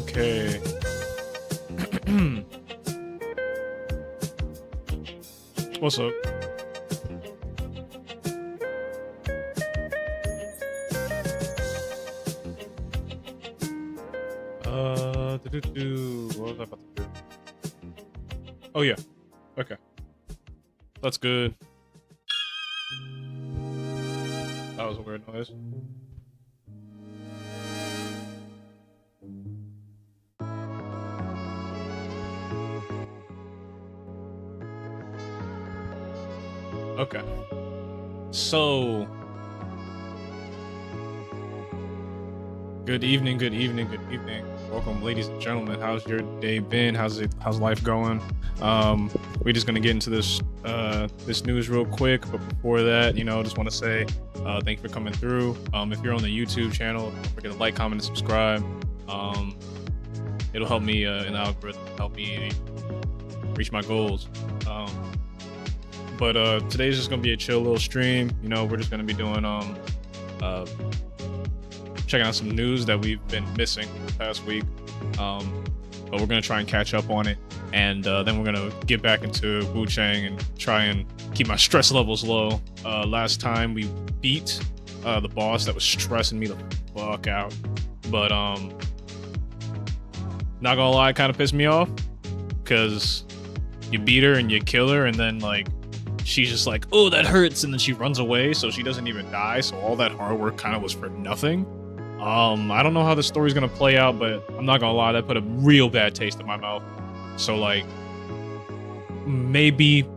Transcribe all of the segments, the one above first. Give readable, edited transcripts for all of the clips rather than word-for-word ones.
Okay. What's up? What was I about to do? Oh yeah. Okay. That's good. That was a weird noise. Okay. So, good evening, good evening, good evening. Welcome, ladies and gentlemen. How's your day been? How's life going? We're just gonna get into this this news real quick, but before that, just want to say thank you for coming through. If you're on the YouTube channel, don't forget to like, comment, and subscribe. It'll help me in the algorithm, help me reach my goals. But today's just gonna be a chill little stream. We're just gonna be doing checking out some news that we've been missing for the past week. But we're gonna try and catch up on it, and then we're gonna get back into Wuchang and try and keep my stress levels low. Last time we beat the boss that was stressing me the fuck out, but not gonna lie, it kind of pissed me off because you beat her and you kill her, and then like she's just like, oh, that hurts, and then she runs away, so she doesn't even die. So all that hard work kind of was for nothing. I don't know how the story's gonna play out, but I'm not gonna lie, that put a real bad taste in my mouth. So like, maybe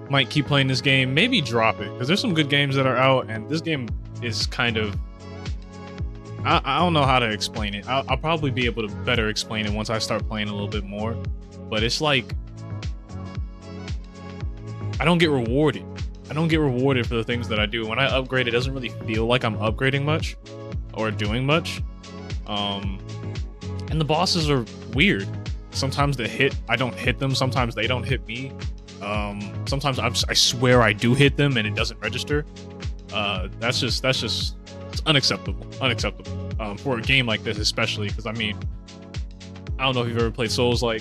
might keep playing this game, maybe drop it, because there's some good games that are out, and this game is kind of, I don't know how to explain it. I'll probably be able to better explain it once I start playing a little bit more, but it's like, I don't get rewarded. I don't get rewarded for the things that I do. When I upgrade, it doesn't really feel like I'm upgrading much or doing much. And the bosses are weird. Sometimes I don't hit them. Sometimes they don't hit me. Sometimes I swear I do hit them and it doesn't register. That's just it's unacceptable. Unacceptable. For a game like this, especially, because I mean, I don't know if you've ever played Souls-like,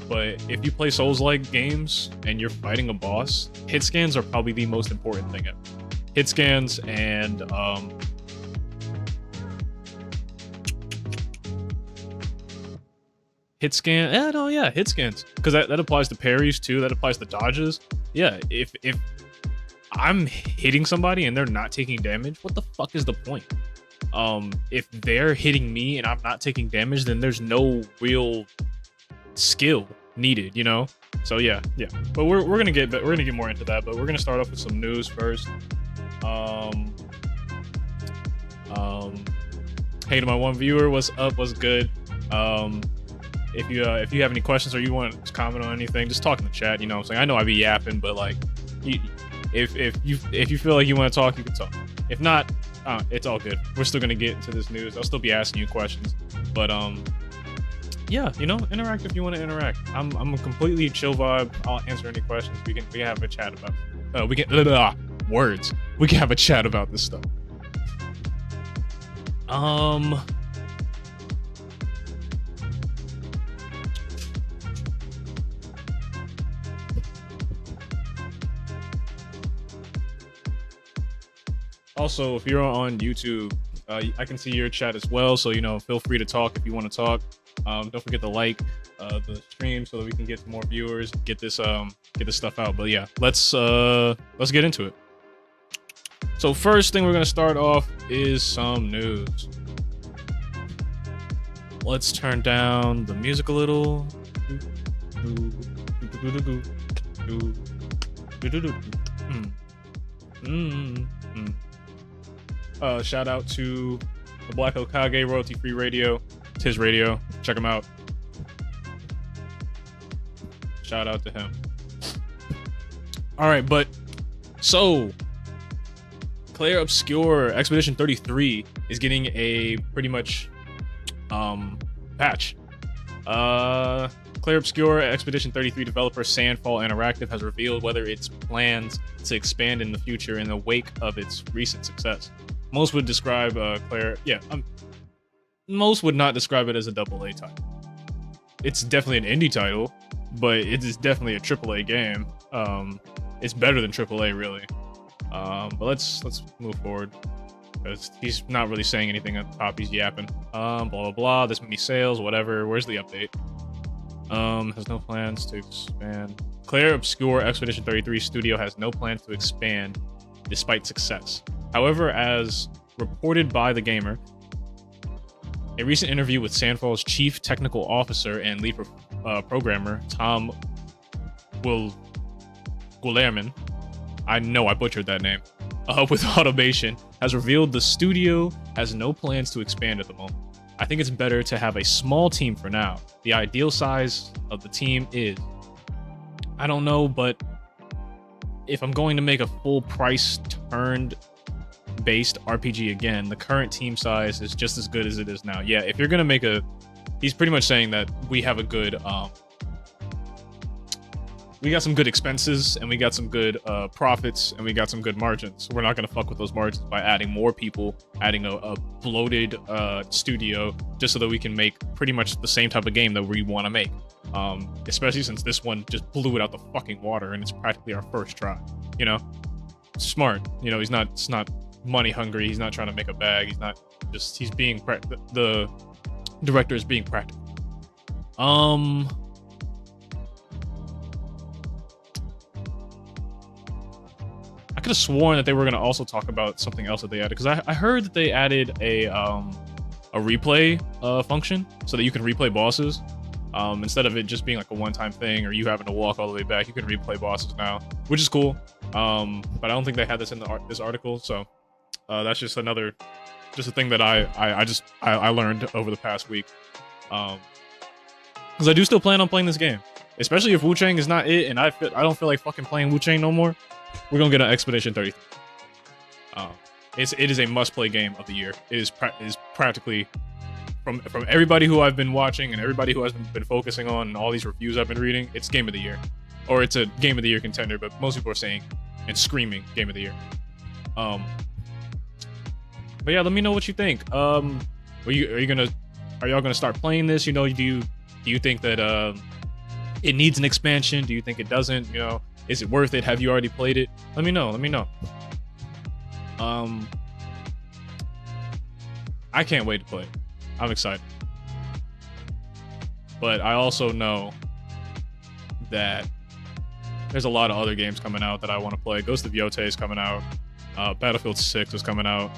but if you play Souls-like games and you're fighting a boss, hit scans are probably the most important thing ever. Hit scans and hit scans, because that applies to parries too. That applies to dodges. Yeah, if I'm hitting somebody and they're not taking damage, what the fuck is the point? If they're hitting me and I'm not taking damage, then there's no real skill needed, So yeah. But we're gonna get more into that. But we're gonna start off with some news first. Hey to my one viewer, what's up? What's good? If you have any questions or you want to comment on anything, just talk in the chat. What I'm saying? I know I be yapping, but like, if you feel like you want to talk, you can talk. If not, it's all good. We're still gonna get into this news. I'll still be asking you questions, but yeah, interact if you want to interact. I'm a completely chill vibe. I'll answer any questions. We can have a chat about. We can have a chat about this stuff. Also, if you're on YouTube, I can see your chat as well. So feel free to talk if you want to talk. Don't forget to like the stream so that we can get some more viewers, get this stuff out. But yeah, let's get into it. So first thing we're gonna start off is some news. Let's turn down the music a little. Shout out to the Black Okage royalty-free radio. It's his radio. Check him out. Shout out to him. All right, but so Clair Obscure Expedition 33 is getting a pretty much patch. Clair Obscure Expedition 33 developer Sandfall Interactive has revealed whether its plans to expand in the future in the wake of its recent success. Most would describe Clair, most would not describe it as a AA title. It's definitely an indie title, but it is definitely a AAA game. It's better than AAA, really. But let's move forward, because he's not really saying anything at the top. He's yapping. Blah blah blah. This many sales, whatever. Where's the update? Has no plans to expand. Claire Obscure Expedition 33 Studio has no plans to expand despite success. However, as reported by The Gamer, a recent interview with Sandfall's chief technical officer and lead programmer, Tom Guillermin, I know I butchered that name, with Automation, has revealed the studio has no plans to expand at the moment. I think it's better to have a small team for now. The ideal size of the team is, I don't know, but if I'm going to make a full price turned based RPG again, the current team size is just as good as it is now. Yeah, if you're gonna make a, he's pretty much saying that we have a good we got some good expenses and we got some good profits and we got some good margins. We're not gonna fuck with those margins by adding more people, adding a bloated studio, just so that we can make pretty much the same type of game that we want to make. Especially since this one just blew it out the fucking water and it's practically our first try. You know, smart. You know, it's not money hungry. He's not trying to make a bag. He's not just, he's being the director is being practical. I could have sworn that they were going to also talk about something else that they added, because I heard that they added a replay function so that you can replay bosses. Instead of it just being like a one-time thing or you having to walk all the way back, you can replay bosses now, which is cool. But I don't think they had this in this article, so that's just a thing that I learned over the past week. Because I do still plan on playing this game, especially if Wuchang is not it, and I don't feel like fucking playing Wuchang no more. We're gonna get an Expedition 33. It is a must-play game of the year. It is practically, from everybody who I've been watching and everybody who has been focusing on and all these reviews I've been reading, it's game of the year, or it's a game of the year contender. But most people are saying and screaming game of the year. But yeah, let me know what you think. Are y'all gonna start playing this? You know, do you think that it needs an expansion? Do you think it doesn't? You know, is it worth it? Have you already played it? Let me know. I can't wait to play it. I'm excited. But I also know that there's a lot of other games coming out that I want to play. Ghost of Yote is coming out. Battlefield 6 is coming out.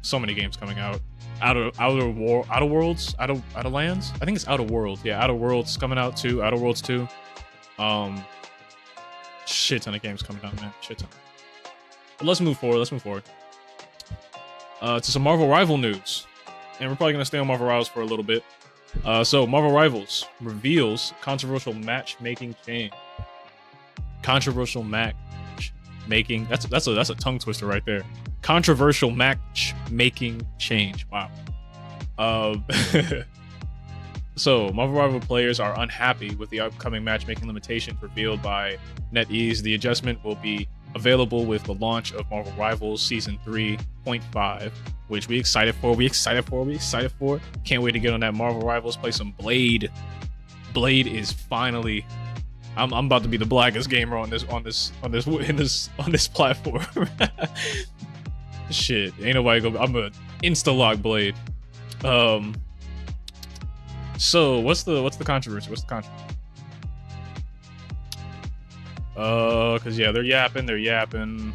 So many games coming out. Outer Worlds? Outer Lands? I think it's Outer Worlds. Yeah, Outer Worlds coming out too. Outer Worlds 2. Shit ton of games coming out, man. Shit ton. But let's move forward. To some Marvel Rival news. And we're probably going to stay on Marvel Rivals for a little bit. So, Marvel Rivals reveals controversial matchmaking change. Controversial matchmaking. That's a tongue twister right there. Controversial matchmaking change. Wow. So, Marvel Rival players are unhappy with the upcoming matchmaking limitations revealed by NetEase. The adjustment will be available with the launch of Marvel Rivals Season 3.5, which we excited for. Can't wait to get on that Marvel Rivals, play some Blade. Blade is finally, I'm about to be the blackest gamer on this platform. Shit, ain't nobody I'm gonna insta-lock Blade. So what's the controversy? Cause yeah, they're yapping.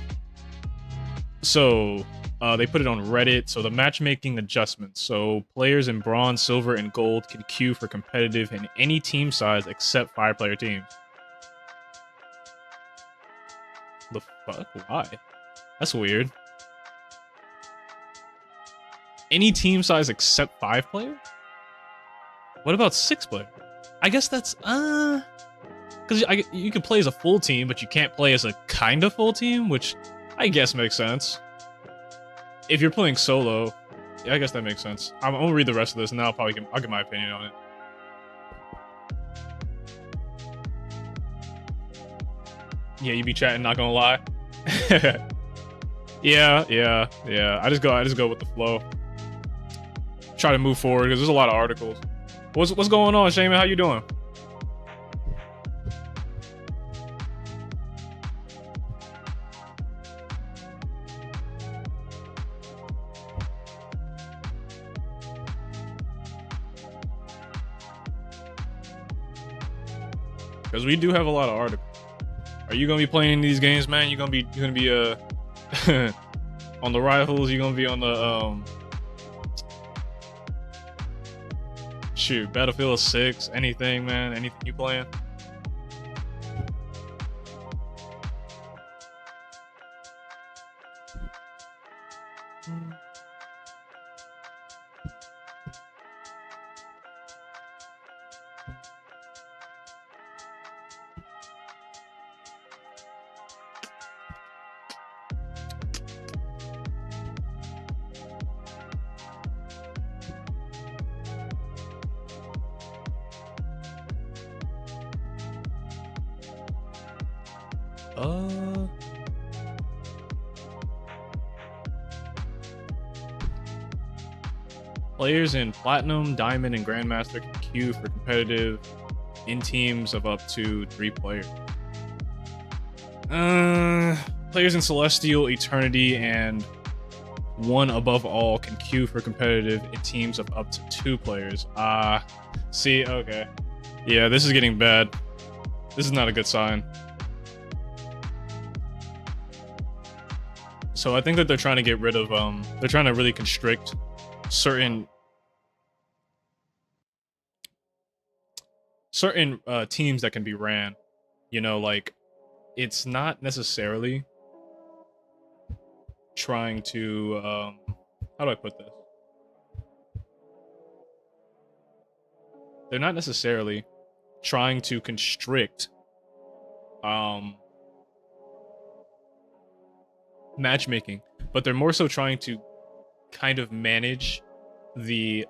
So they put it on Reddit. So the matchmaking adjustments. So players in bronze, silver, and gold can queue for competitive in any team size except 5-player teams. The fuck? Why? That's weird. Any team size except 5-player? What about 6-player? I guess that's because you can play as a full team, but you can't play as a kind of full team, which I guess makes sense. If you're playing solo, yeah, I guess that makes sense. I'm gonna read the rest of this, and then I'll give my opinion on it. Yeah, you be chatting, not gonna lie. Yeah. I just go with the flow. try to move forward because there's a lot of articles. What's going on, Shaman? How you doing? Because we do have a lot of articles. Are you gonna be playing these games, man? You're gonna be on the rifles. You're gonna be on the shoot, Battlefield 6, anything, man, anything you playing? Players in Platinum, Diamond, and Grandmaster can queue for competitive in teams of up to 3 players. Players in Celestial, Eternity, and One Above All can queue for competitive in teams of up to 2 players. See, okay. Yeah, this is getting bad. This is not a good sign. So I think that they're trying to get rid of, they're trying to really constrict certain teams that can be ran. You know, like, it's not necessarily trying to, how do I put this? They're not necessarily trying to constrict matchmaking, but they're more so trying to kind of manage the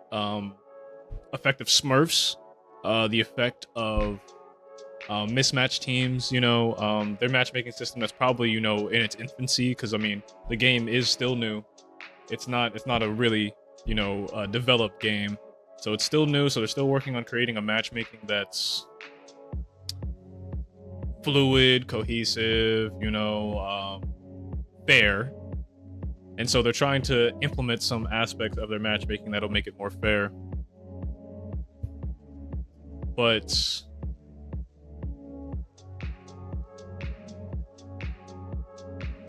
effect of Smurfs, the effect of mismatched teams, you know, their matchmaking system that's probably, you know, in its infancy, because I mean the game is still new. It's not a really, you know, developed game, so it's still new, so they're still working on creating a matchmaking that's fluid, cohesive, you know, fair. And so they're trying to implement some aspects of their matchmaking that'll make it more fair. But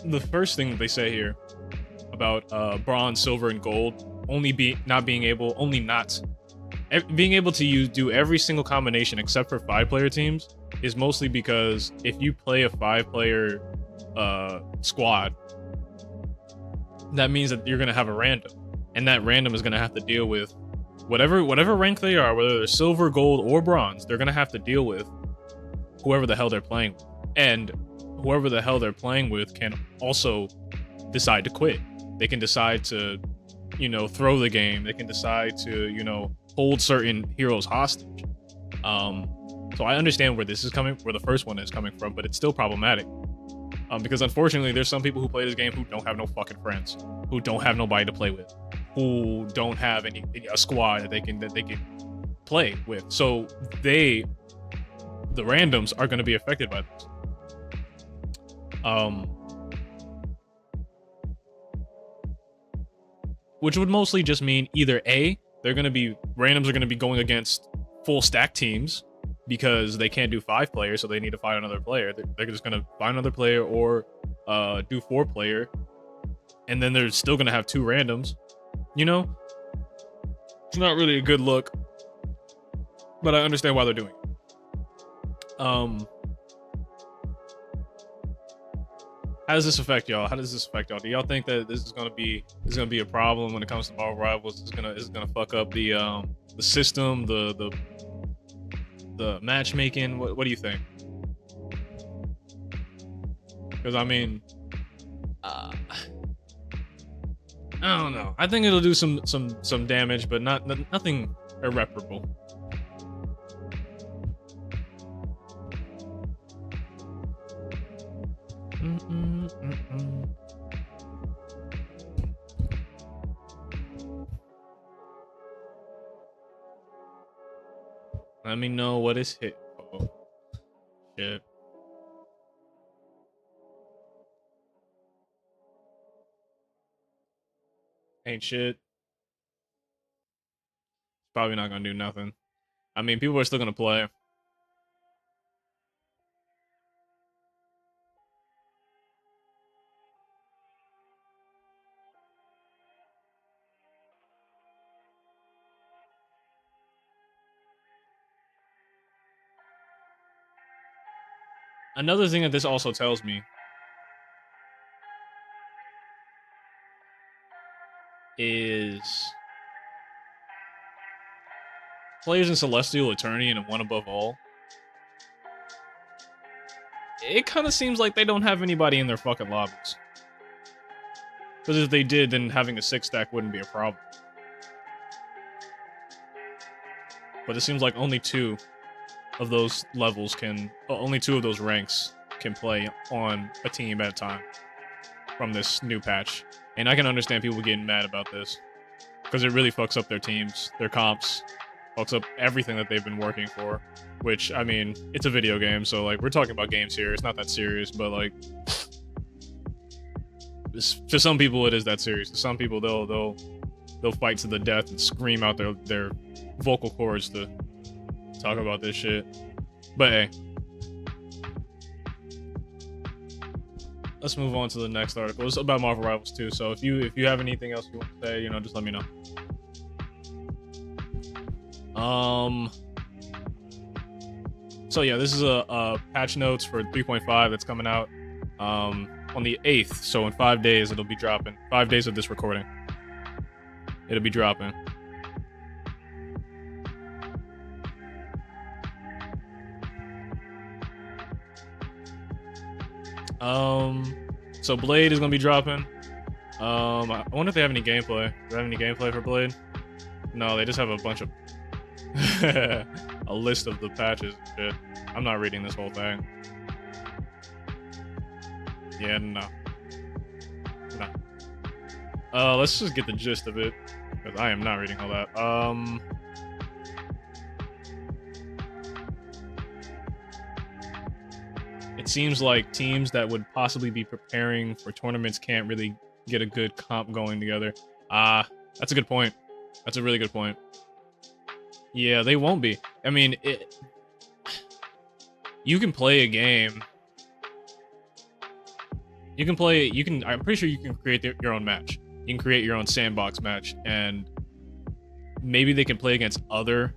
the first thing that they say here about bronze, silver, and gold not being able to do every single combination except for 5-player teams is mostly because if you play a 5-player squad, that means that you're gonna have a random, and that random is gonna have to deal with whatever rank they are, whether they're silver, gold, or bronze. They're gonna have to deal with whoever the hell they're playing with, and whoever the hell they're playing with can also decide to quit. They can decide to, you know, throw the game. They can decide to, you know, hold certain heroes hostage. So I understand where this is coming, where the first one is coming from, but it's still problematic. Because unfortunately, there's some people who play this game who don't have no fucking friends, who don't have nobody to play with, who don't have a squad that they can play with. So the randoms are going to be affected by this. Which would mostly just mean either A, randoms are going to be going against full stack teams, because they can't do 5 players, so they need to find another player. They're just gonna find another player, or do 4-player, and then they're still gonna have 2 randoms. You know, it's not really a good look, but I understand why they're doing it. How does this affect y'all? Do y'all think that this is gonna be a problem when it comes to Marvel Rivals? Is it gonna fuck up the system, the matchmaking? What do you think? Because I mean, I don't know. I think it'll do some damage, but nothing irreparable. Let me know what is hit. Oh, shit. Ain't shit. Probably not gonna do nothing. I mean, people are still gonna play. Another thing that this also tells me is players in Celestial Eternity and One Above All. It kind of seems like they don't have anybody in their fucking lobbies. Because if they did, then having a 6-stack wouldn't be a problem. But it seems like only 2 of those levels only 2 of those ranks can play on a team at a time from this new patch. And I can understand people getting mad about this. Because it really fucks up their teams, their comps, fucks up everything that they've been working for. Which, I mean, it's a video game, so, like, we're talking about games here. It's not that serious, but, like, to some people it is that serious. To some people, they'll fight to the death and scream out their vocal cords to talk about this shit. But hey, let's move on to the next article. It's about Marvel Rivals too. So if you have anything else you want to say, just let me know. So yeah, this is a patch notes for 3.5 that's coming out on the 8th. So in 5 days it'll be dropping. 5 days of this recording, it'll be dropping. So Blade is gonna be dropping. I wonder if they have any gameplay. Do they have any gameplay for Blade? No, they just have a bunch of a list of the patches and shit. I'm not reading this whole thing. Yeah, no. Let's just get the gist of it, because I am not reading all that. It seems like teams that would possibly be preparing for tournaments can't really get a good comp going together. That's a good point. That's a really good point. Yeah, they won't be. I mean, you can play a game. I'm pretty sure you can create your own match. You can create your own sandbox match, and maybe they can play against other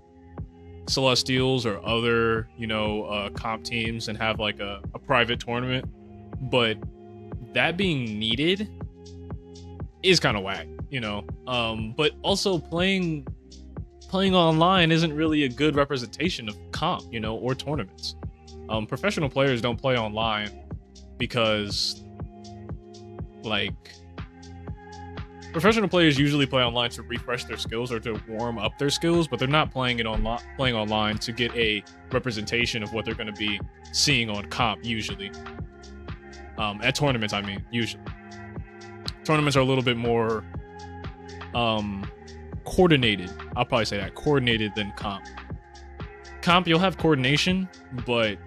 Celestials or other, comp teams and have like a private tournament. But that being needed is kind of whack, But also playing online isn't really a good representation of comp, or tournaments. Professional players don't play online because, like, professional players usually play online to refresh their skills or to warm up their skills, but they're not playing online to get a representation of what they're going to be seeing on comp usually. At tournaments, I mean, usually. Tournaments are a little bit more coordinated. I'll probably say that, coordinated than comp. Comp, you'll have coordination, but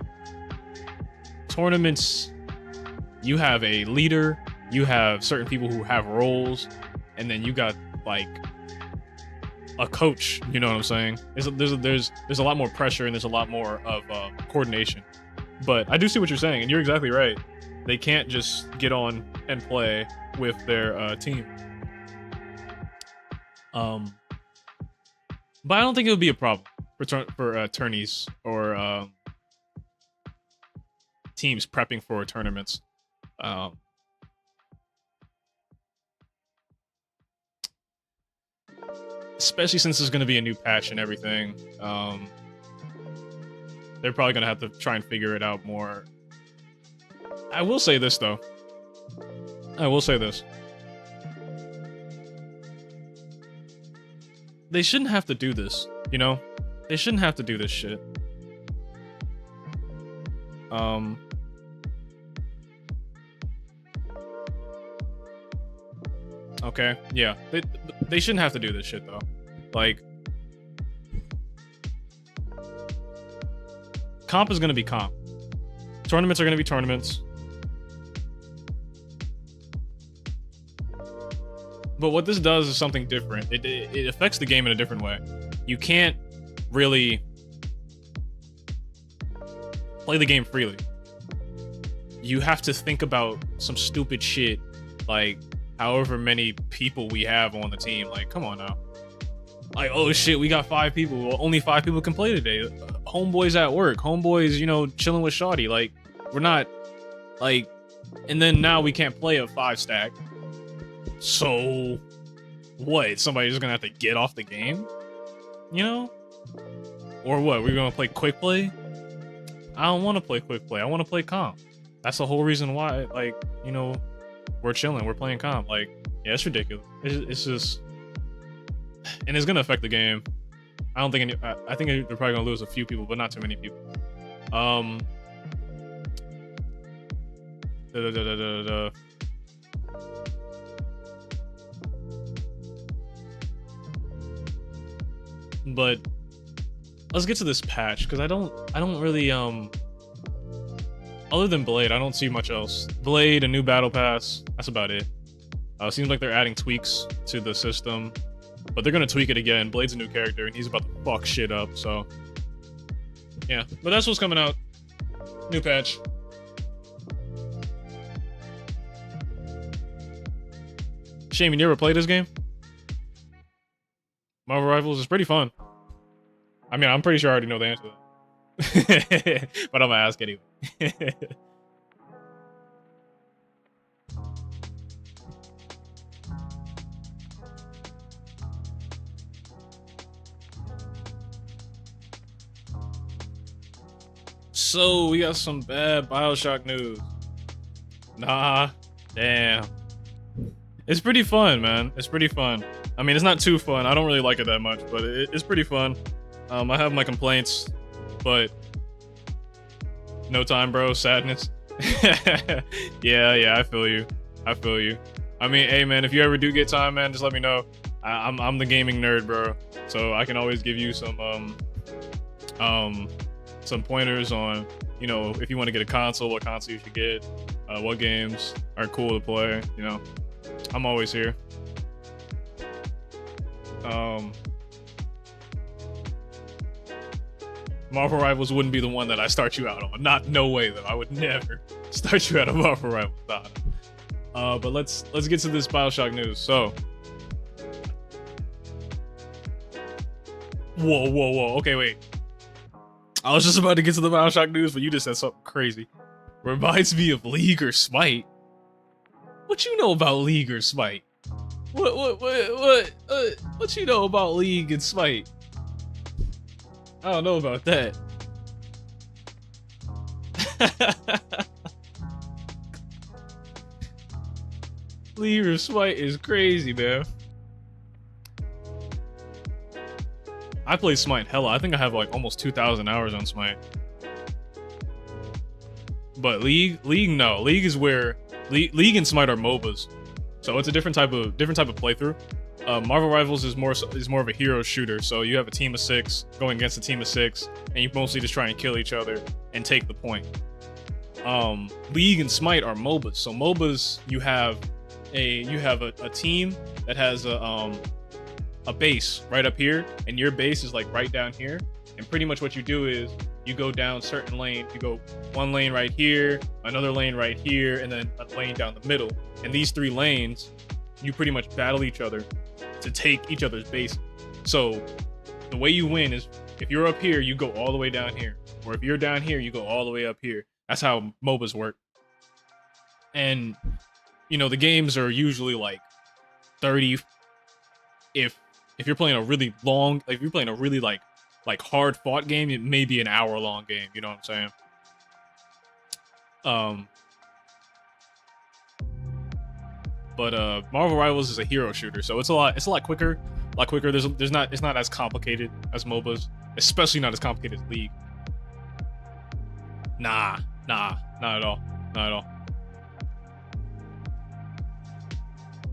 tournaments, you have a leader, you have certain people who have roles, and then you got like a coach. You know what I'm saying? There's a lot more pressure and there's a lot more of coordination. But I do see what you're saying, and you're exactly right. They can't just get on and play with their team. But I don't think it would be a problem for attorneys or teams prepping for tournaments. Especially since there's going to be a new patch and everything. They're probably going to have to try and figure it out more. I will say this, though. They shouldn't have to do this, They shouldn't have to do this shit. Okay, yeah. They shouldn't have to do this shit, though. Like, comp is gonna be comp. Tournaments are gonna be tournaments. But what this does is something different. It affects the game in a different way. You can't really play the game freely. You have to think about some stupid shit, like however many people we have on the team. Like, come on now. Like, oh shit, we got 5 people. Well, only 5 people can play today. Homeboys at work. Homeboys, you know, chilling with Shawty. Like, we're not, like, and then now we can't play a 5-stack. So, what? Somebody's gonna have to get off the game? You know? Or what? We're gonna play quick play? I don't want to play quick play. I want to play comp. That's the whole reason why, like, you know, we're chilling. We're playing comp. Like, yeah, it's ridiculous. It's just, and it's gonna affect the game. I don't think I think they're probably gonna lose a few people, but not too many people. But let's get to this patch, because I don't really other than Blade, I don't see much else. Blade, a new battle pass, that's about it. Seems like they're adding tweaks to the system, but they're gonna tweak it again. Blade's a new character and he's about to fuck shit up, so yeah. But that's what's coming out. New patch. Shame, you never played this game? Marvel Rivals is pretty fun. I mean, I'm pretty sure I already know the answer to that. But I'm gonna ask anyway. So, we got some bad BioShock news. Nah, damn. It's pretty fun, man. It's pretty fun. I mean, it's not too fun. I don't really like it that much, but it's pretty fun. I have my complaints, but no time, bro. Sadness. Yeah, I feel you. I feel you. I mean, hey, man, if you ever do get time, man, just let me know. I'm the gaming nerd, bro. So I can always give you some pointers on, you know, if you want to get a console, what console you should get, what games are cool to play. You know, I'm always here. Marvel Rivals wouldn't be the one that I start you out on. No way though. I would never start you out on Marvel Rivals. But let's get to this BioShock news. So, whoa. Okay, wait. I was just about to get to the BioShock news, but you just said something crazy. Reminds me of League or Smite. What you know about League or Smite? What you know about League and Smite? I don't know about that. League or Smite is crazy, man. I play Smite hella. I think I have like almost 2,000 hours on Smite. But League, no. League is where League and Smite are MOBAs, so it's a different type of playthrough. Marvel Rivals is more of a hero shooter, so you have a team of 6 going against a team of 6, and you mostly just try and kill each other and take the point. League and Smite are MOBAs, so MOBAs you have a team that has a base right up here, and your base is like right down here, and pretty much what you do is you go down certain lanes. You go one lane right here, another lane right here, and then a lane down the middle. And these 3 lanes, you pretty much battle each other to take each other's base. So the way you win is if you're up here, you go all the way down here, or if you're down here, you go all the way up here. That's how MOBAs work. And you know, the games are usually like 30. If you're playing a really long, if you're playing a really like hard fought game, it may be an hour-long game. You know what I'm saying? But Marvel Rivals is a hero shooter, so it's a lot quicker. It's not as complicated as MOBAs, especially not as complicated as League. Nah, not at all.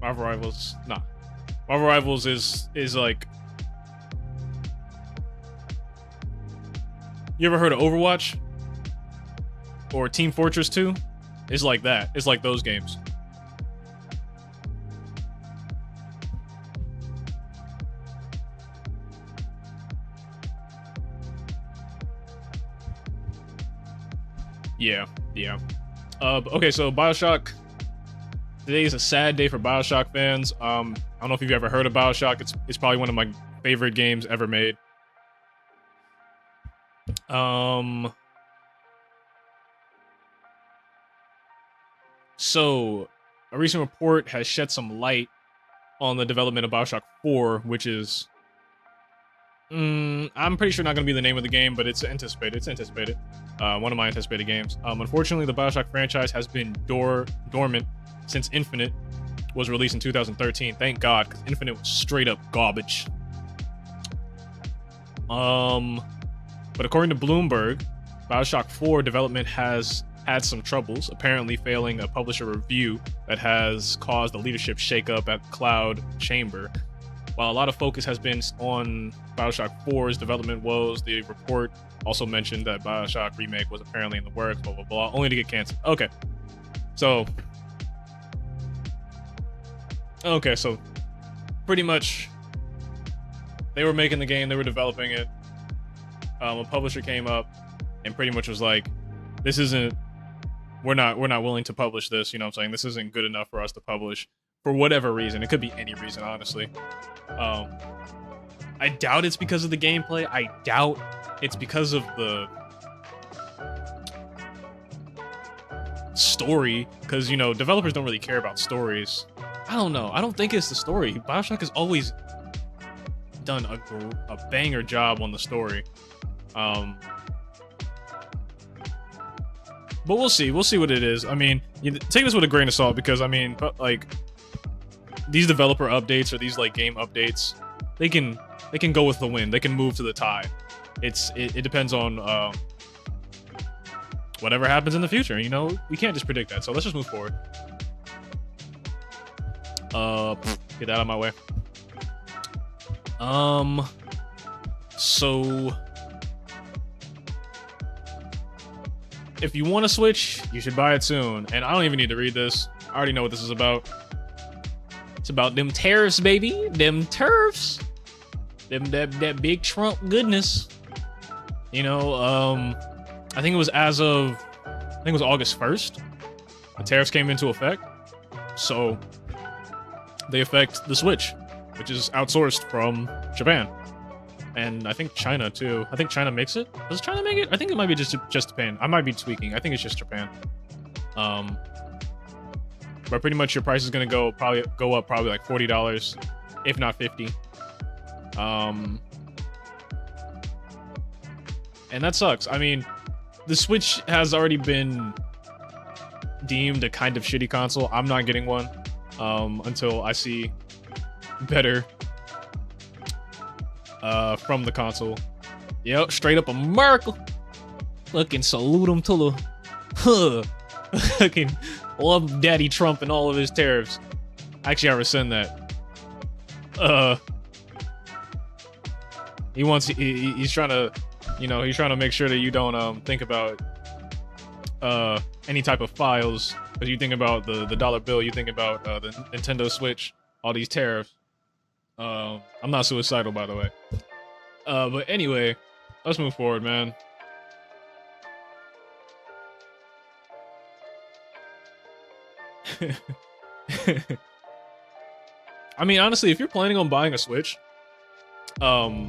Marvel Rivals, nah. Marvel Rivals is like, you ever heard of Overwatch? or Team Fortress 2 is like that. It's like those games. Yeah. Okay, so BioShock. Today is a sad day for BioShock fans. I don't know if you've ever heard of BioShock. It's probably one of my favorite games ever made. So a recent report has shed some light on the development of BioShock 4, which is I'm pretty sure not going to be the name of the game, but it's anticipated. It's anticipated. One of my anticipated games. Unfortunately, the BioShock franchise has been dormant since Infinite was released in 2013. Thank God, because Infinite was straight up garbage. But according to Bloomberg, BioShock 4 development has had some troubles, apparently failing a publisher review that has caused a leadership shakeup at Cloud Chamber. While a lot of focus has been on BioShock 4's development woes, the report also mentioned that BioShock Remake was apparently in the works, blah, blah, blah, only to get canceled. Okay, so pretty much they were making the game, they were developing it. A publisher came up and pretty much was like, this isn't, we're not willing to publish this, you know what I'm saying? This isn't good enough for us to publish for whatever reason. It could be any reason, honestly. I doubt it's because of the gameplay. I doubt it's because of the story, because, you know, developers don't really care about stories. I don't know. I don't think it's the story. BioShock has always done a banger job on the story. But we'll see. We'll see what it is. I mean, take this with a grain of salt, because, I mean, like, these developer updates or these, like, game updates, they can go with the wind. They can move to the tide. It depends on whatever happens in the future. You know, we can't just predict that. So let's just move forward. Get that out of my way. So if you want to Switch, you should buy it soon. And I don't even need to read this. I already know what this is about. It's about them tariffs, baby. Them tariffs. That big Trump goodness. You know, I think it was August 1st. The tariffs came into effect. So they affect the Switch, which is outsourced from Japan. And I think China too. I think China makes it. Does China make it? I think it might be just Japan. I might be tweaking. I think it's just Japan. But pretty much your price is gonna go up probably like $40, if not $50. And that sucks. I mean, the Switch has already been deemed a kind of shitty console. I'm not getting one until I see better from the console. Yep, straight up America. Fucking salute him to the fucking love Daddy Trump and all of his tariffs. Actually, I rescind that. He's trying to, you know, he's trying to make sure that you don't think about any type of files. Because you think about the dollar bill, you think about the Nintendo Switch, all these tariffs. I'm not suicidal, by the way. But anyway, let's move forward, man. I mean, honestly, if you're planning on buying a Switch, I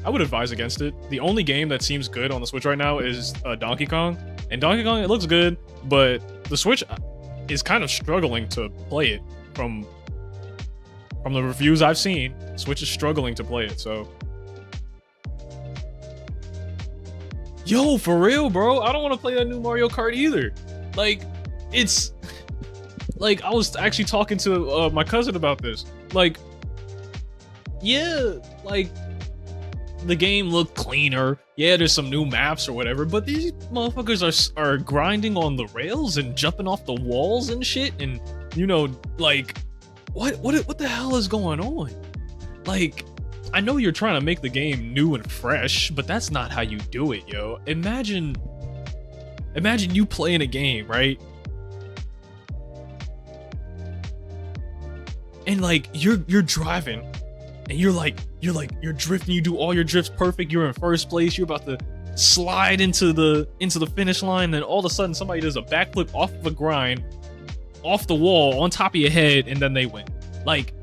would advise against it. The only game that seems good on the Switch right now is Donkey Kong. And Donkey Kong, it looks good, but the Switch is kind of struggling to play it. From the reviews I've seen, Switch is struggling to play it, so. Yo, for real, bro, I don't want to play that new Mario Kart either. Like, it's... Like, I was actually talking to my cousin about this. Like, yeah, like, the game looked cleaner. Yeah, there's some new maps or whatever, but these motherfuckers are grinding on the rails and jumping off the walls and shit, and, you know, like, what the hell is going on? Like, I know you're trying to make the game new and fresh, but that's not how you do it, yo. Imagine Imagine you playing a game, right? And like you're driving and you're drifting, you do all your drifts perfect, you're in first place, you're about to slide into the finish line, and then all of a sudden somebody does a backflip off of a grind, off the wall, on top of your head, and then they win. Like,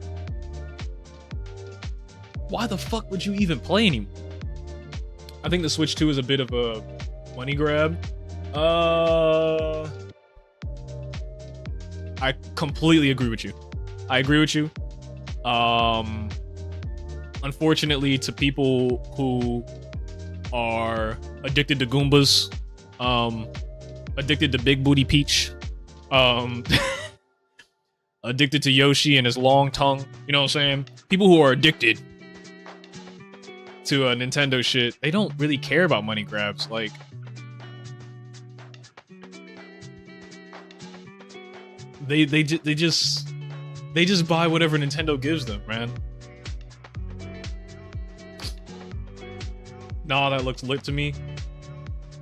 why the fuck would you even play anymore? I think the Switch 2 is a bit of a money grab. I completely agree with you. I agree with you. Unfortunately, to people who are addicted to Goombas, addicted to Big Booty Peach, addicted to Yoshi and his long tongue, you know what I'm saying? People who are addicted to Nintendo shit, they don't really care about money grabs. Like, they just buy whatever Nintendo gives them, man. Nah, that looks lit to me.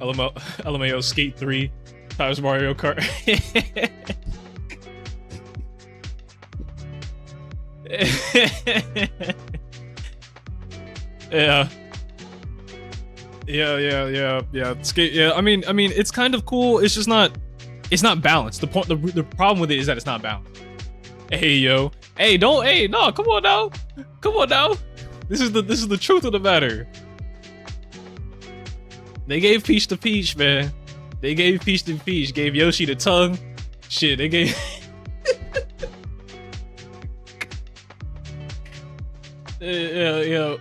LMAO Skate 3 times Mario Kart. Yeah. Skate. Yeah, I mean, it's kind of cool. It's just not. It's not balanced. The problem with it is that it's not balanced. Hey yo. Hey, don't. Hey, no. Come on now. Come on now. This is the truth of the matter. They gave Peach to Peach, man. They gave Peach to Peach. Gave Yoshi the tongue. Shit, they gave. Yeah.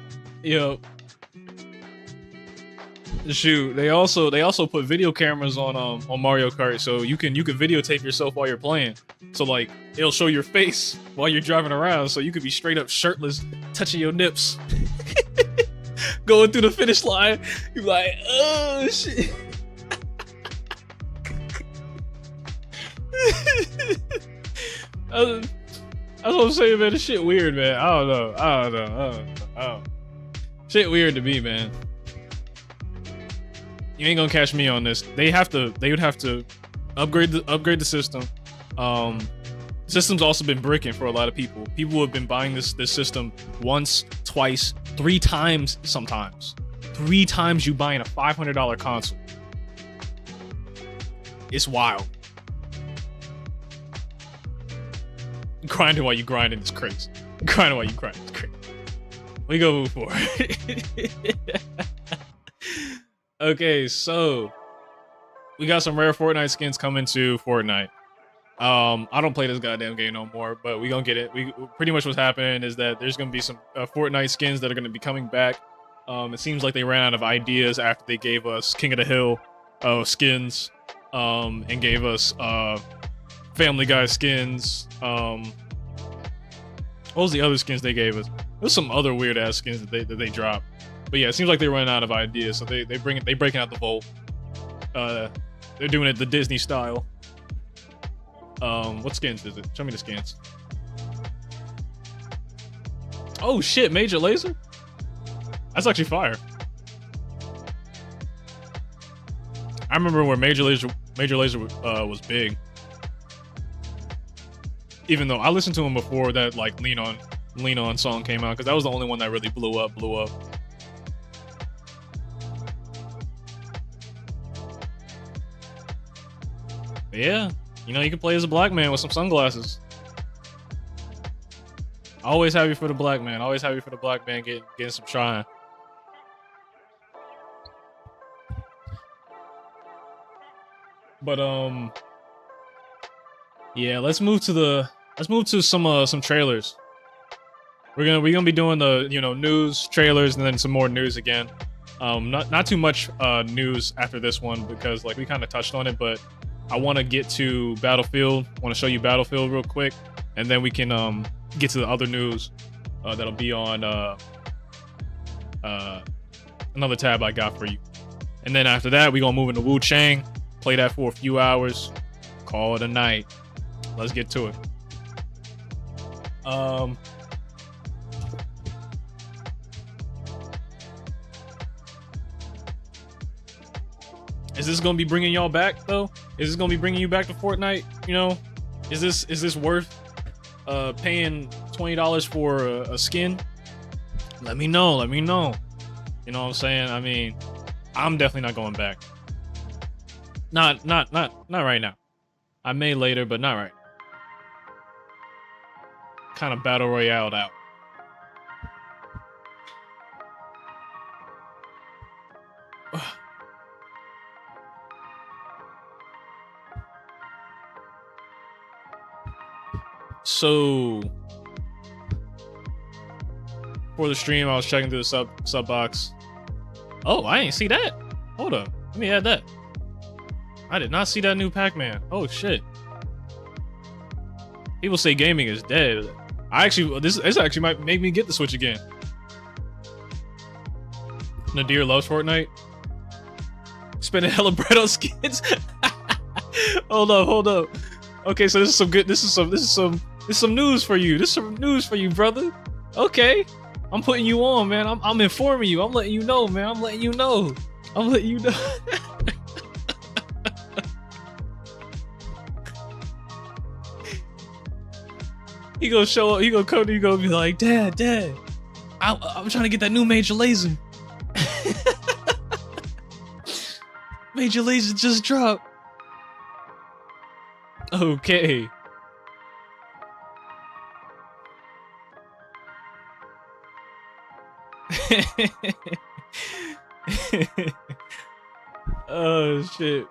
Shoot, they also put video cameras on Mario Kart, so you can videotape yourself while you're playing. So like it'll show your face while you're driving around, so you could be straight up shirtless, touching your nips, going through the finish line. You're like, oh shit. That's what I'm saying, man. This shit weird, man. I don't know. Shit weird to me, man. You ain't gonna catch me on this. They would have to upgrade the system. System's also been bricking for a lot of people. People have been buying this system once, twice, 3 times sometimes. 3 times you buying a $500 console. It's wild. Grinding while you grinding is crazy. Grinding while you grinding is crazy. We go move forward. Okay, so we got some rare Fortnite skins coming to Fortnite. I don't play this goddamn game no more, but we gonna get it. We pretty much what's happening is that there's gonna be some Fortnite skins that are gonna be coming back. It seems like they ran out of ideas after they gave us King of the Hill skins, and gave us Family Guy skins. What was the other skins they gave us? There's some other weird ass skins that they dropped. But yeah, it seems like they're running out of ideas, so they breaking out the vault. They're doing it the Disney style. What skins is it? Show me the skins. Oh shit, Major Lazer? That's actually fire. I remember where Major Lazer was big. Even though I listened to him before that like Lean On song came out, because that was the only one that really blew up. Yeah, you know, you can play as a black man with some sunglasses. Always happy for the black man. Always happy for the black man getting some shine. But yeah, let's move to some trailers. We're gonna be doing the news, trailers, and then some more news again. Not too much news after this one, because like we kind of touched on it, but I want to get to Battlefield. I want to show you Battlefield real quick, and then we can get to the other news that'll be on another tab I got for you. And then after that, we're gonna move into Wuchang, play that for a few hours, call it a night. Let's get to it. Is this gonna be bringing y'all back though? Is this gonna be bringing you back to Fortnite? You know, is this worth paying $20 for a skin? Let me know. Let me know. You know what I'm saying? I mean, I'm definitely not going back. Not right now. I may later, but not right. Kind of battle royale out. So for the stream, I was checking through the sub box. Oh, I ain't see that. Hold up, let me add that. I did not see that new Pac-Man. Oh shit. People say gaming is dead. This actually might make me get the Switch again. Nadir loves Fortnite. Spending hella bread on skins. Hold up. Okay, so this is some news for you. This is some news for you, brother. Okay. I'm putting you on, man. I'm informing you. I'm letting you know, man. I'm letting you know. He gonna show up. He gonna come to you. Gonna be like, Dad. I'm trying to get that new Major Lazer. Major Lazer just dropped. Okay. Oh shit.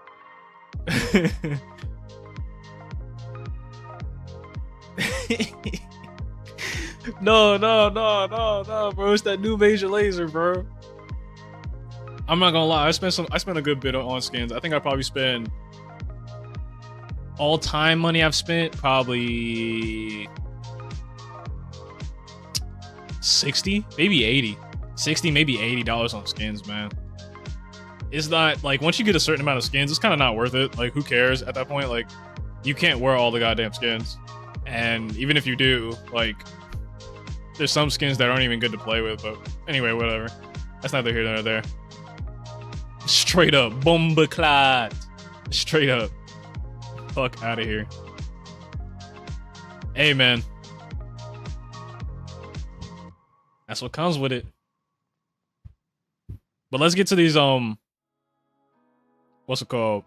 No, bro. It's that new Major Lazer, bro. I'm not gonna lie. I spent a good bit on skins. I think I probably spend all time money I've spent probably 60, maybe 80. 60, maybe $80 on skins, man. It's not like once you get a certain amount of skins, it's kind of not worth it. Like, who cares at that point? Like, you can't wear all the goddamn skins. And even if you do, like, there's some skins that aren't even good to play with. But anyway, whatever. That's neither here nor there. Straight up, bombaclad. Straight up. Fuck out of here. Hey, man. That's what comes with it. But let's get to these, what's it called?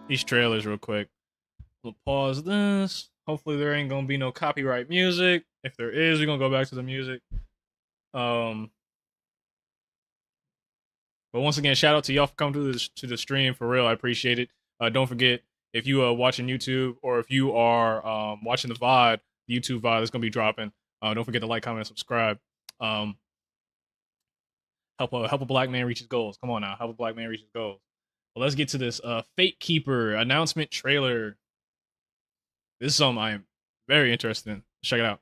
These trailers real quick. We'll pause this. Hopefully there ain't gonna be no copyright music. If there is, we're gonna go back to the music. But once again, shout out to y'all for coming to the stream. For real, I appreciate it. Don't forget, if you are watching YouTube or if you are watching the VOD, the YouTube VOD is gonna be dropping. Don't forget to like, comment, and subscribe. Help a black man reach his goals. Come on now, help a black man reach his goals. Well, let's get to this Fate Keeper announcement trailer. This is something I am very interested in. Let's check it out.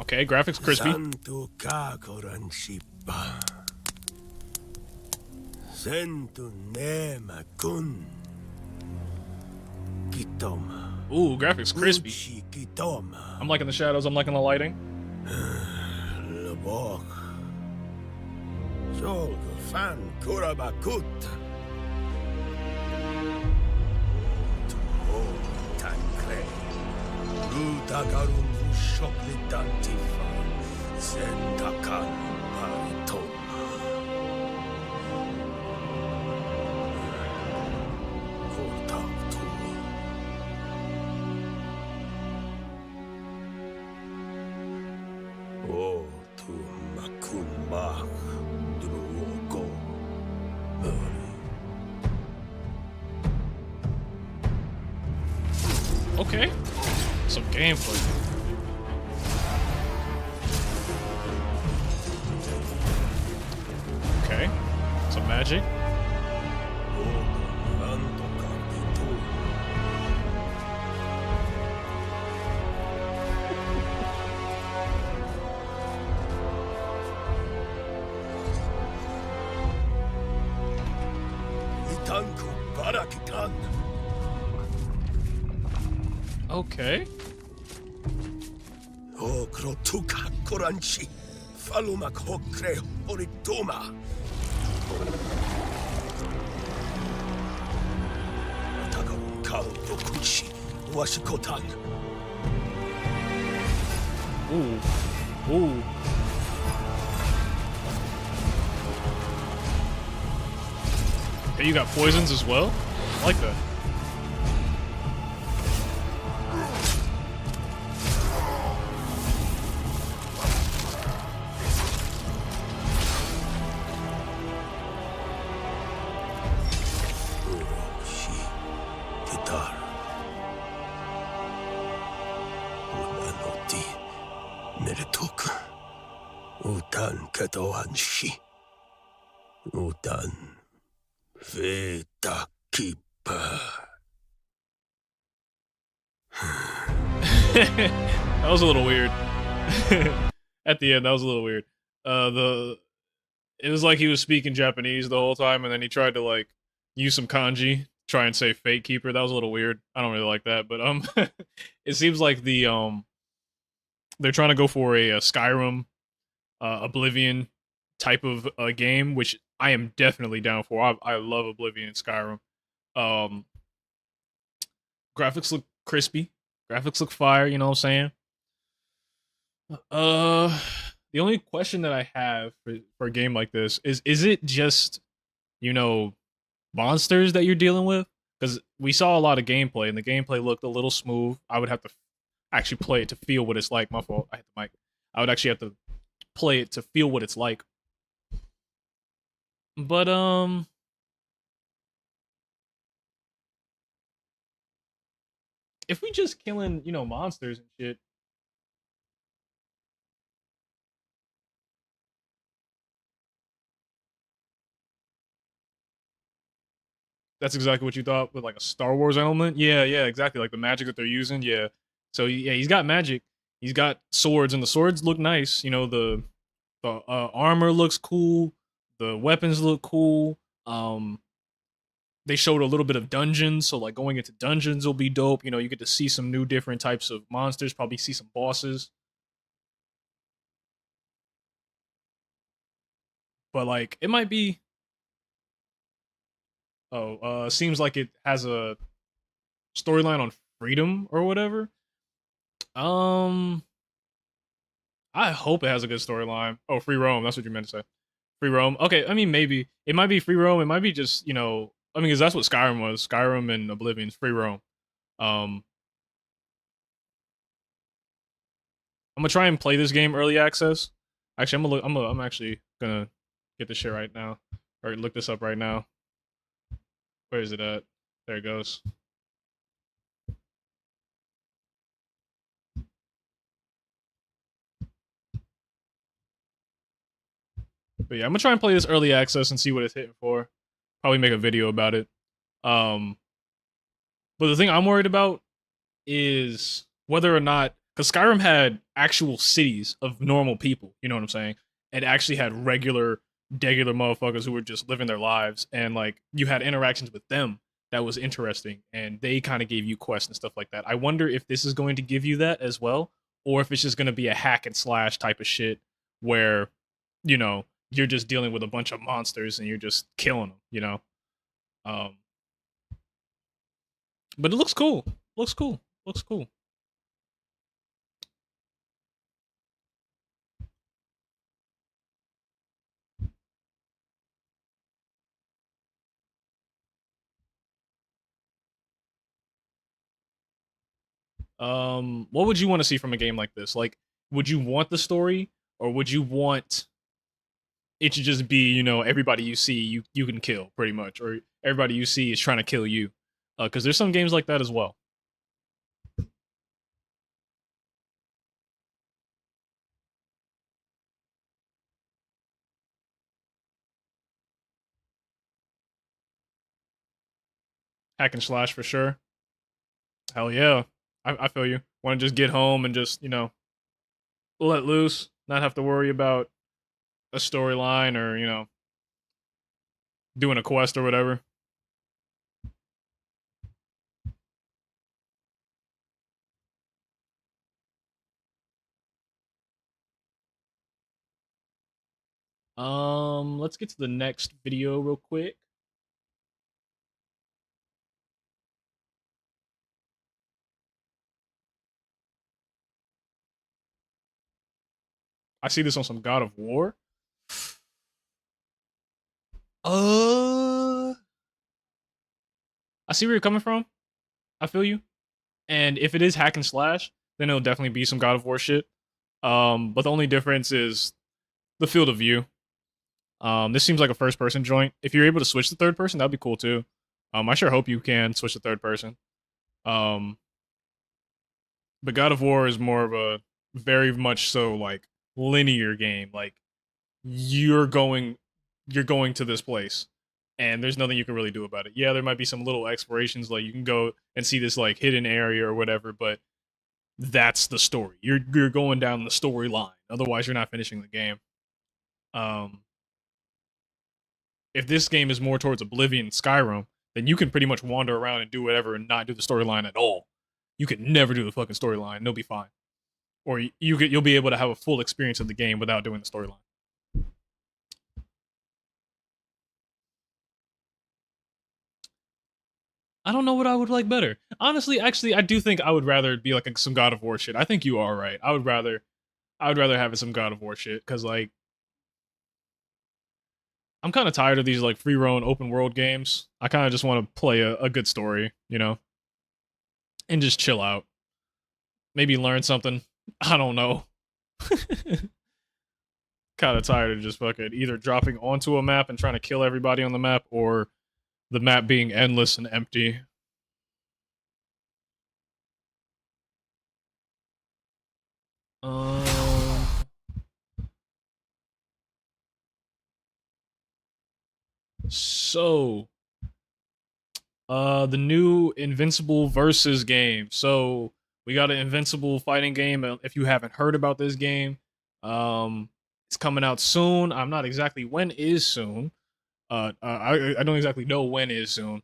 Okay, graphics crispy. Ooh, graphics crispy. I'm liking the shadows. I'm liking the lighting. Okay, some gameplay. Okay, some magic. Okay. Ooh. Ooh. Hey, you got poisons as well? I like that. That was a little weird. At the end, that was a little weird. It was like he was speaking Japanese the whole time, and then he tried to like use some kanji, try and say "fate keeper." That was a little weird. I don't really like that, but it seems like they're trying to go for a Skyrim, Oblivion type of game, which I am definitely down for. I love Oblivion and Skyrim. Um, Graphics look crispy. Graphics look fire. You know what I'm saying? Uh, the only question that I have for a game like this is it just, you know, monsters that you're dealing with? Because we saw a lot of gameplay and the gameplay looked a little smooth. I would have to actually play it to feel what it's like. My fault. I hit the mic. I would actually have to play it to feel what it's like. But if we just killing, you know, monsters and shit, that's exactly what you thought with like a Star Wars element. Yeah, yeah, exactly. Like the magic that they're using. Yeah. So yeah, he's got magic. He's got swords, and the swords look nice. You know, the armor looks cool. The weapons look cool. They showed a little bit of dungeons, so like going into dungeons will be dope. You know, you get to see some new different types of monsters. Probably see some bosses. But like, it might be. Oh, seems like it has a storyline on freedom or whatever. Um, I hope it has a good storyline. Oh, free roam. That's what you meant to say. Free roam. Okay, I mean maybe it might be free roam. It might be just, you know. I mean, because that's what Skyrim was. Skyrim and Oblivion's free roam. Um, I'm gonna try and play this game early access. Actually, I'm gonna look. I'm actually gonna get this shit right now, or look this up right now. Where is it at? There it goes. But yeah, I'm gonna try and play this early access and see what it's hitting for. Probably make a video about it. Um, but the thing I'm worried about is whether or not, because Skyrim had actual cities of normal people. You know what I'm saying? It actually had regular motherfuckers who were just living their lives, and like you had interactions with them that was interesting, and they kind of gave you quests and stuff like that. I wonder if this is going to give you that as well, or if it's just going to be a hack and slash type of shit where, you know, you're just dealing with a bunch of monsters and you're just killing them. You know, um, but it looks cool. Looks cool. Looks cool. What would you want to see from a game like this? Like, would you want the story, or would you want it to just be, you know, everybody you see you can kill pretty much, or everybody you see is trying to kill you? Because there's some games like that as well. Hack and slash for sure. Hell yeah, I feel you. Want to just get home and just, you know, let loose, not have to worry about a storyline or, you know, doing a quest or whatever. Let's get to the next video real quick. I see this on some God of War. I see where you're coming from. I feel you. And if it is hack and slash, then it'll definitely be some God of War shit. But the only difference is the field of view. This seems like a first person joint. If you're able to switch to third person, that'd be cool too. I sure hope you can switch to third person. Um, but God of War is more of a very much so like linear game. Like you're going you're going to this place and there's nothing you can really do about it. Yeah, there might be some little explorations, like you can go and see this like hidden area or whatever, but that's the story. You're going down the storyline. Otherwise, you're not finishing the game. Um, if this game is more towards Oblivion, Skyrim, then you can pretty much wander around and do whatever and not do the storyline at all. You could never do the fucking storyline. They'll be fine. Or you'll be able to have a full experience of the game without doing the storyline. I don't know what I would like better. Honestly, actually, I do think I would rather it be like some God of War shit. I think you are right. I would rather have it some God of War shit because like I'm kind of tired of these like free roam open world games. I kind of just want to play a good story, and just chill out. Maybe learn something. I don't know. Kind of tired of just fucking either dropping onto a map and trying to kill everybody on the map or the map being endless and empty. Um, so the new Invincible versus game. So we got an Invincible fighting game. If you haven't heard about this game, it's coming out soon. I'm not exactly when is soon. I don't exactly know when is soon.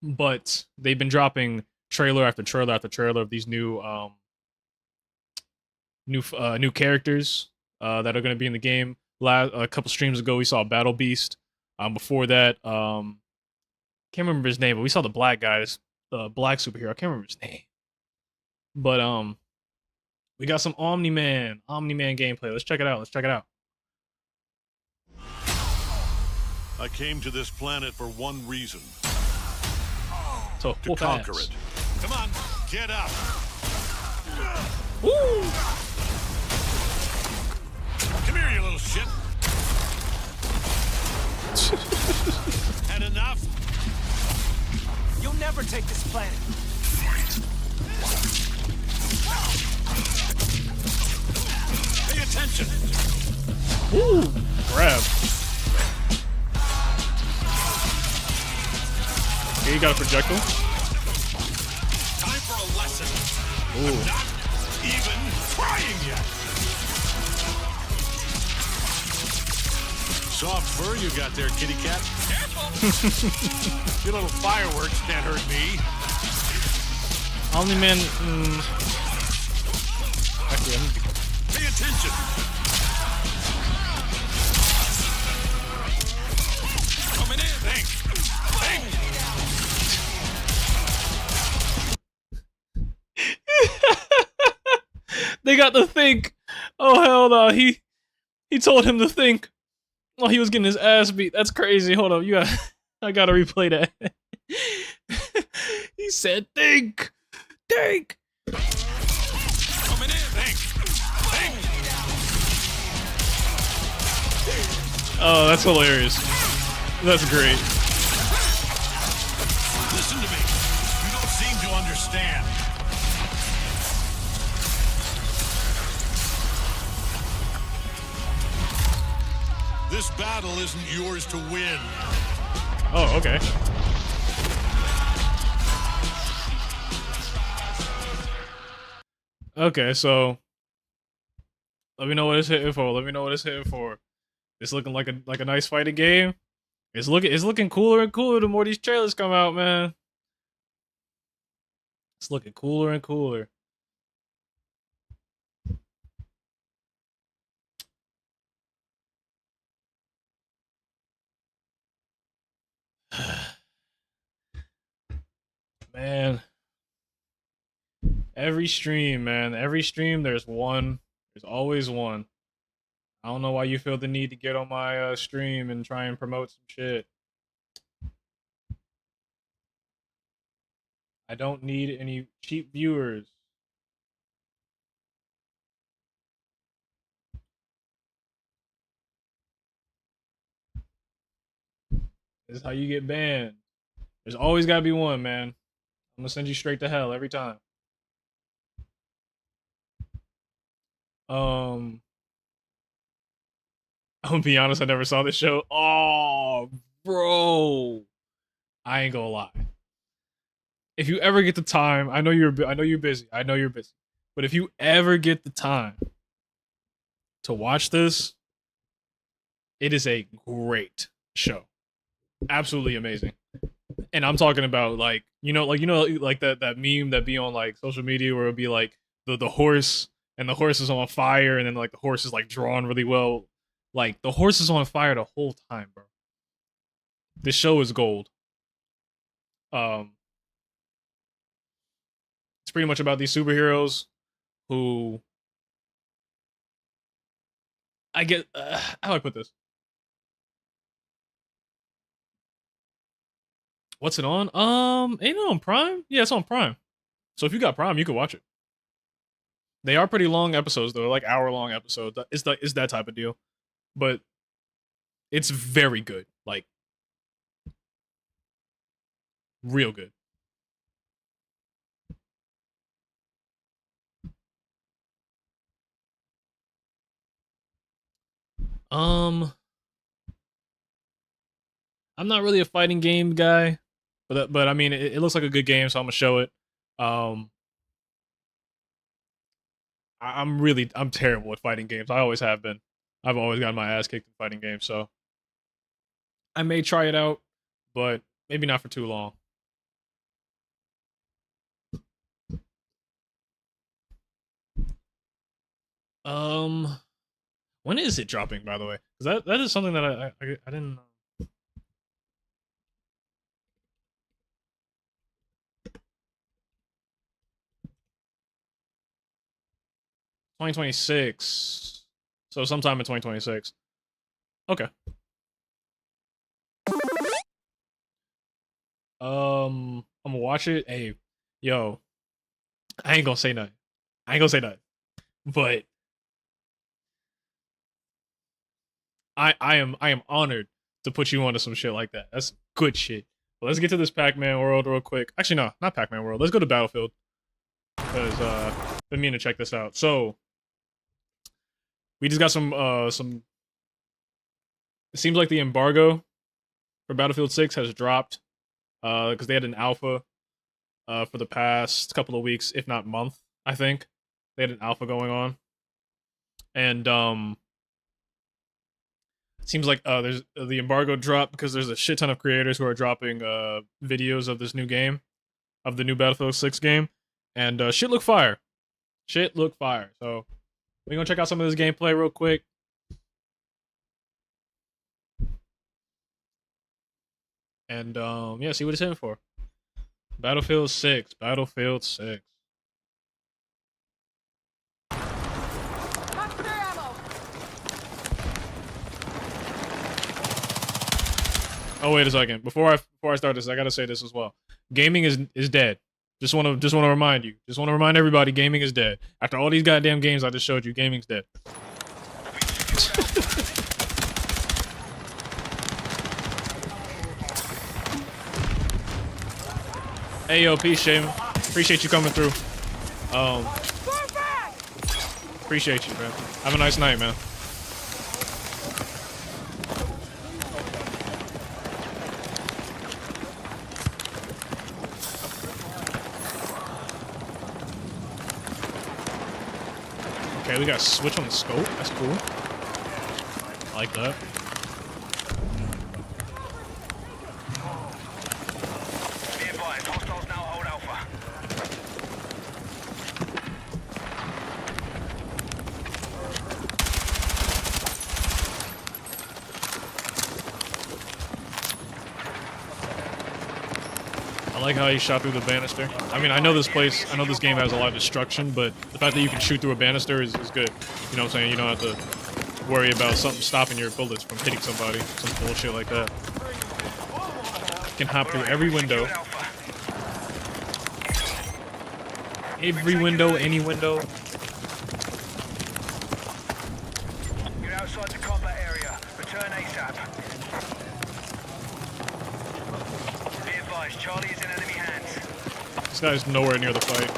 But they've been dropping trailer after trailer after trailer of these new characters that are going to be in the game. A couple streams ago, we saw Battle Beast. Before that, can't remember his name, but we saw the black guys, the black superhero. I can't remember his name, but we got some Omni-Man gameplay. Let's check it out. Let's check it out. I came to this planet for one reason. So to conquer it. Come on, get up. Woo! Come here, you little shit. Had enough? You'll never take this planet. Pay attention. Woo! Grab. Okay, you got a projectile. Time for a lesson. Ooh. I'm not even trying yet. Soft fur you got there, kitty cat. Careful. Your little fireworks can't hurt me. Omni-Man. Actually, Pay attention. Coming in. Thanks. They got to think. Oh hell no! He told him to think. Oh, he was getting his ass beat. That's crazy. Hold up, I gotta replay that. He said, "Think, think." Coming in. Thanks. Oh, that's hilarious. That's great. Listen to me. You don't seem to understand. This battle isn't yours to win. Oh, okay. Okay, so let me know what it's hitting for. Let me know what it's hitting for. It's looking like a nice fighting game. It's looking cooler and cooler the more these trailers come out, man. It's looking cooler and cooler. Man, every stream, man. Every stream, there's one. There's always one. I don't know why you feel the need to get on my stream and try and promote some shit. I don't need any cheap viewers. This is how you get banned. There's always gotta be one, man. I'm gonna send you straight to hell every time. I'm gonna be honest, I never saw this show. Oh, bro. I ain't gonna lie. If you ever get the time, I know you're busy. I know you're busy. But if you ever get the time to watch this, it is a great show. Absolutely amazing. And I'm talking about like that meme that be on like social media where it'll be like the horse and the horse is on fire and then like the horse is like drawn really well. Like the horse is on fire the whole time, bro. This show is gold. It's pretty much about these superheroes who I get how do I put this? What's it on? Ain't it on Prime? Yeah, it's on Prime. So if you got Prime, you can watch it. They are pretty long episodes though, like hour-long episodes. It's that type of deal. But it's very good. Like real good. I'm not really a fighting game guy, but I mean it looks like a good game, so I'm gonna show it. I'm terrible at fighting games. I always have been. I've always gotten my ass kicked in fighting games, so I may try it out, but maybe not for too long. When is it dropping, by the way? Because that is something that I didn't know. $2026. So sometime in 2026. Okay. I'm gonna watch it. Hey, yo, I ain't gonna say nothing. But I am honored to put you onto some shit like that. That's good shit. But let's get to this Pac-Man world real quick. Actually, no, not Pac-Man world. Let's go to Battlefield. Because been meaning to check this out. So we just got some it seems like the embargo for Battlefield 6 has dropped. Because they had an alpha for the past couple of weeks, if not month, I think. They had an alpha going on. And it seems like there's the embargo dropped because there's a shit ton of creators who are dropping videos of this new game, of the new Battlefield 6 game. And shit look fire. So we're gonna check out some of this gameplay real quick. And yeah, see what it's in for. Battlefield 6. Oh wait a second. Before I start this, I gotta say this as well. Gaming is dead. Just wanna remind you. Just wanna remind everybody, gaming is dead. After all these goddamn games I just showed you, gaming's dead. Hey yo, peace, Shaman. Appreciate you coming through. Appreciate you, man. Have a nice night, man. Okay, we got a switch on the scope. That's cool. I like that. I like how he shot through the banister. I mean, I know this game has a lot of destruction, but the fact that you can shoot through a banister is good. You know what I'm saying? You don't have to worry about something stopping your bullets from hitting somebody. Some bullshit like that. You can hop through every window. Every window, any window. You're outside the combat area. Return ASAP. Be advised, Charlie is in enemy hands. This guy's nowhere near the fight.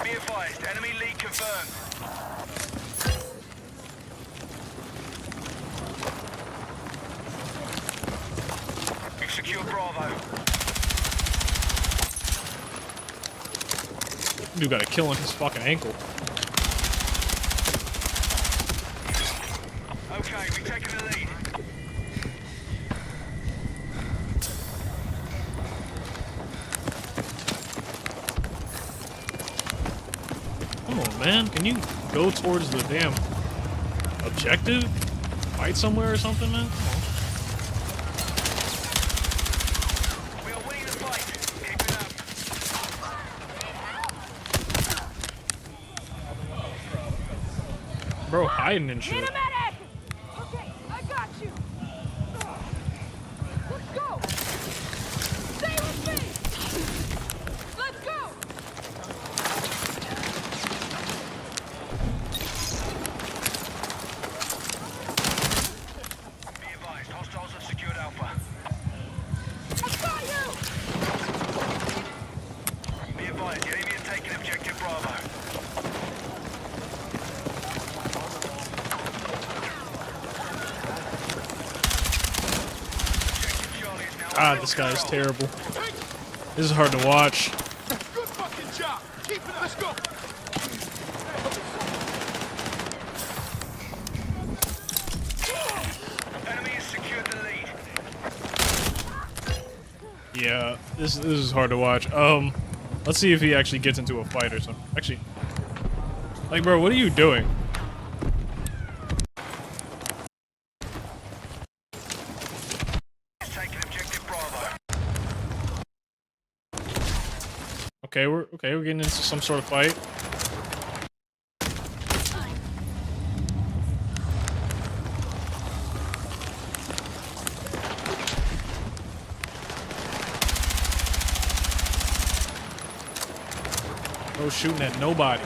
Be advised, enemy lead confirmed. You secure Bravo. Dude got a kill on his fucking ankle. Okay, we've taken the lead. Come on, man. Can you go towards the damn objective? Fight somewhere or something, man? Come on. We are winning the fight. Keep it up. Bro, hiding and shit. Need a medic! Okay, I got you. Let's go. Stay with me. Let's go. Be advised, hostiles have secured Alpha. I got you. Be advised, the enemy has taken objective Bravo. Objective Charlie is now Ah, under this guy's control. terrible. This is hard to watch. Good fucking job. Keep it. Let's go. Enemy has secured the lead. Yeah, this is hard to watch. Let's see if he actually gets into a fight or something. Actually, like, bro, what are you doing? Has taken objective Bravo. Okay, we're getting into some sort of fight. No shooting at nobody.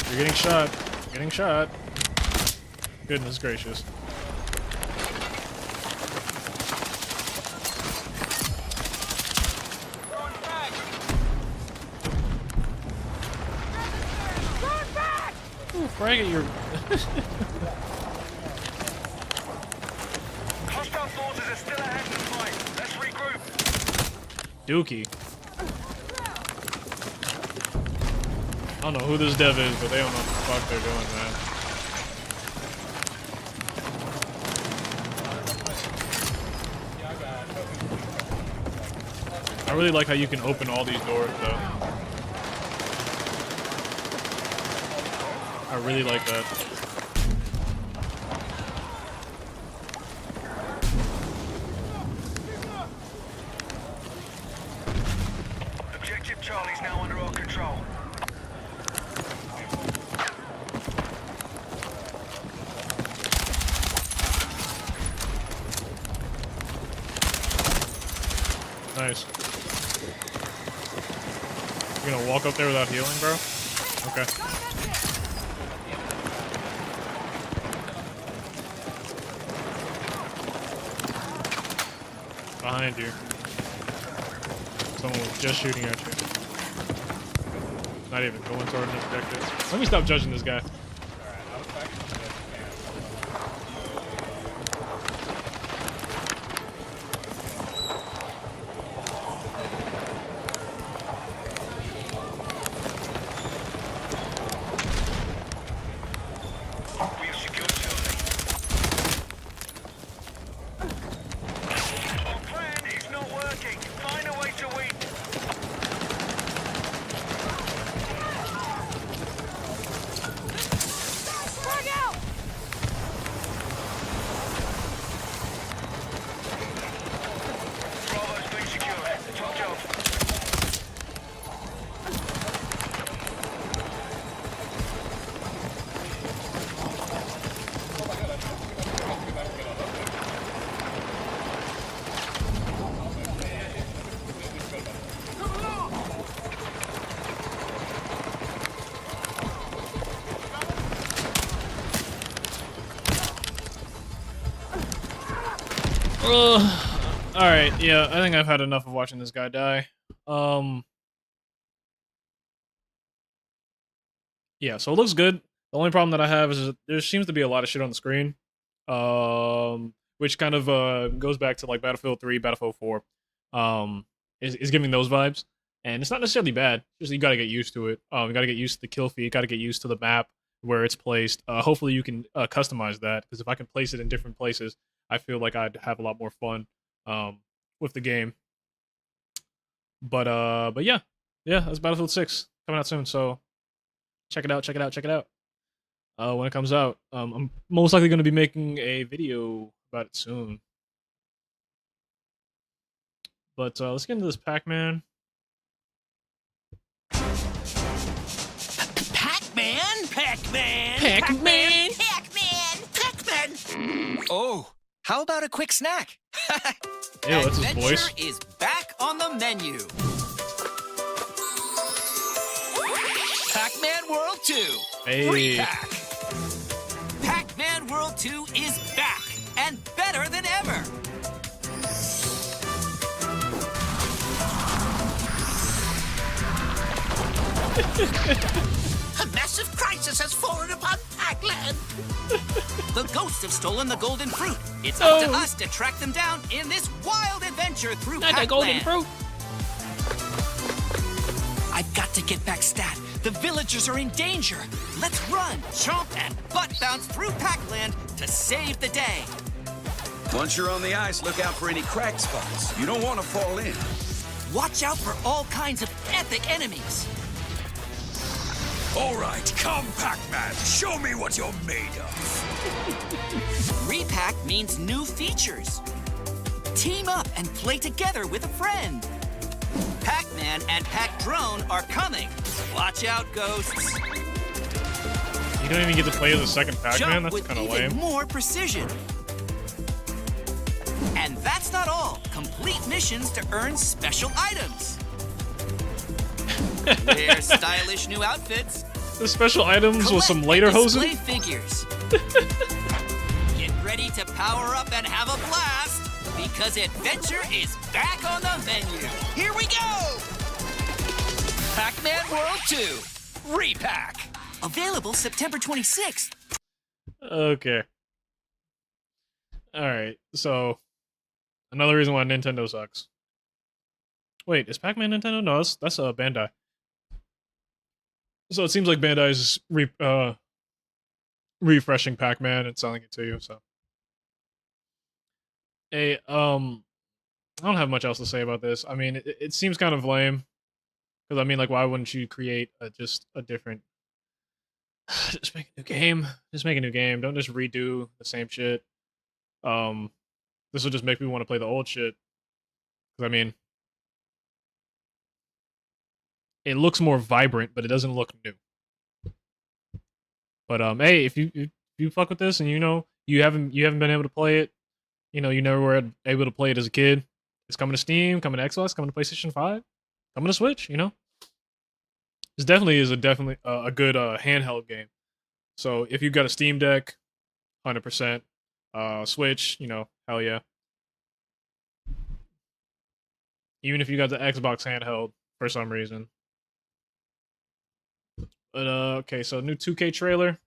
You're getting shot. Getting shot. Goodness gracious. Run back! Ooh, frag at your... Hostile forces are still ahead in the fight. Let's regroup. Dookie. I don't know who this dev is, but they don't know what the fuck they're doing, man. I really like how you can open all these doors, though. I really like that. Objective Charlie's now under our control. Nice. You gonna walk up there without healing, bro? Okay. Behind you. Someone was just shooting at you. Not even going toward an objective. Let me stop judging this guy. We have secured Charlie. Our plan is not working. Find a way to win. Frag out! Alright, yeah, I think I've had enough of watching this guy die. Yeah, so it looks good. The only problem that I have is that there seems to be a lot of shit on the screen. Which kind of goes back to like Battlefield 3, Battlefield 4. Is giving those vibes. And it's not necessarily bad. Just you gotta get used to it. You gotta get used to the kill feed, gotta get used to the map, where it's placed. Hopefully you can customize that, because if I can place it in different places, I feel like I'd have a lot more fun with the game. But yeah, that's Battlefield 6 coming out soon. So check it out. When it comes out, I'm most likely going to be making a video about it soon. But let's get into this Pac-Man. Pac-Man! Oh, how about a quick snack? Ew, that's his voice. Adventure is back on the menu. Pac-Man World 2. Hey. Repack. Pac-Man World 2 is back and better than ever. A massive crisis has fallen upon Pac-Land. The ghosts have stolen the golden fruit. It's up to us to track them down in this wild adventure through Pac-Land. The golden fruit. I've got to get back Stat. The villagers are in danger. Let's run, chomp, and butt bounce through Pac-Land to save the day. Once you're on the ice, look out for any crack spots. You don't want to fall in. Watch out for all kinds of epic enemies. All right, come, Pac-Man. Show me what you're made of. Repack means new features. Team up and play together with a friend. Pac-Man and Pac-Drone are coming. Watch out, ghosts. You don't even get to play as a second Pac-Man? That's kind of lame. More precision. And that's not all. Complete missions to earn special items. Wear stylish new outfits. The special items with some later hosing? Display figures. Get ready to power up and have a blast, because adventure is back on the menu. Here we go! Pac-Man World 2 Repack. Available September 26th. Okay. Alright, so another reason why Nintendo sucks. Wait, is Pac-Man Nintendo? No, that's Bandai. So it seems like Bandai is refreshing Pac-Man and selling it to you, so. Hey, I don't have much else to say about this. I mean, it seems kind of lame. Because, I mean, like, why wouldn't you create just a different... just make a new game. Just make a new game. Don't just redo the same shit. This will just make me want to play the old shit. Because, I mean... it looks more vibrant, but it doesn't look new. But hey, if you fuck with this and you know you haven't been able to play it, you know you never were able to play it as a kid, it's coming to Steam, coming to Xbox, coming to PlayStation 5, coming to Switch. You know, this definitely is a good handheld game. So if you've got a Steam Deck, 100%, Switch, you know, hell yeah. Even if you got the Xbox handheld for some reason. But, okay, so new 2K trailer.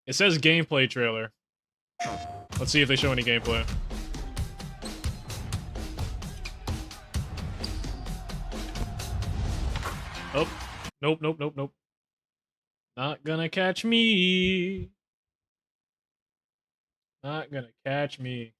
It says gameplay trailer. Let's see if they show any gameplay. Oh, nope. Not gonna catch me. Not gonna catch me.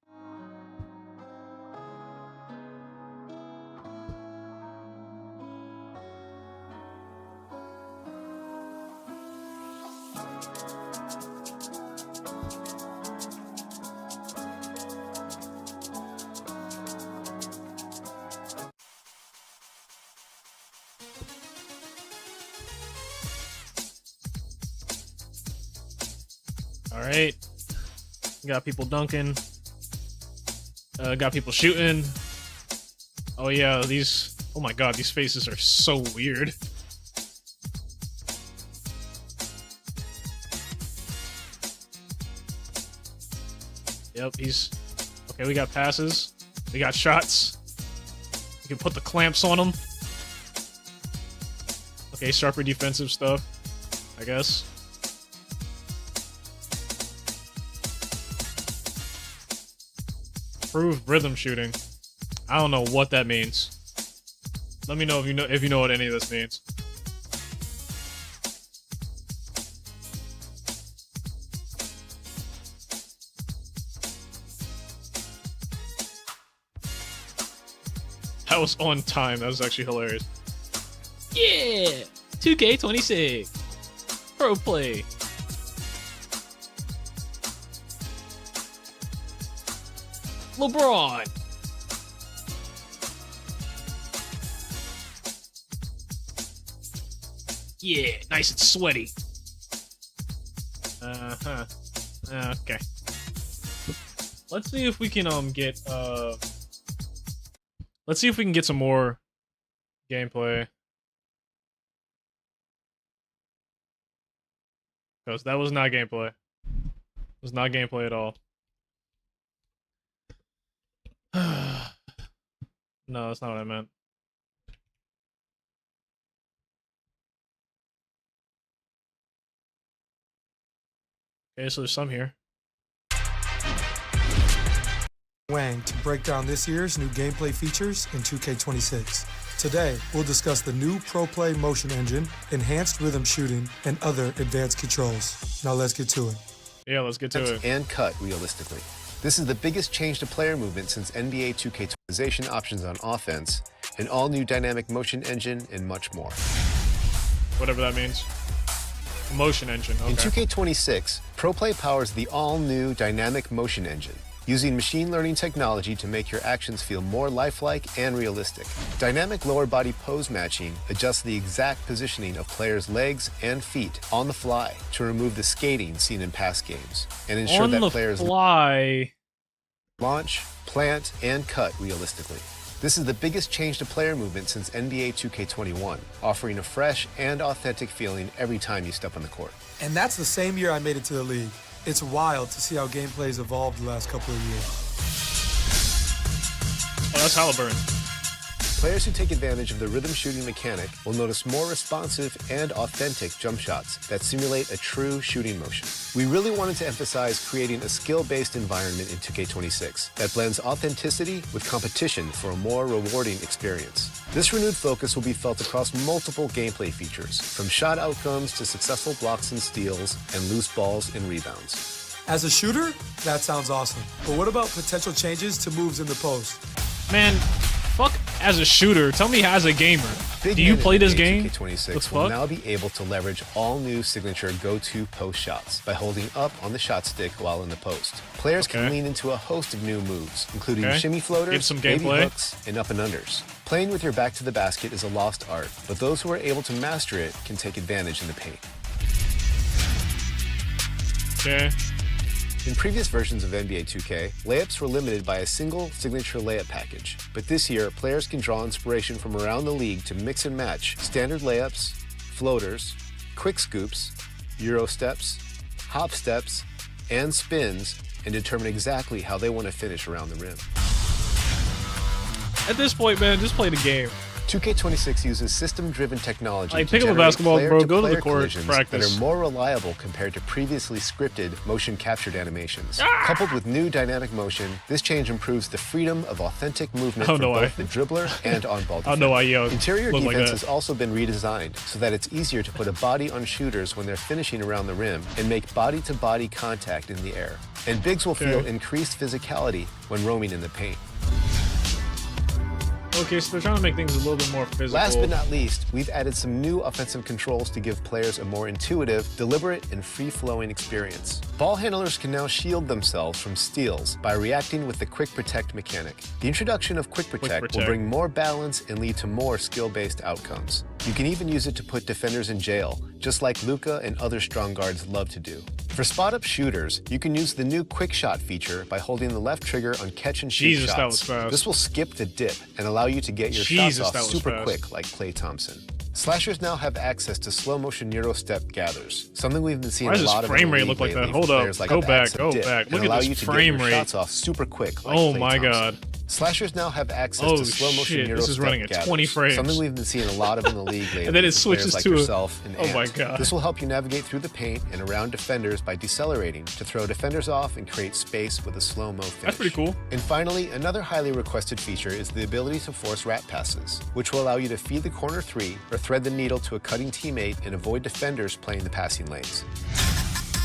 Alright. Got people dunking. Got people shooting. Oh yeah, these... oh my god, these faces are so weird. Yep, he's Okay, we got passes. We got shots. You can put the clamps on them. Okay, sharper defensive stuff, I guess. Improved rhythm shooting. I don't know what that means. Let me know if you know what any of this means. That was on time. That was actually hilarious. Yeah! 2K26. Pro play. LeBron. Yeah, nice and sweaty. Uh-huh. Okay. Let's see if we can get let's see if we can get some more gameplay. Because that was not gameplay. It was not gameplay at all. No, that's not what I meant. Okay, so there's some here. Wang to break down this year's new gameplay features in 2K26. Today, we'll discuss the new Pro Play motion engine, enhanced rhythm shooting, and other advanced controls. Now let's get to it. Yeah, let's get to it. And cut realistically. This is the biggest change to player movement since NBA 2K optimization options on offense, an all-new dynamic motion engine, and much more. Whatever that means. Motion engine, okay. In 2K26, Pro Play powers the all-new dynamic motion engine, using machine learning technology to make your actions feel more lifelike and realistic. Dynamic lower body pose matching adjusts the exact positioning of players' legs and feet on the fly to remove the skating seen in past games and ensure that players launch, plant, and cut realistically. This is the biggest change to player movement since NBA 2K21, offering a fresh and authentic feeling every time you step on the court. And that's the same year I made it to the league. It's wild to see how gameplay's evolved the last couple of years. Oh, that's Halliburton. Players who take advantage of the rhythm shooting mechanic will notice more responsive and authentic jump shots that simulate a true shooting motion. We really wanted to emphasize creating a skill-based environment in 2K26 that blends authenticity with competition for a more rewarding experience. This renewed focus will be felt across multiple gameplay features, from shot outcomes to successful blocks and steals and loose balls and rebounds. As a shooter, that sounds awesome. But what about potential changes to moves in the post? Man, fuck as a shooter. Tell me as a gamer. Big Do you play this 2K26 game? will now be able to leverage all new signature go-to post shots by holding up on the shot stick while in the post. Players can lean into a host of new moves, including shimmy floaters, some baby gameplay. hooks, and up and unders. Playing with your back to the basket is a lost art, but those who are able to master it can take advantage in the paint. Okay. In previous versions of NBA 2K, layups were limited by a single signature layup package. But this year, players can draw inspiration from around the league to mix and match standard layups, floaters, quick scoops, Euro steps, hop steps, and spins, and determine exactly how they want to finish around the rim. At this point, man, just play the game. 2K26 uses system-driven technology Like, to pick up a generate basketball, bro, go to the player-to-player court, collisions practice. that are more reliable compared to previously scripted motion-captured animations. Coupled with new dynamic motion, this change improves the freedom of authentic movement for both the dribbler and on-ball defender. I don't know why yo Interior look defense like that. has also been redesigned so that it's easier to put a body on shooters when they're finishing around the rim and make body-to-body contact in the air. And bigs will feel increased physicality when roaming in the paint. Okay, so they're trying to make things a little bit more physical. Last but not least, we've added some new offensive controls to give players a more intuitive, deliberate, and free-flowing experience. Ball handlers can now shield themselves from steals by reacting with the Quick Protect mechanic. The introduction of Quick Protect will bring more balance and lead to more skill-based outcomes. You can even use it to put defenders in jail, just like Luka and other strong guards love to do. For spot-up shooters, you can use the new Quick Shot feature by holding the left trigger on catch-and-shoot shots. That was fast. This will skip the dip and allow you to get your shots off super quick like Klay Thompson. Slashers now have access to slow-motion Neuro Step gathers, something we've been seeing Why a does lot this of in frame the rate league look like that? lately Hold for up. players like Go Bats back. and Go Dip, back. and Look at allow this you to frame get your rate. shots off super quick like Oh Klay my Thompson. god. Slashers now have access Oh to slow-motion shit, Neuro this is Step running at gathers, 20 frames. something we've been seeing a lot of in the league lately. And then it for players switches like to a- yourself and oh my Ant. god. This will help you navigate through the paint and around defenders by decelerating to throw defenders off and create space with a slow-mo finish. That's pretty cool. And finally, another highly requested feature is the ability to force rat passes, which will allow you to feed the corner three or thread the needle to a cutting teammate and avoid defenders playing the passing lanes.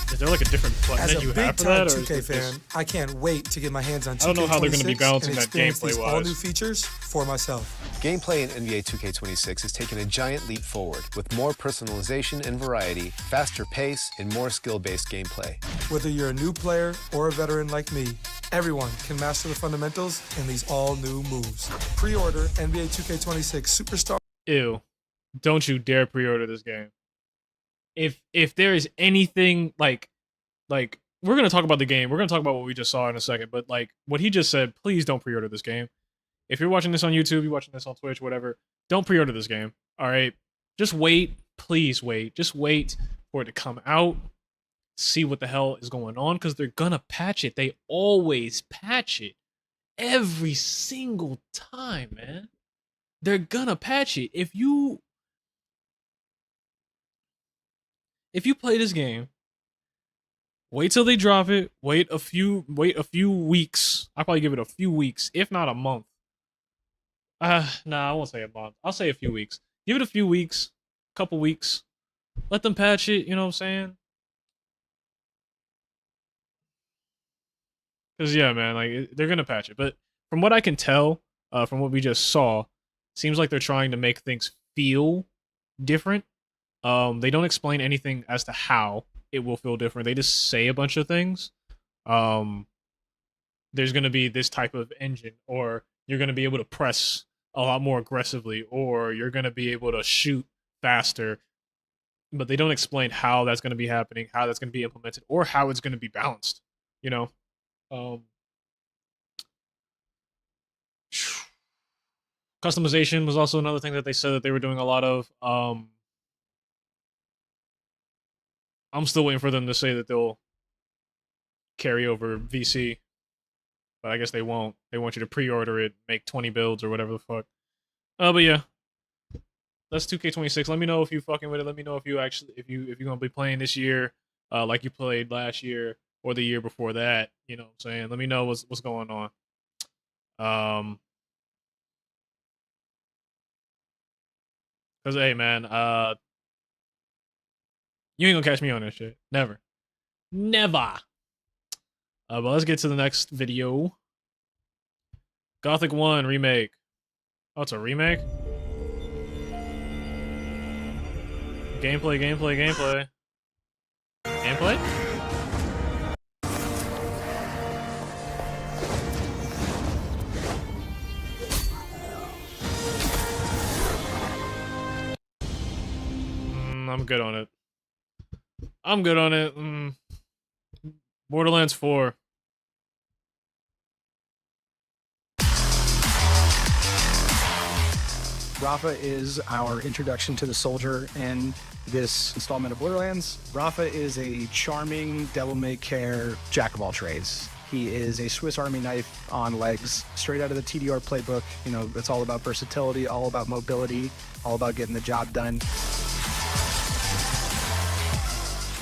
Is there like a different button As that a you have for big-time that? Or 2K is it fan, I can't wait to get my hands on 2K26 I don't know how they're gonna be balancing and that experience these gameplay-wise. all-new features for myself. Gameplay in NBA 2K26 has taken a giant leap forward with more personalization and variety, faster pace, and more skill-based gameplay. Whether you're a new player or a veteran like me, everyone can master the fundamentals in these all-new moves. Pre-order NBA 2K26 Superstar. Ew. Don't you dare pre-order this game. If there is anything like we're gonna talk about the game. We're gonna talk about what we just saw in a second, but like what he just said, please don't pre-order this game. If you're watching this on YouTube, you're watching this on Twitch, whatever, don't pre-order this game. All right? Just wait. Please wait. Just wait for it to come out. See what the hell is going on, because they're gonna patch it. They always patch it. Every single time, man. They're gonna patch it. If you play this game, wait till they drop it. Wait a few weeks. I'll probably give it a few weeks, if not a month. Nah, I won't say a month. I'll say a few weeks. Give it a few weeks, couple weeks. Let them patch it, you know what I'm saying? Because, yeah, man, like, they're going to patch it. But from what I can tell, from what we just saw, seems like they're trying to make things feel different. They don't explain anything as to how it will feel different. They just say a bunch of things. There's going to be this type of engine, or you're going to be able to press a lot more aggressively, or you're going to be able to shoot faster. But they don't explain how that's going to be happening, how that's going to be implemented, or how it's going to be balanced, you know? Customization was also another thing that they said that they were doing a lot of. I'm still waiting for them to say that they'll carry over VC, but I guess they won't. They want you to pre-order it, make 20 builds or whatever the fuck. But yeah, that's 2K26. Let me know if you fucking with it. Let me know if you actually, if you're gonna be playing this year, like you played last year or the year before that. You know what I'm saying? Let me know what's going on. Cause hey man, you ain't gonna catch me on this shit. Never. Never. But let's get to the next video. Gothic 1 remake. Oh, it's a remake? Gameplay. Gameplay? I'm good on it. Borderlands 4. Rafa is our introduction to the soldier in this installment of Borderlands. Rafa is a charming, devil-may-care jack-of-all-trades. He is a Swiss Army knife on legs, straight out of the TDR playbook. You know, it's all about versatility, all about mobility, all about getting the job done.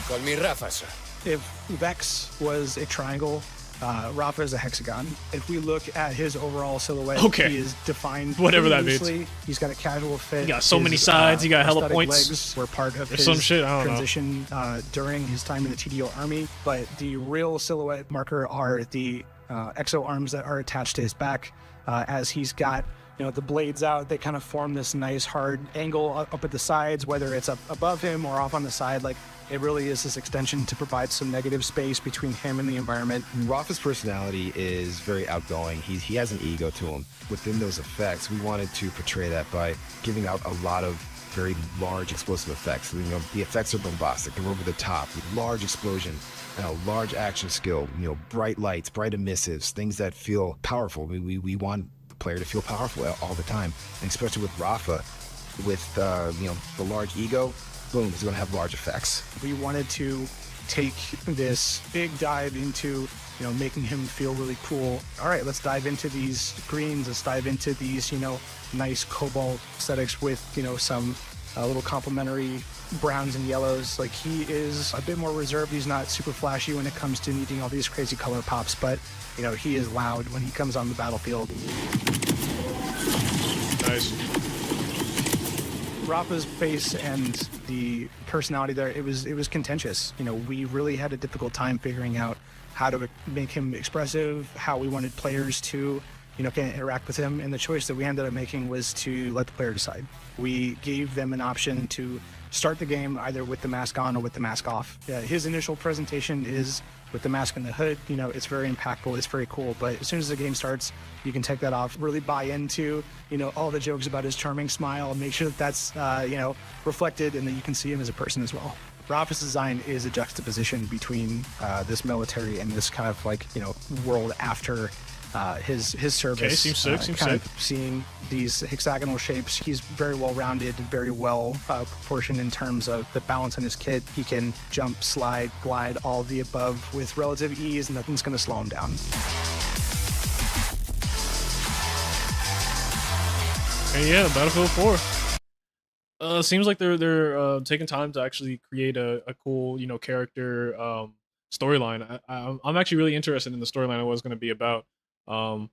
Call me Rafa, sir. If Vex was a triangle, Rafa is a hexagon. If we look at his overall silhouette, Okay. he is defined Whatever pretty that means. loosely. He's got a casual fit. He got so many His, sides, he got hella prosthetic points. Legs were part of Or his some shit, I don't know. transition during his time in the TDO army. But the real silhouette marker are the exo arms that are attached to his back. As he's got, you know, the blades out, they kind of form this nice hard angle up at the sides, whether it's up above him or off on the side. Like, it really is this extension to provide some negative space between him and the environment. Rafa's personality is very outgoing. He has an ego to him. Within those effects, we wanted to portray that by giving out a lot of very large explosive effects. You know, the effects are bombastic. They're over the top with large explosion, large action skill, you know, bright lights, bright emissives, things that feel powerful. We want the player to feel powerful all the time, and especially with Rafa. with the large ego, boom, it's going to have large effects. We wanted to take this big dive into making him feel really cool. All right, let's dive into these greens. Let's dive into these nice cobalt aesthetics with some little complementary browns and yellows. Like, he is a bit more reserved. He's not super flashy when it comes to needing all these crazy color pops, but he is loud when he comes on the battlefield. Nice. Rafa's face and the personality there, it was contentious. We really had a difficult time figuring out how to make him expressive, how we wanted players to kind of interact with him, and the choice that we ended up making was to let the player decide. We gave them an option to start the game either with the mask on or with the mask off. His initial presentation is with the mask and the hood. It's very impactful, it's very cool, but as soon as the game starts, you can take that off, really buy into all the jokes about his charming smile, make sure that that's reflected and that you can see him as a person as well. Rafa's design is a juxtaposition between this military and this kind of world after his service. Okay, seems sick, seems sick. Seeing these hexagonal shapes, he's very well rounded, very well proportioned in terms of the balance on his kit. He can jump, slide, glide, all of the above with relative ease, and nothing's going to slow him down. Hey, yeah, Battlefield 4. Seems like they're taking time to actually create a cool character storyline. I'm actually really interested in the storyline of what it's going to be about. The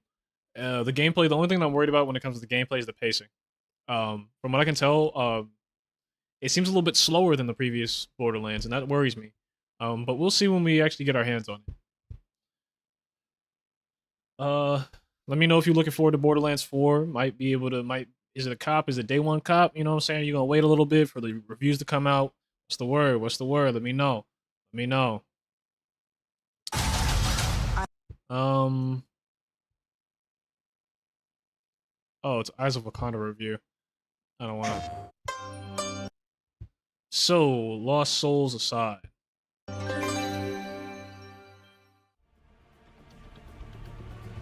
gameplay, the only thing I'm worried about when it comes to the gameplay is the pacing. From what I can tell, it seems a little bit slower than the previous Borderlands, and that worries me. But we'll see when we actually get our hands on it. Let me know if you're looking forward to Borderlands 4. Is it a cop? Is it day one cop? You know what I'm saying? You're gonna wait a little bit for the reviews to come out. What's the word? What's the word? Let me know. Let me know. Oh, it's Eyes of Wakanda review. I don't want to. So, Lost Souls aside.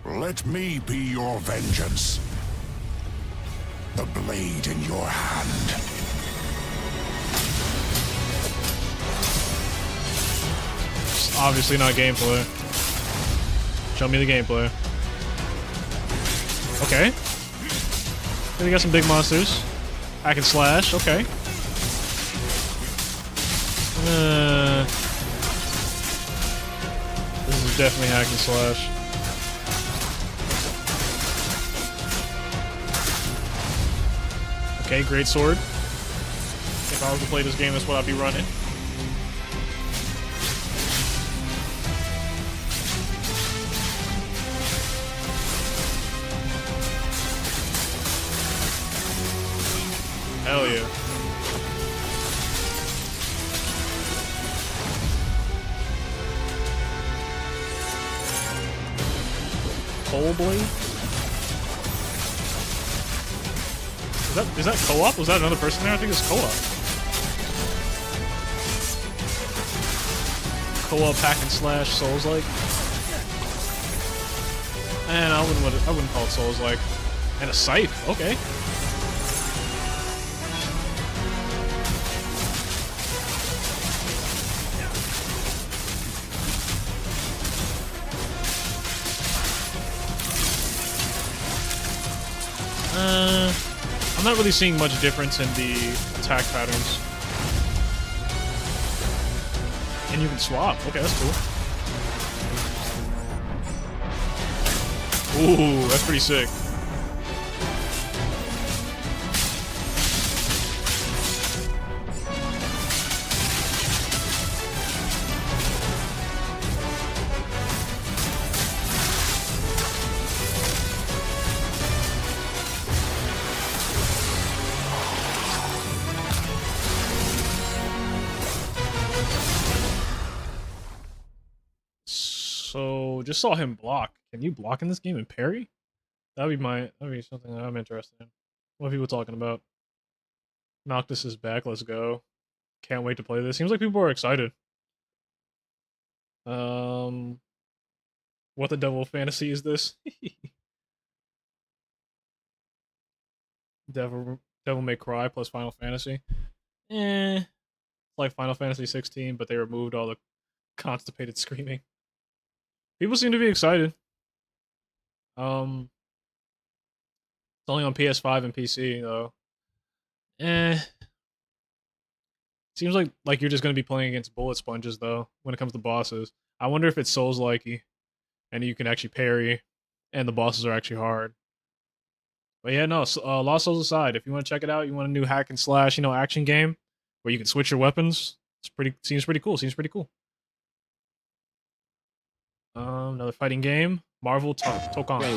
Let me be your vengeance. The blade in your hand. It's obviously not gameplay. Show me the gameplay. Okay. We got some big monsters. Hack and slash. Okay. This is definitely hack and slash. Okay, great sword. If I was to play this game, that's what I'd be running. Hell yeah. Pole blade? Is that co-op? Was that another person there? I think it's co-op. Co-op hack and slash Souls-like. And I wouldn't call it Souls-like. And a scythe, okay. I'm not really seeing much difference in the attack patterns. And you can swap. Okay, that's cool. Ooh, that's pretty sick. So, just saw him block. Can you block in this game and parry? That'd be something that I'm interested in. What are people talking about? Noctis is back, let's go. Can't wait to play this. Seems like people are excited. What the devil fantasy is this? Devil Devil May Cry plus Final Fantasy. It's like Final Fantasy 16, but they removed all the constipated screaming. People seem to be excited. It's only on PS5 and PC though. Seems like you're just gonna be playing against bullet sponges though when it comes to bosses. I wonder if it's Souls-likey and you can actually parry, and the bosses are actually hard. But yeah, no. Lost Souls aside, if you want to check it out, you want a new hack and slash, action game where you can switch your weapons. Seems pretty cool. Another fighting game, Marvel Tokon. Wait.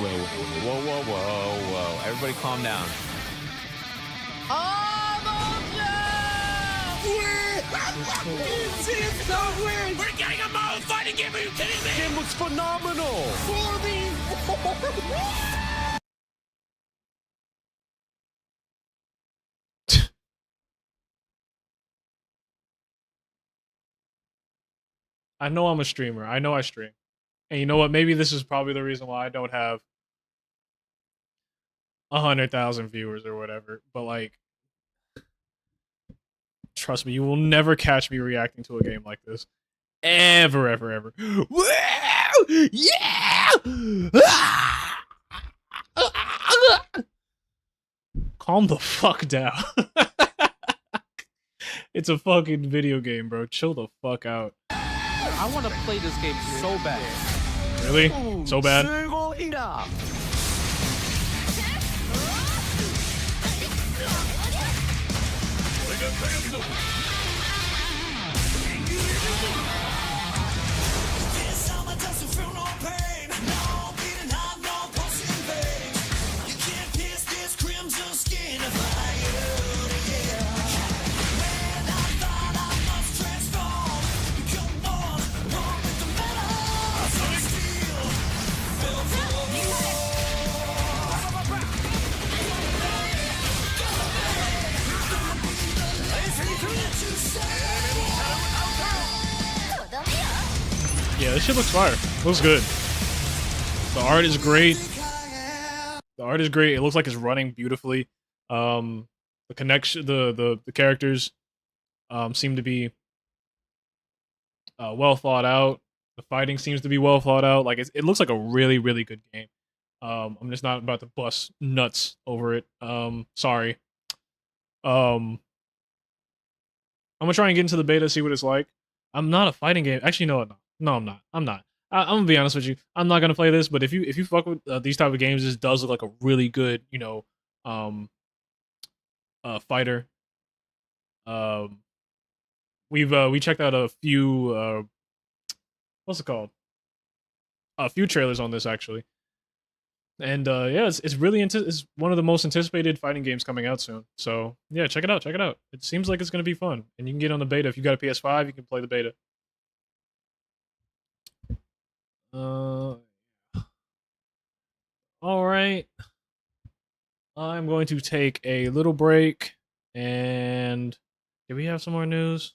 Whoa. Everybody calm down. We're getting a Marvel fighting game. Are you kidding me? The game looks phenomenal. I know I'm a streamer. I know I stream. And you know what? Maybe this is probably the reason why I don't have 100,000 viewers or whatever. But like, trust me, you will never catch me reacting to a game like this. Ever. Woo! Yeah! Calm the fuck down. It's a fucking video game, bro. Chill the fuck out. I want to play this game so bad. Really? So bad? Yeah, this shit looks fire. Looks good. The art is great. It looks like it's running beautifully. The connection, the characters, seem to be well thought out. The fighting seems to be well thought out. Like it looks like a really, really good game. I'm just not about to bust nuts over it. Sorry. I'm gonna try and get into the beta, see what it's like. I'm not a fighting game. Actually, no, I'm not. I'm gonna be honest with you. I'm not gonna play this. But if you fuck with these type of games, this does look like a really good, fighter. We checked out a few what's it called? A few trailers on this actually. And yeah, it's really it's one of the most anticipated fighting games coming out soon. So yeah, check it out. It seems like it's gonna be fun, and you can get on the beta if you got a PS5. You can play the beta. All right. I'm going to take a little break, and do we have some more news?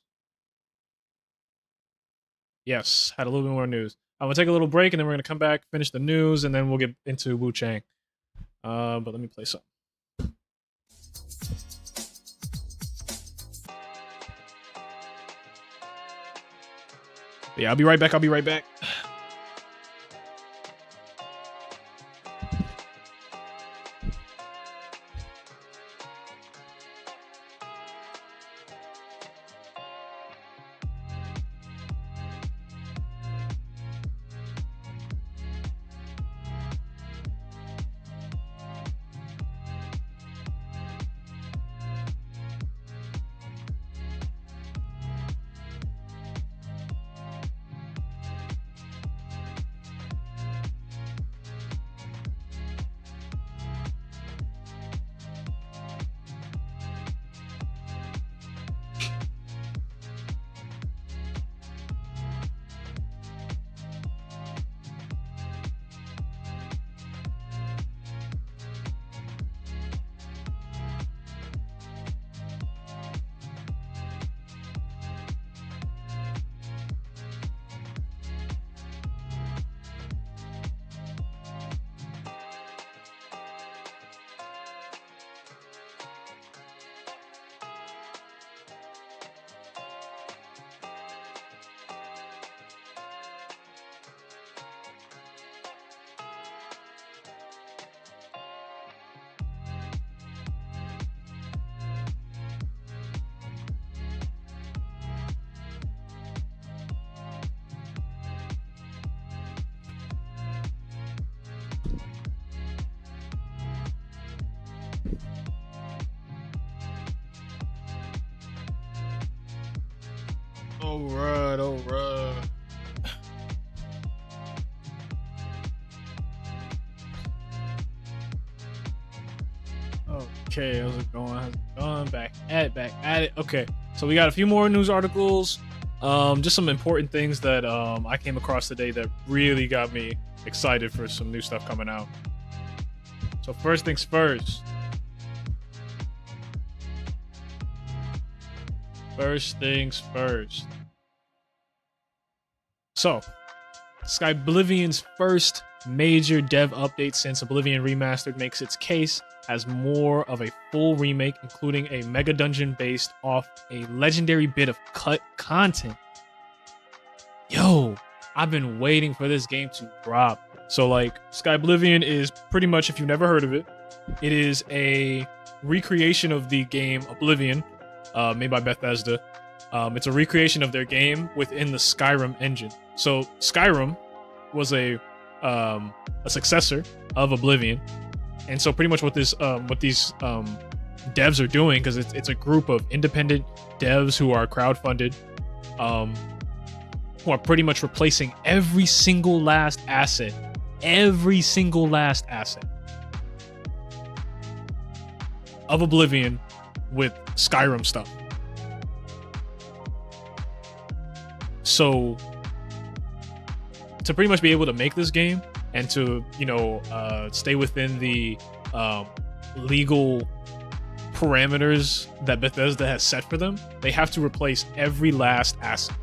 Yes, had a little bit more news. I'm gonna take a little break, and then we're gonna come back, finish the news, and then we'll get into Wuchang. But let me play something. Yeah, I'll be right back. All right, all right. Okay, how's it going? How's it going? Back at it. Okay, so we got a few more news articles. Just some important things that I came across today that really got me excited for some new stuff coming out. So first things first. First things first. So, Skyblivion's first major dev update since Oblivion Remastered makes its case as more of a full remake, including a mega dungeon based off a legendary bit of cut content. Yo, I've been waiting for this game to drop. So like, Skyblivion is pretty much, if you've never heard of it, it is a recreation of the game Oblivion, made by Bethesda. It's a recreation of their game within the Skyrim engine. So Skyrim was a successor of Oblivion, and so pretty much what these devs are doing, because it's a group of independent devs who are crowdfunded, who are pretty much replacing every single last asset of Oblivion with Skyrim stuff. So to pretty much be able to make this game and to, stay within the legal parameters that Bethesda has set for them, they have to replace every last asset.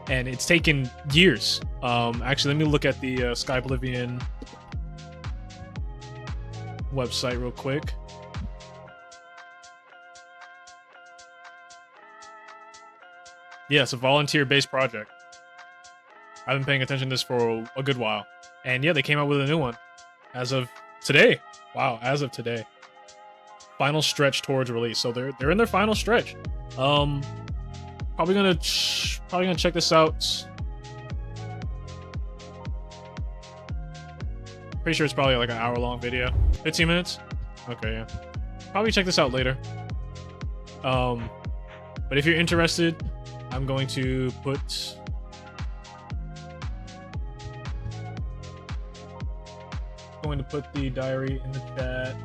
And it's taken years. Actually, let me look at the Skyblivion website real quick. Yeah, it's a volunteer-based project. I've been paying attention to this for a good while. And yeah, they came out with a new one as of today. Wow, as of today. Final stretch towards release. So they're in their final stretch. Probably gonna check this out. Pretty sure it's probably like an hour-long video. 15 minutes? Okay, yeah. Probably check this out later. But if you're interested, I'm going to put the diary in the chat.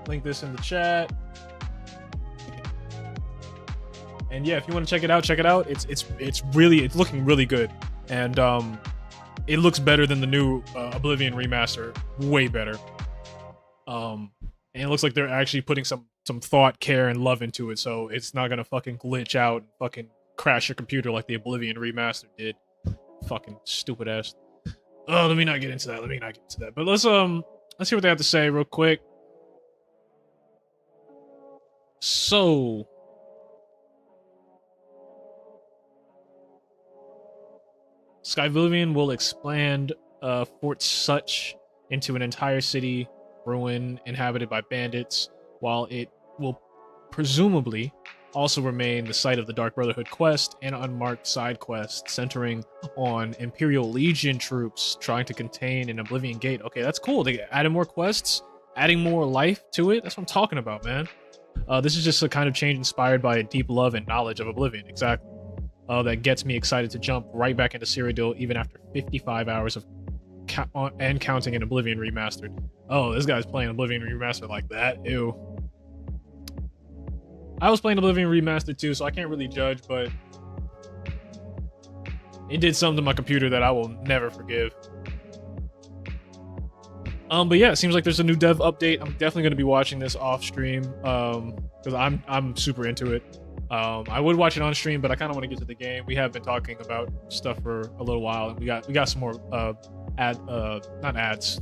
Link this in the chat. And yeah, if you want to check it out, check it out. It's looking really good. And it looks better than the new Oblivion remaster. Way better. And it looks like they're actually putting some thought, care, and love into it, so it's not gonna fucking glitch out and fucking crash your computer like the Oblivion remaster did. Fucking stupid ass. Oh, let me not get into that. But let's hear what they have to say real quick. So, Skyblivion will expand Fort Such into an entire city ruin inhabited by bandits, while it will presumably also remain the site of the Dark Brotherhood quest and unmarked side quests centering on Imperial Legion troops trying to contain an Oblivion Gate. Okay, that's cool. They added more quests, adding more life to it. That's what I'm talking about, man. This is just a kind of change inspired by a deep love and knowledge of Oblivion. Exactly. That gets me excited to jump right back into Cyrodiil even after 55 hours of counting in Oblivion Remastered. Oh, this guy's playing Oblivion Remastered like that. Ew. I was playing Oblivion Remastered too, so I can't really judge, but it did something to my computer that I will never forgive. But yeah, it seems like there's a new dev update. I'm definitely going to be watching this off stream, because I'm super into it. I would watch it on stream, but I kind of want to get to the game. We have been talking about stuff for a little while, and we got some more not ads.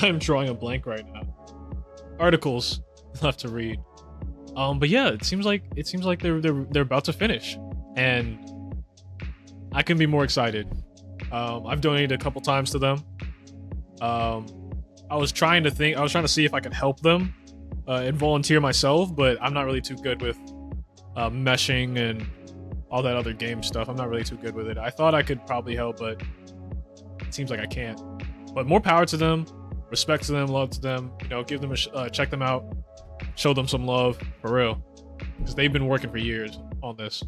I'm drawing a blank right now. Articles left to read. But yeah, it seems like they're about to finish, and I can be more excited. I've donated a couple times to them. I was trying to see if I could help them and volunteer myself, but I'm not really too good with meshing and all that other game stuff. I'm not really too good with it. I thought I could probably help, but it seems like I can't. But more power to them, respect to them, love to them. You know, give them a check them out, show them some love for real, because they've been working for years on this.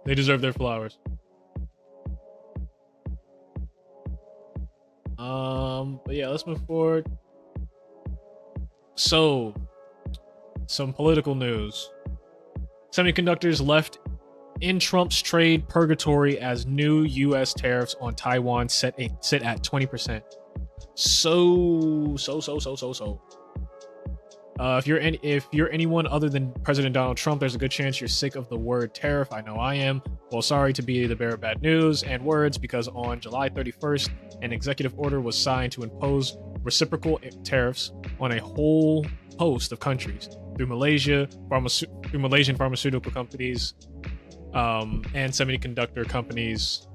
They deserve their flowers. But yeah, let's move forward. So, some political news. Semiconductors left in Trump's trade purgatory as new U.S. tariffs on Taiwan sit at 20%. So. If you're anyone other than President Donald Trump, there's a good chance you're sick of the word tariff. I know I am. Well, sorry to be the bearer of bad news and words, because on July 31st, an executive order was signed to impose reciprocal tariffs on a whole host of countries through Malaysian pharmaceutical companies and semiconductor companies.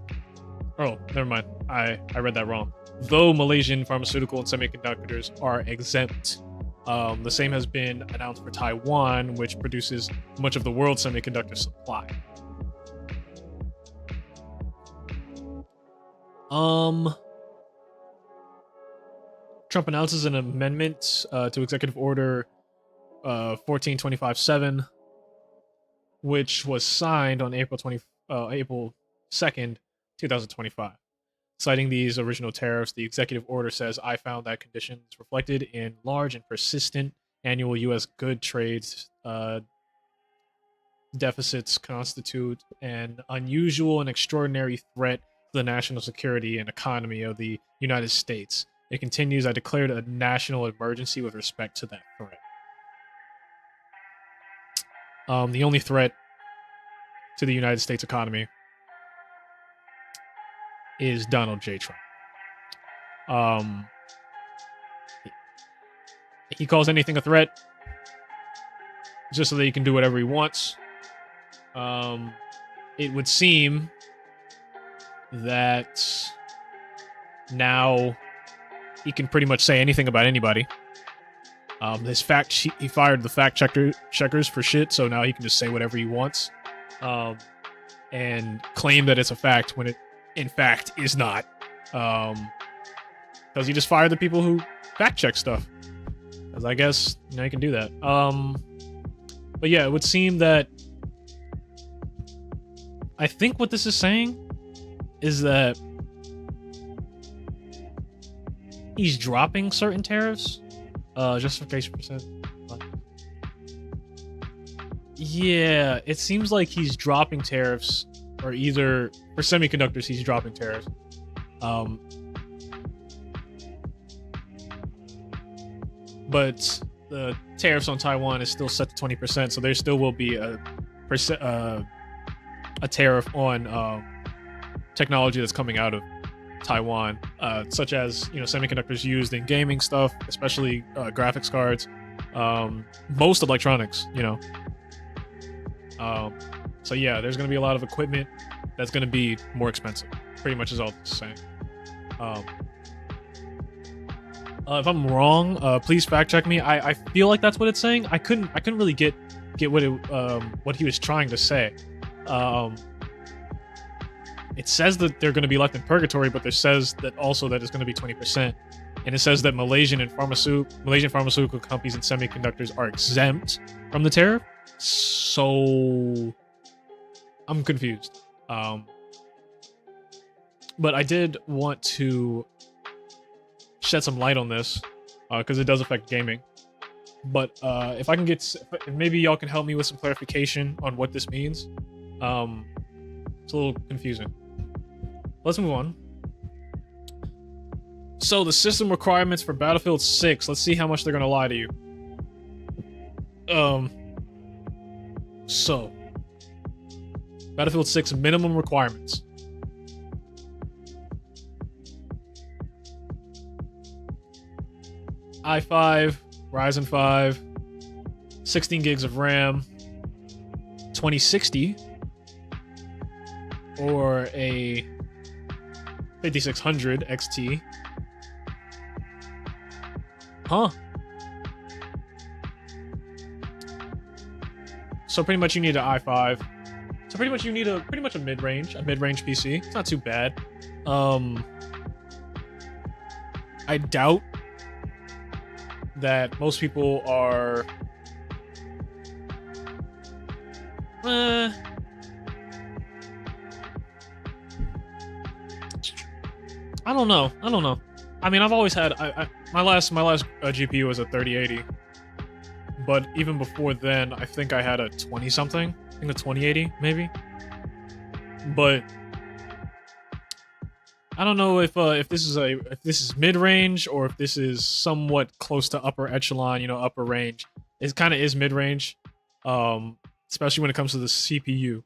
Oh, never mind. I read that wrong. Though Malaysian pharmaceutical and semiconductors are exempt. The same has been announced for Taiwan, which produces much of the world's semiconductor supply. Trump announces an amendment to Executive Order 1425-7, which was signed on April 2nd, 2025. Citing these original tariffs, the executive order says, I found that conditions reflected in large and persistent annual U.S. good trades deficits constitute an unusual and extraordinary threat to the national security and economy of the United States. It continues, I declared a national emergency with respect to that threat. The only threat to the United States economy is Donald J. Trump. He calls anything a threat just so that he can do whatever he wants. It would seem that now he can pretty much say anything about anybody. He fired the fact checkers for shit, so now he can just say whatever he wants and claim that it's a fact when it in fact is not, because he just fired the people who fact check stuff, because I guess you can do that. But yeah, it would seem that I think what this is saying is that he's dropping certain tariffs. Justification percent. Yeah, it seems like he's dropping tariffs, or either for semiconductors he's dropping tariffs. But the tariffs on Taiwan is still set to 20%, so there still will be a tariff on technology that's coming out of Taiwan, such as semiconductors used in gaming stuff, especially graphics cards, most electronics. So yeah, there's going to be a lot of equipment that's going to be more expensive. Pretty much is all it's saying. If I'm wrong, please fact check me. I feel like that's what it's saying. I couldn't really get what he was trying to say. It says that they're going to be left in purgatory, but it says that also that it's going to be 20%, and it says that Malaysian pharmaceutical companies and semiconductors are exempt from the tariff. So I'm confused. But I did want to shed some light on this because it does affect gaming. But if I can get, maybe y'all can help me with some clarification on what this means. It's a little confusing. Let's move on. So the system requirements for Battlefield 6. Let's see how much they're gonna lie to you. So Battlefield 6 minimum requirements. i5, Ryzen 5, 16 gigs of RAM, 2060, or a 5600 XT. So pretty much you need an i5. So pretty much you need a mid-range PC. It's not too bad. I doubt that most people are I don't know. I mean, I've always had my last GPU was a 3080, but even before then, I think I had a 20 something. I think a 2080 maybe. But I don't know if this is mid range or if this is somewhat close to upper echelon, upper range. It kind of is mid range, especially when it comes to the CPU.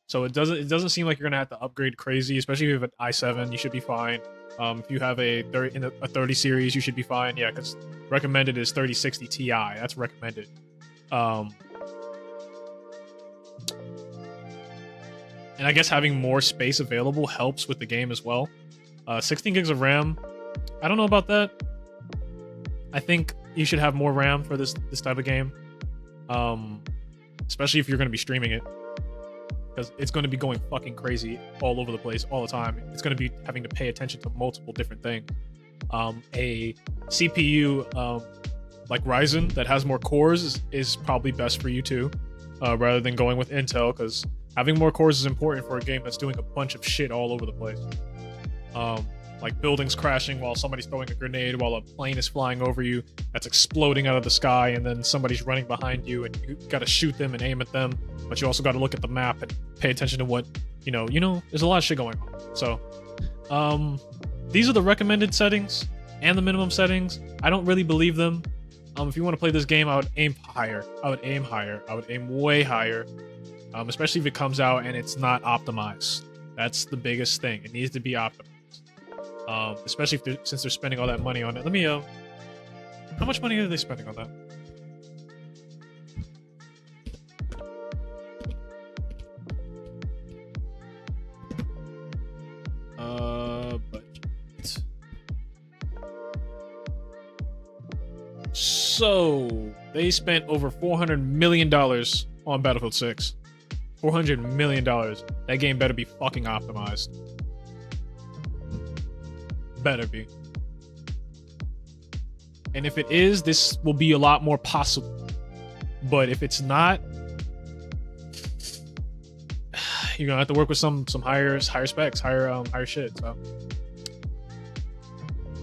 So it doesn't seem like you're gonna have to upgrade crazy, especially if you have an i7. You should be fine. If you have a 30 series, you should be fine. Yeah, because recommended is 3060 Ti. That's recommended. And I guess having more space available helps with the game as well. 16 gigs of RAM. I don't know about that. I think you should have more RAM for this type of game, especially if you're going to be streaming it, because it's going to be going fucking crazy all over the place all the time. It's going to be having to pay attention to multiple different things. A CPU like Ryzen that has more cores is probably best for you too, rather than going with Intel, because having more cores is important for a game that's doing a bunch of shit all over the place. Like buildings crashing while somebody's throwing a grenade, while a plane is flying over you that's exploding out of the sky, and then somebody's running behind you and you gotta shoot them and aim at them, but you also gotta look at the map and pay attention to what, there's a lot of shit going on. So, these are the recommended settings and the minimum settings. I don't really believe them. If you want to play this game, I would aim higher. I would aim way higher. Especially if it comes out and it's not optimized. That's the biggest thing. It needs to be optimized. Especially since they're spending all that money on it. Let me, how much money are they spending on that? Budget. So, they spent over $400 million on Battlefield 6. $400 million. That game better be fucking optimized. Better be. And if it is, this will be a lot more possible. But if it's not, you're gonna have to work with some higher specs, higher shit. So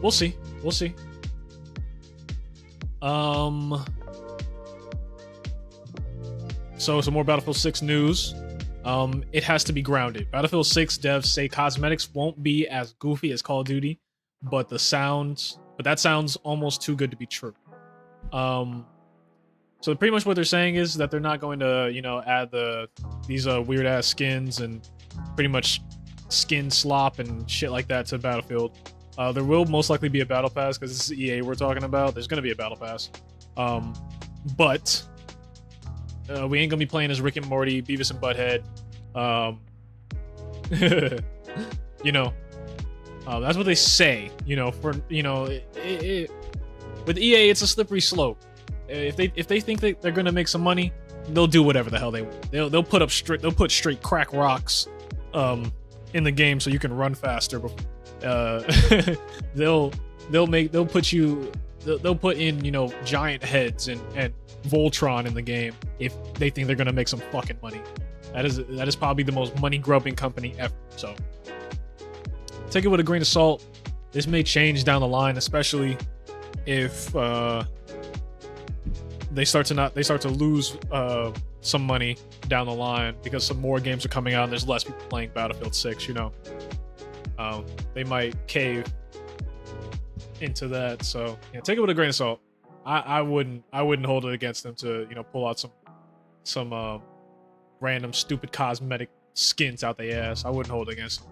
we'll see. So some more Battlefield 6 news. It has to be grounded. Battlefield 6 devs say cosmetics won't be as goofy as Call of Duty, but that sounds almost too good to be true. So pretty much what they're saying is that they're not going to, add these weird ass skins and pretty much skin slop and shit like that to Battlefield. There will most likely be a battle pass because this is EA we're talking about. There's going to be a battle pass. But we ain't gonna be playing as Rick and Morty, Beavis and Butthead. That's what they say. With EA, it's a slippery slope. If they think that they're gonna make some money, they'll do whatever the hell they want. They'll put straight crack rocks in the game so you can run faster. They'll put in giant heads and Voltron in the game if they think they're gonna make some fucking money. That is probably the most money grubbing company ever. So take it with a grain of salt. This may change down the line, especially if they start to lose some money down the line because some more games are coming out and there's less people playing Battlefield 6. They might cave into that. So take it with a grain of salt. I wouldn't hold it against them to pull out some random stupid cosmetic skins out their ass. I wouldn't hold it against them.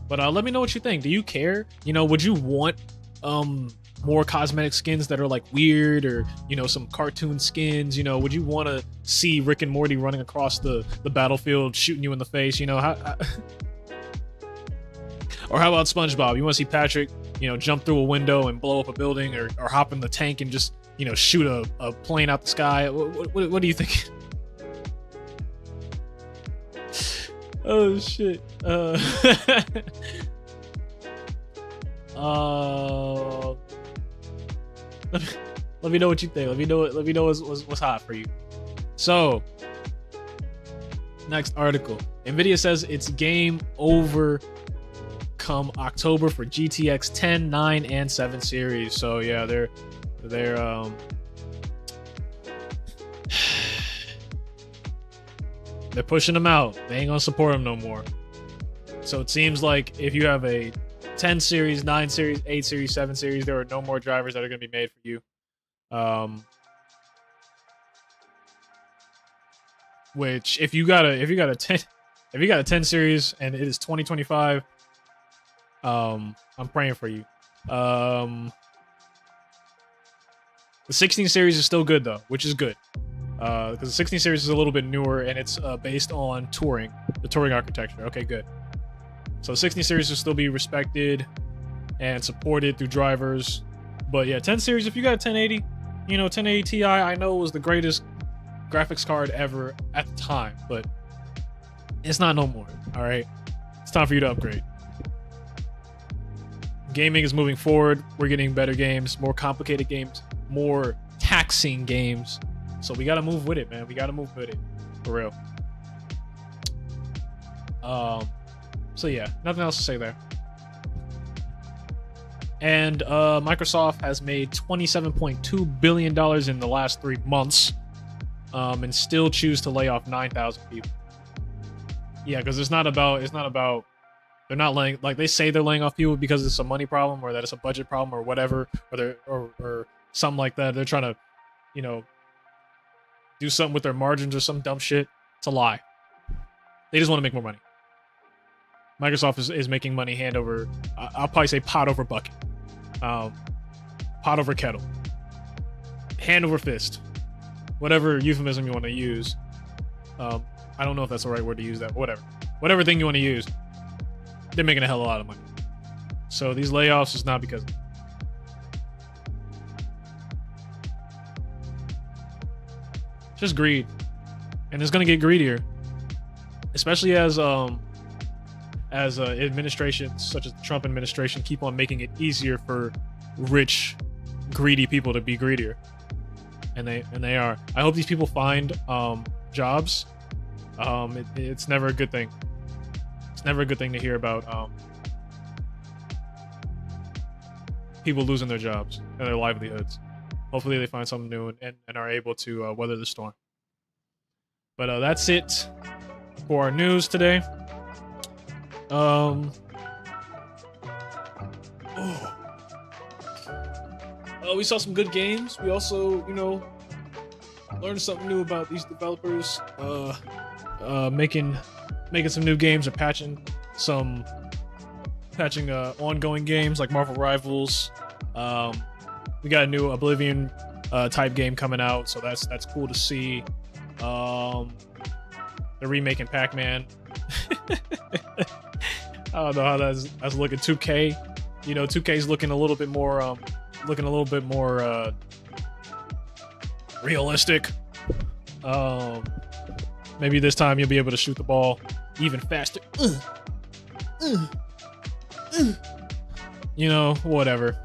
But let me know what you think. Do you care? Would you want more cosmetic skins that are like weird, or some cartoon skins? Would you want to see Rick and Morty running across the battlefield shooting you in the face? Or how about SpongeBob? You want to see Patrick jump through a window and blow up a building, or hop in the tank and just you know, shoot a plane out the sky. What do you think? Oh shit. Let me know what you think. Let me know what's hot for you. So, next article. Nvidia says it's game over come October for GTX 10, 9, and 7 series. So yeah, they're pushing them out. They ain't gonna support them no more. So it seems like if you have a 10 series, 9 series, 8 series, 7 series, there are no more drivers that are gonna be made for you. Which if you got a 10 series and it is 2025, I'm praying for you. The 16 series is still good though, which is good. Because the 16 series is a little bit newer and it's based on the touring architecture. Okay, good. So 16 series will still be respected and supported through drivers. But yeah, 10 series, if you got a 1080, 1080 Ti, I know it was the greatest graphics card ever at the time, but it's not no more. All right, it's time for you to upgrade. Gaming is moving forward. We're getting better games, more complicated games, more taxing games. So we gotta move with it, man. We gotta move with it, for real. So yeah, nothing else to say there. And Microsoft has made $27.2 billion in the last 3 months, and still choose to lay off 9,000 people. Yeah, because it's not about. They're not laying, like they say they're laying off people because it's a money problem or that it's a budget problem or whatever, or something like that. They're trying to, do something with their margins or some dumb shit. It's a lie. They just want to make more money. Microsoft is making money hand over, I'll probably say pot over bucket, pot over kettle, hand over fist, whatever euphemism you want to use. I don't know if that's the right word to use that, but whatever thing you want to use, they're making a hell of a lot of money. So these layoffs is not because just greed, and it's gonna get greedier, especially as administrations such as the Trump administration keep on making it easier for rich, greedy people to be greedier, and they are. I hope these people find jobs. It's never a good thing. It's never a good thing to hear about people losing their jobs and their livelihoods. Hopefully they find something new and are able to weather the storm. But that's it for our news today. We saw some good games. We also, learned something new about these developers. Making some new games or patching ongoing games like Marvel Rivals. We got a new Oblivion type game coming out, so that's cool to see. They're remaking Pac-Man. I don't know how that's looking. 2K, 2K's looking a little bit more realistic. Maybe this time you'll be able to shoot the ball even faster. Whatever.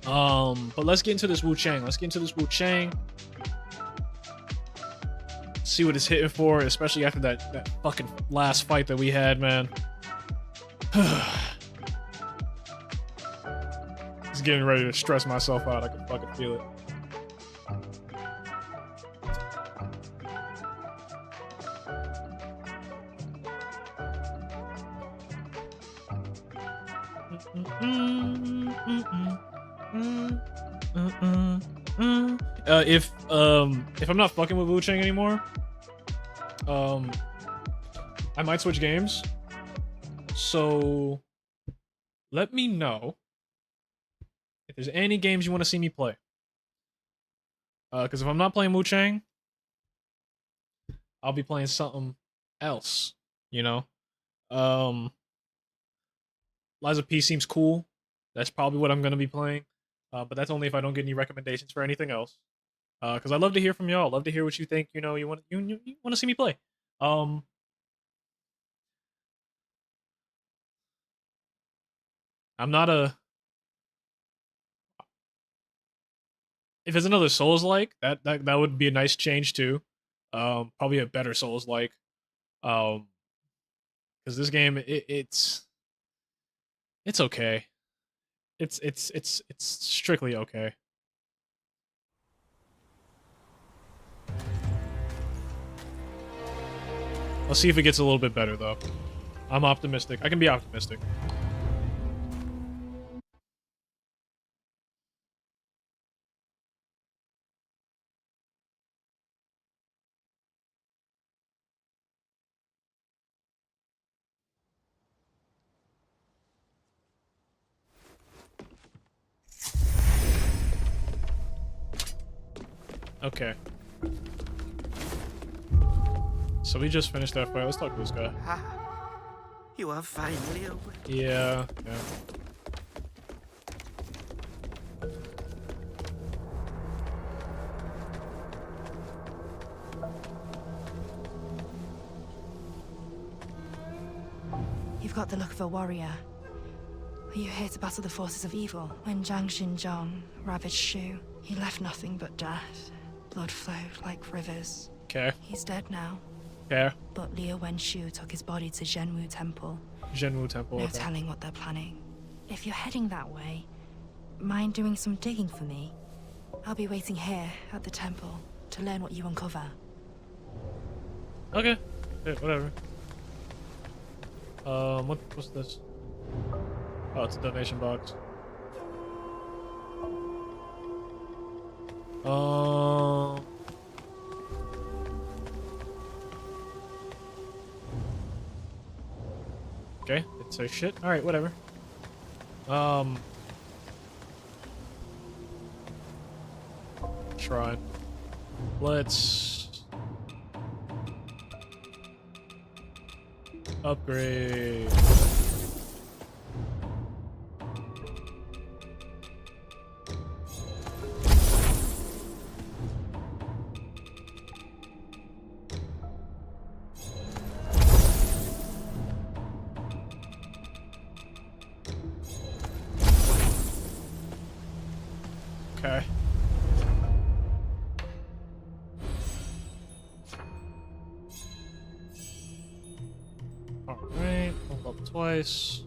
But let's get into this Wuchang. See what it's hitting for, especially after that fucking last fight that we had, man. It's getting ready to stress myself out. I can fucking feel it. If I'm not fucking with Wuchang anymore, I might switch games. So let me know if there's any games you want to see me play. Because if I'm not playing Wuchang, I'll be playing something else. Lies of P seems cool. That's probably what I'm gonna be playing. But that's only if I don't get any recommendations for anything else. Because I'd love to hear from y'all. Love to hear what you think. You know, you want to see me play. I'm not a. If it's another Souls-like, that would be a nice change too. Probably a better Souls-like. Because this game, it's okay. It's strictly okay. Let's see if it gets a little bit better though. I'm optimistic. I can be optimistic. Okay. So we just finished that fight. Let's talk to this guy. You are finally awake. Yeah. You've got the look of a warrior. Are you here to battle the forces of evil? When Zhang Xinzhong ravaged Shu, he left nothing but death. Blood flowed like rivers. Okay. He's dead now. Okay. But Liu Wenshu took his body to Zhenwu Temple. Zhenwu Temple. No Okay. telling what they're planning. If you're heading that way, mind doing some digging for me? I'll be waiting here at the temple to learn what you uncover. Okay. Yeah, whatever. What's this? Oh, it's a donation box. Okay, it says shit. Alright, whatever. Shrine. Let's upgrade. Okay. Alright, hold up twice.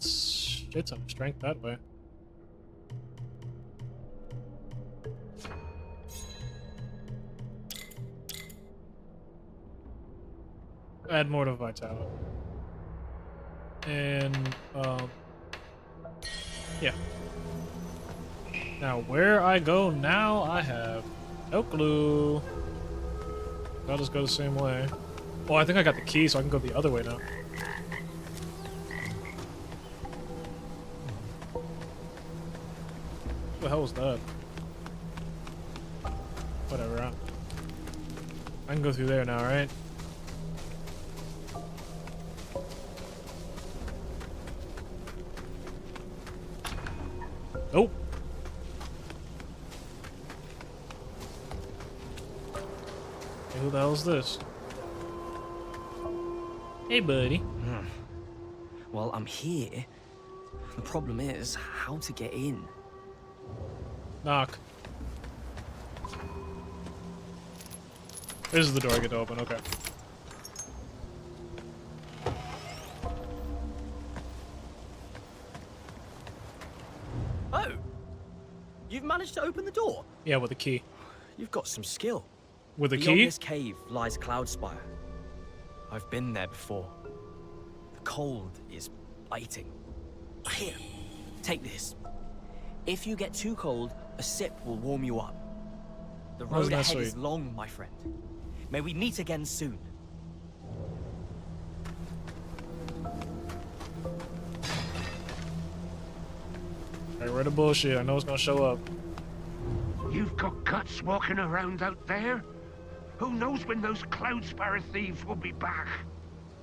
Shit ton of strength that way. Add more to vitality. And yeah. Now where I go now, I have no clue. I'll just go the same way. Oh, I think I got the key, so I can go the other way now. What the hell was that? Whatever. I can go through there now, right? Nope. Hey, who the hell is this? Hey, buddy. Well, I'm here. The problem is how to get in. Knock. This is the door I get to open, okay. Oh! You've managed to open the door? Yeah, with a key. You've got some skill. With a Beyond key? this cave lies Cloudspire. I've been there before. The cold is biting. Here, take this. If you get too cold, a sip will warm you up. The road ahead is long, my friend. May we meet again soon. Hey, where the bullshit? I know it's gonna show up. You've got guts walking around out there? Who knows when those Cloudspire thieves will be back?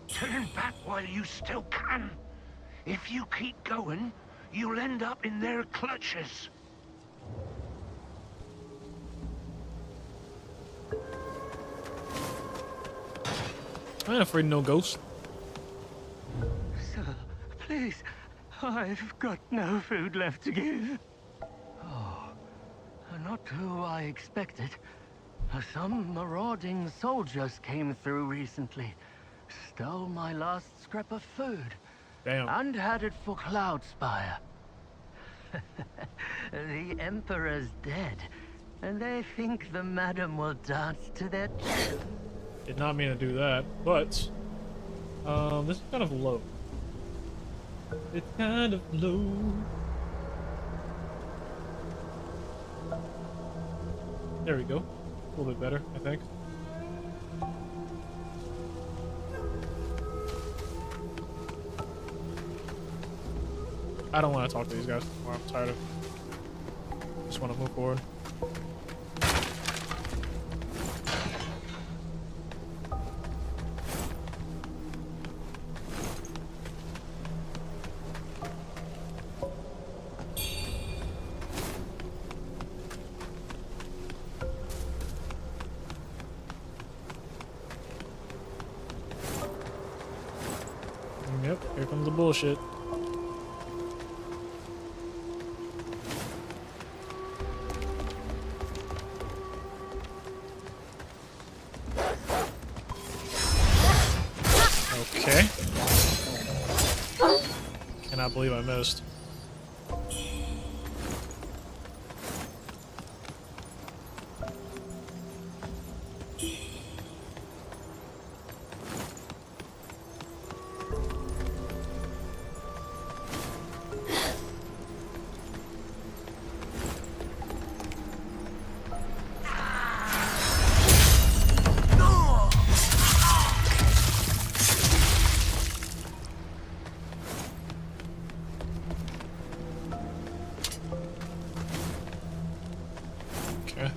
Turn back while you still can. If you keep going, you'll end up in their clutches. I ain't afraid of no ghosts. Sir, please, I've got no food left to give. Oh, not who I expected. Some marauding soldiers came through recently. Stole my last scrap of food. Damn. And had it for Cloudspire. The Emperor's dead, and they think the madam will dance to their tune. Did not mean to do that, but this is kind of low. It's kind of low. There we go. A little bit better, I think. I don't want to talk to these guys anymore. I'm tired of. Just want to move forward. Yep, here comes the bullshit. Okay. Cannot believe I missed. Okay.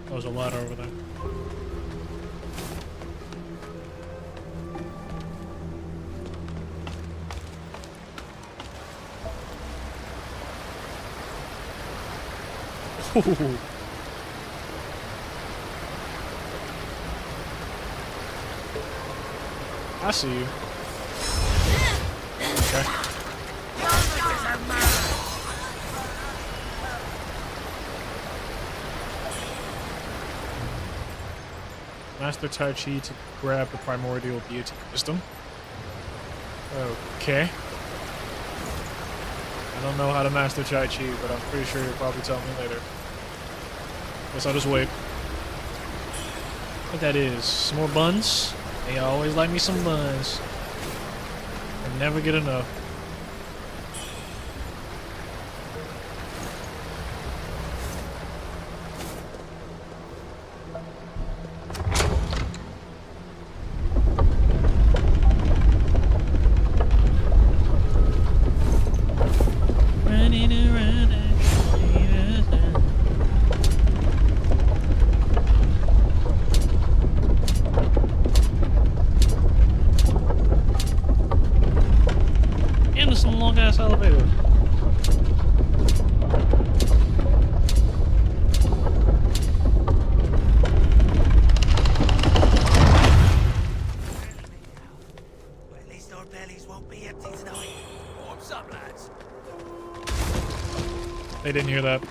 There was a ladder over there. Ooh. I see you. Okay. Master Tai Chi to grab the primordial deity wisdom. Okay. I don't know how to master Tai Chi, but I'm pretty sure you'll probably tell me later. Guess I'll just wait. What that is? Some more buns? They always like me some buns. I never get enough. Running around into some long ass elevator. At least our bellies won't be empty tonight. What's up, lads? They didn't hear that.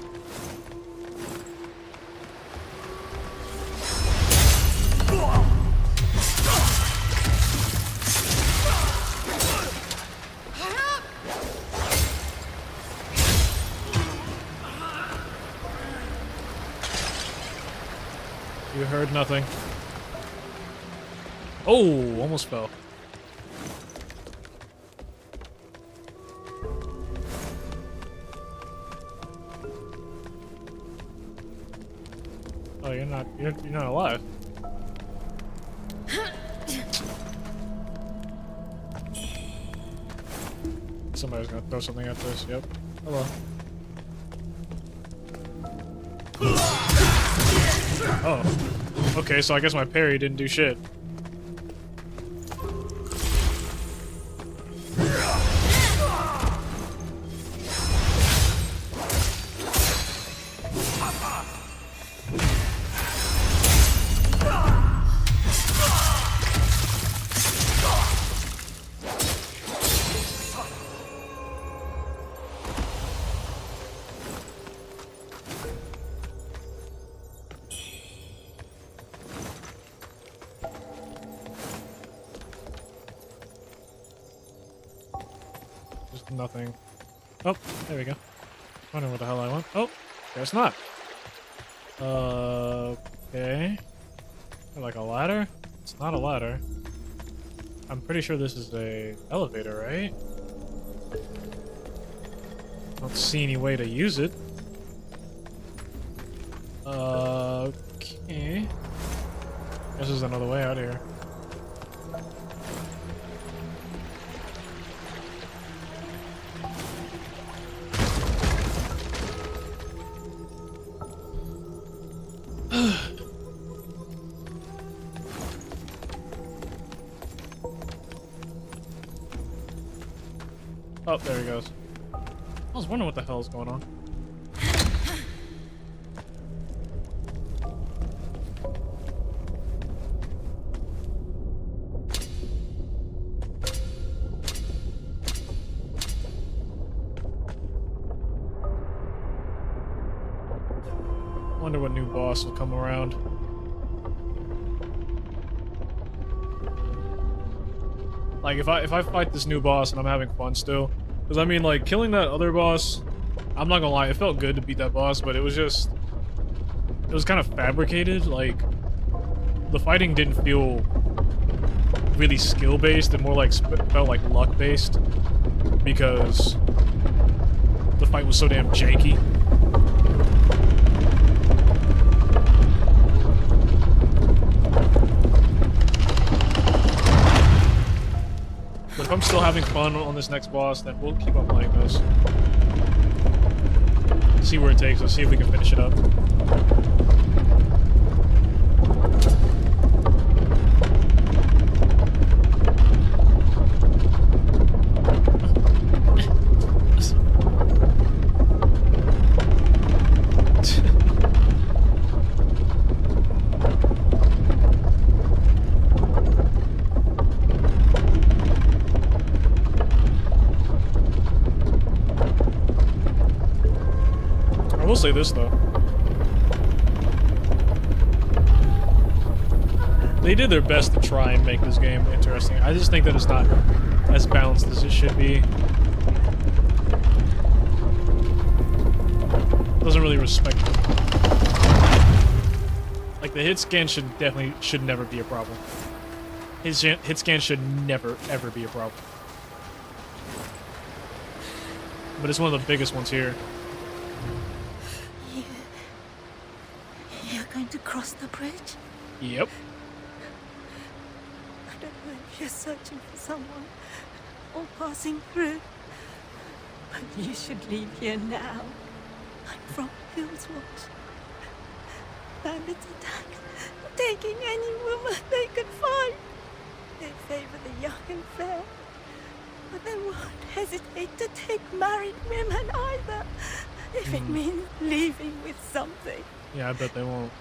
You heard nothing. Oh, almost fell. Oh, you're not alive. Somebody's gonna throw something at this. Yep. Hello. Oh. Okay, so I guess my parry didn't do shit. Nothing. Oh, there we go. Wondering what the hell I want. Oh, guess not. Okay. Like a ladder? It's not a ladder. I'm pretty sure this is a elevator, right? Don't see any way to use it. Okay. This is another way out of here. Oh, there he goes. I was wondering what the hell is going on. Wonder what new boss will come around. Like, if I fight this new boss and I'm having fun still, because I mean, like, killing that other boss, I'm not gonna lie, it felt good to beat that boss, but it was kind of fabricated. Like, the fighting didn't feel really skill-based, and more like felt like luck-based, because the fight was so damn janky. But if I'm still having fun on this next boss, then we'll keep on playing this. See where it takes us, see if we can finish it up. I will say this though. They did their best to try and make this game interesting. I just think that it's not as balanced as it should be. Doesn't really respect it. Like, the hit scan should never be a problem. Hit scan should never ever be a problem. But it's one of the biggest ones here. You're going to cross the bridge? Yep. I don't know if you're searching for someone or passing through, but you should leave here now. I'm from Hill's Watch. Bandits attack, taking any woman they can find. They favor the young and fair, but they won't hesitate to take married women either, if it means leaving with something. Yeah, I bet they won't.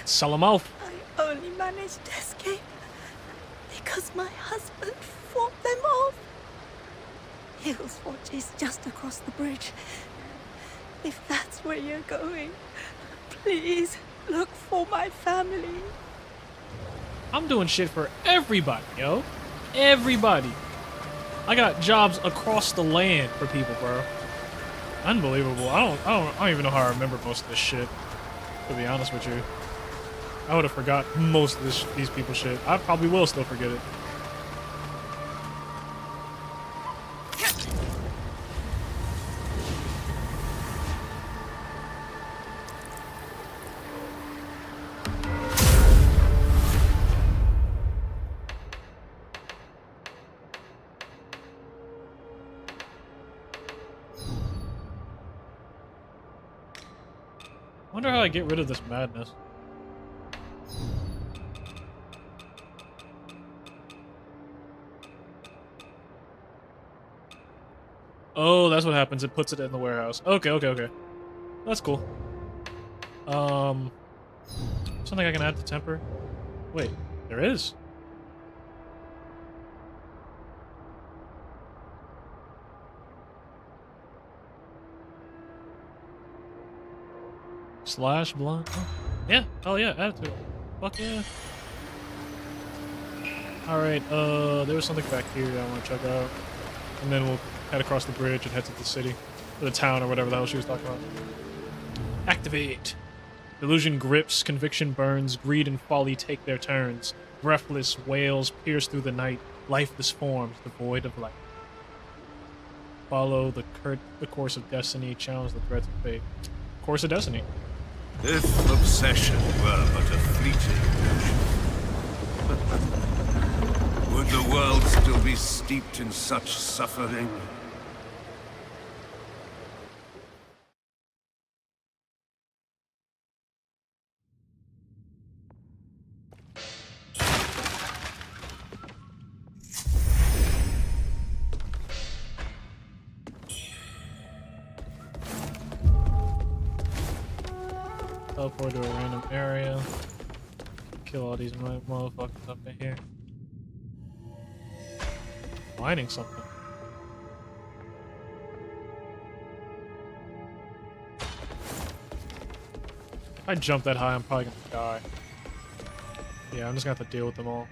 Sell them off. I only managed to escape because my husband fought them off. Hill's Watch is just across the bridge. If that's where you're going, please look for my family. I'm doing shit for everybody, yo. Everybody. I got jobs across the land for people, bro. Unbelievable. I don't even know how I remember most of this shit. To be honest with you, I would have forgot most of these people's shit. I probably will still forget it. Wonder how I get rid of this madness. Oh, that's what happens. It puts it in the warehouse. Okay, okay, okay. That's cool. Something I can add to temper? Wait, there is. Slash blunt. Oh, yeah, oh yeah, add it to it. Fuck yeah. Alright, there was something back here that I want to check out. And then we'll head across the bridge and head to the city. Or the town or whatever the hell she was talking about. Activate! Delusion grips, conviction burns, greed and folly take their turns. Breathless wails pierce through the night, lifeless forms devoid of light. Follow the course of destiny, challenge the threats of fate. Course of destiny. If obsession were but a fleeting notion, would the world still be steeped in such suffering? Teleport to a random area. Kill all these motherfuckers up in here. Mining something. If I jump that high, I'm probably gonna die. Yeah, I'm just gonna have to deal with them all.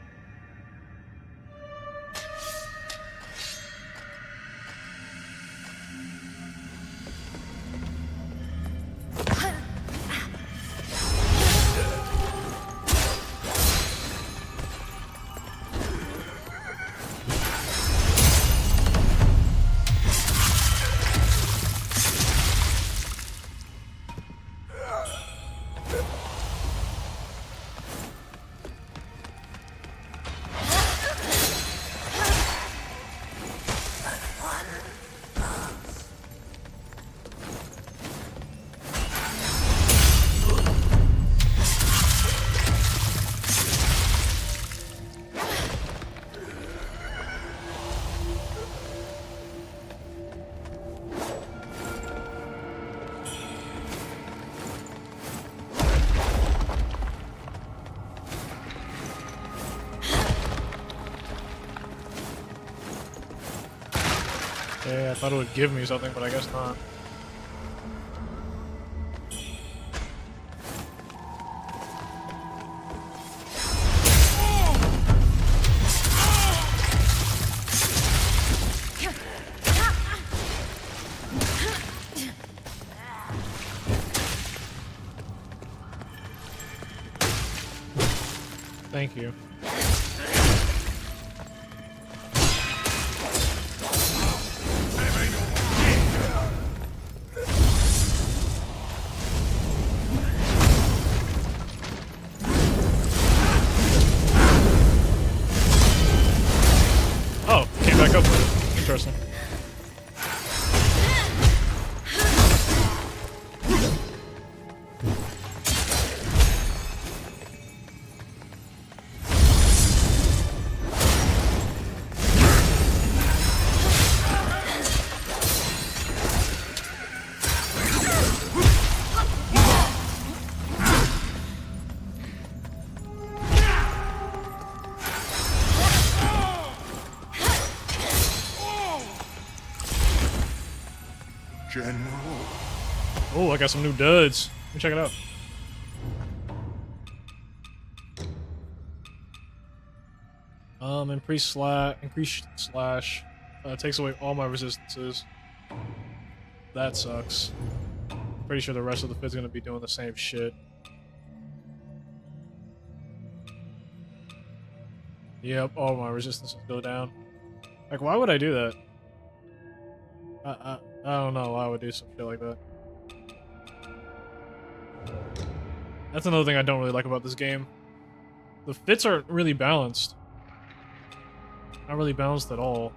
Yeah, I thought it would give me something, but I guess not. Thank you. Oh, came back up with it. Interesting. General. Oh, I got some new duds. Let me check it out. Increase slash takes away all my resistances. That sucks. Pretty sure the rest of the fit's gonna be doing the same shit. Yep, all my resistances go down. Like, why would I do that? I don't know why I would do some shit like that. That's another thing I don't really like about this game. The fits aren't really balanced. Not really balanced at all.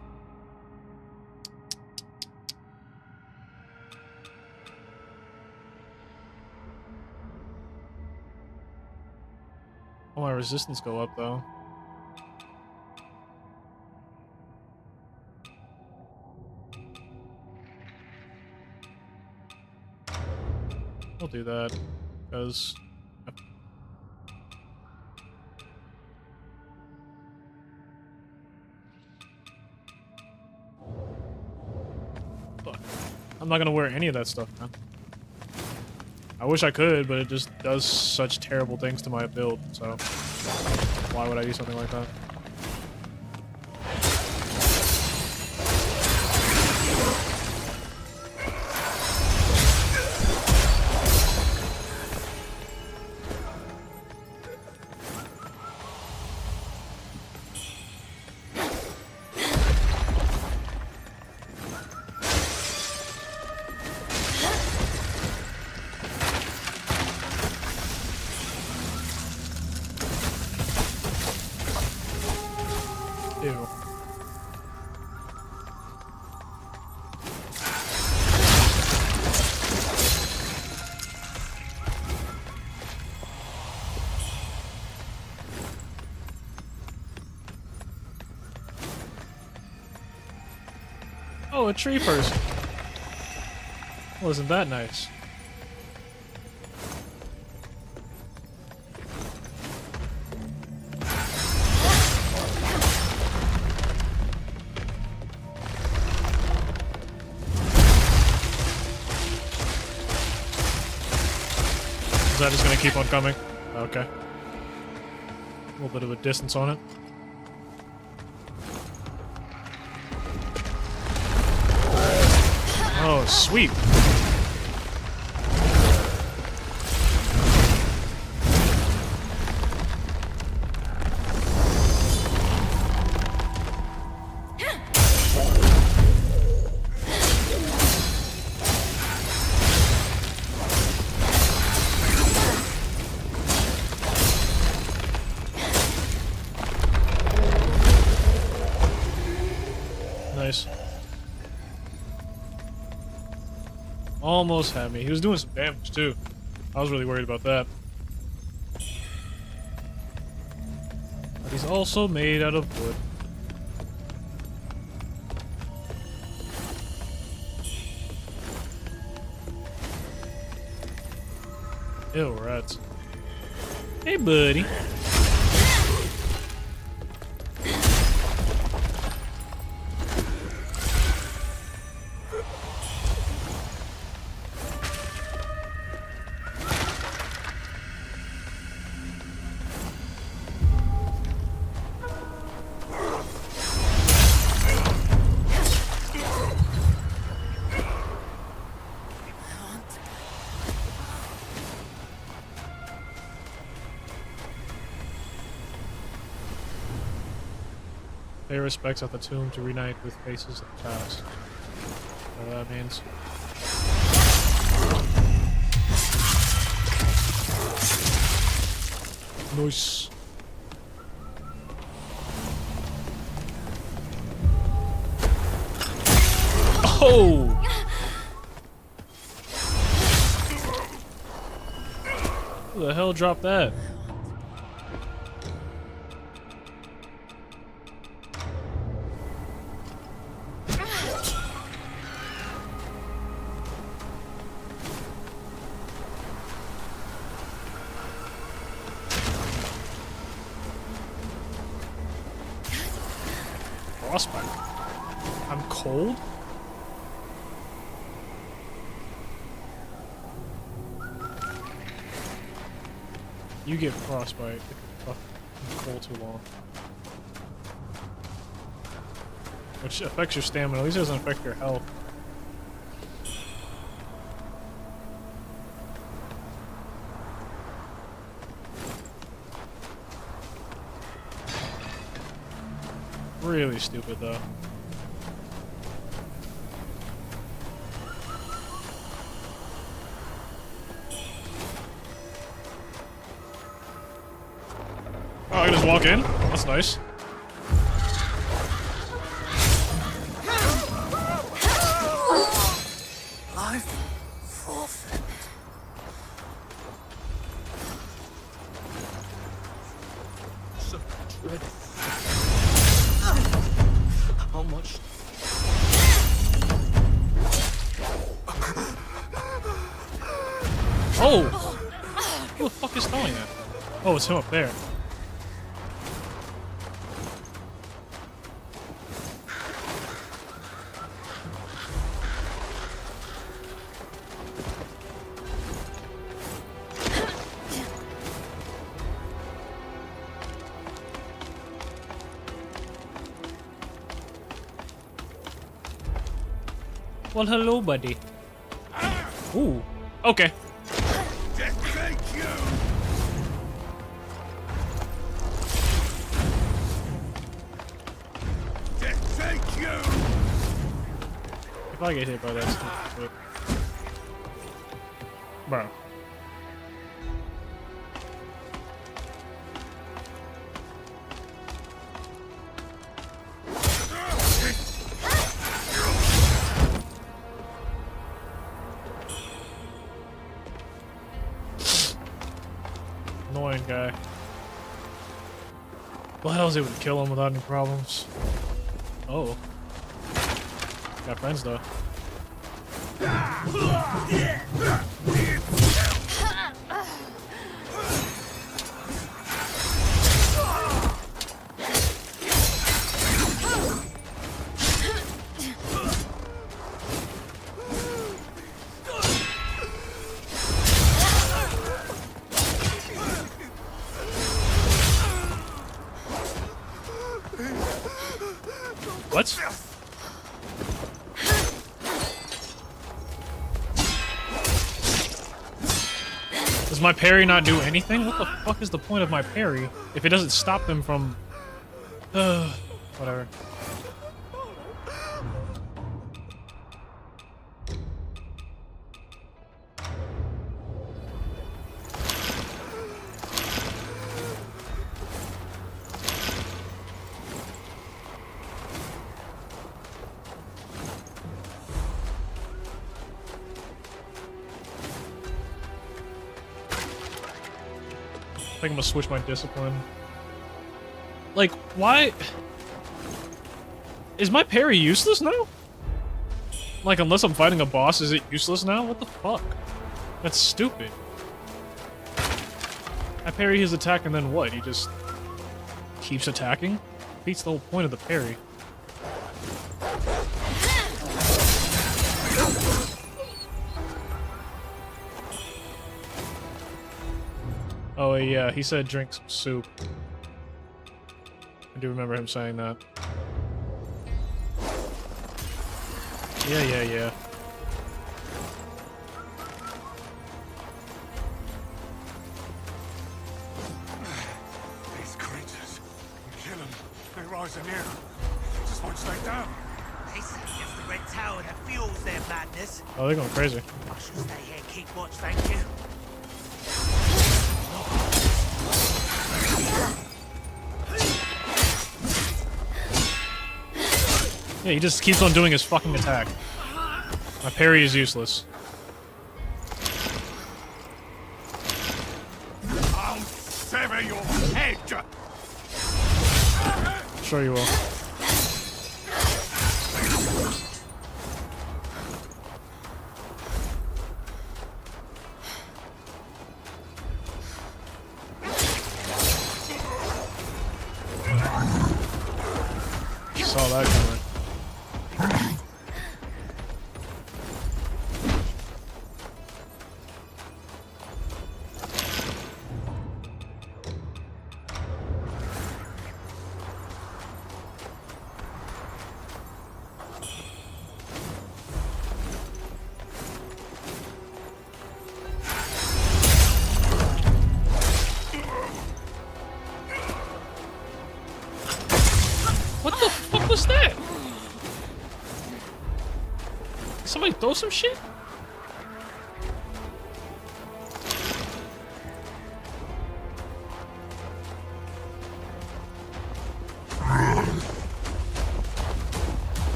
Oh, my resistance go up though. I'll do that because I'm not gonna wear any of that stuff, man. I wish I could, but it just does such terrible things to my build, so why would I do something like that? Ew. Oh, a tree person. Wasn't that nice? Is that just gonna keep on coming? Okay. A little bit of a distance on it. Oh, sweet. Nice. Almost had me. He was doing some damage too. I was really worried about that. But he's also made out of wood. Ew, rats. Hey, buddy. Pay respects at the tomb to reunite with faces of the past. Whatever that means. Nice. Oh! Who the hell dropped that? Frostbite. I'm cold? You get frostbite if you're fucking cold too long. Which affects your stamina, at least it doesn't affect your health. really stupid, though. Oh, I can just walk in? That's nice. Life forfeit. So dreadful. How much? Oh! Who the fuck is throwing that? Oh, it's him up there. Well, hello, buddy. Ooh. Okay. Thank you. Thank you. If I get hit by that stuff, bro. Annoying guy. Well, I was able to kill him without any problems. Oh. Got friends though. What? Does my parry not do anything? What the fuck is the point of my parry if it doesn't stop them from... whatever. I think I'm gonna switch my discipline. Like, why? Is my parry useless now? Like, unless I'm fighting a boss, is it useless now? What the fuck? That's stupid. I parry his attack and then what? He just keeps attacking? Beats the whole point of the parry. Oh yeah, he said drink some soup. I do remember him saying that. Yeah. These creatures, kill them. They rise anew. Just won't stay down. This is the red tower that fuels their madness. Oh, they're going crazy. I should stay here and keep watch, thank you. Yeah, he just keeps on doing his fucking attack. My parry is useless. I'll sever your head. Sure you will. Saw that coming. throw some shit?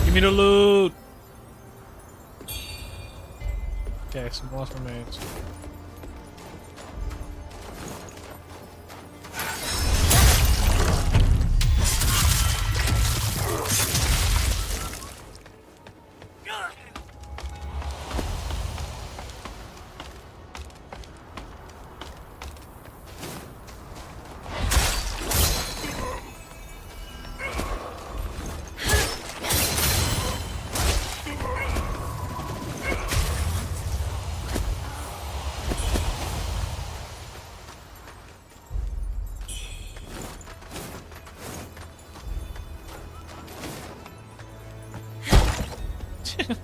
Give me the loot. Okay, some lost remains.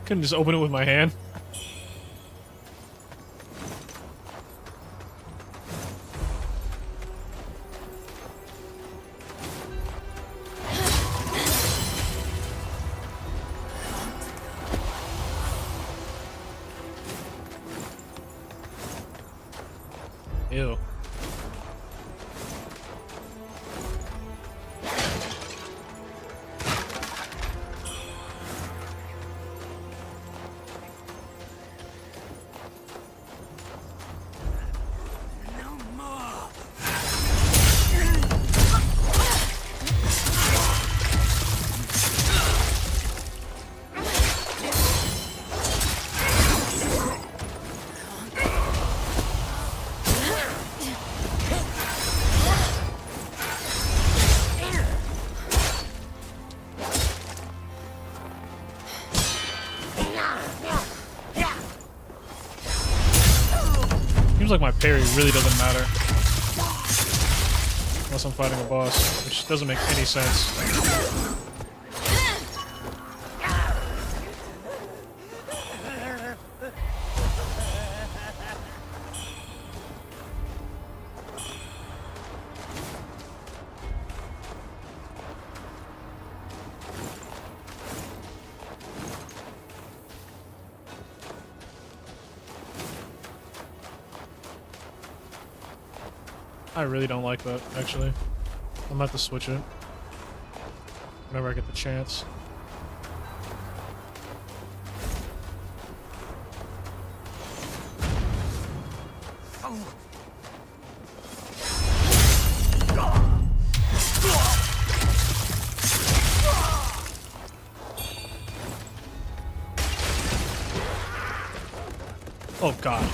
Couldn't just open it with my hand. Ew. Seems like my parry really doesn't matter unless I'm fighting a boss, which doesn't make any sense. I really don't like that, actually. I'm gonna have to switch it whenever I get the chance. Oh god.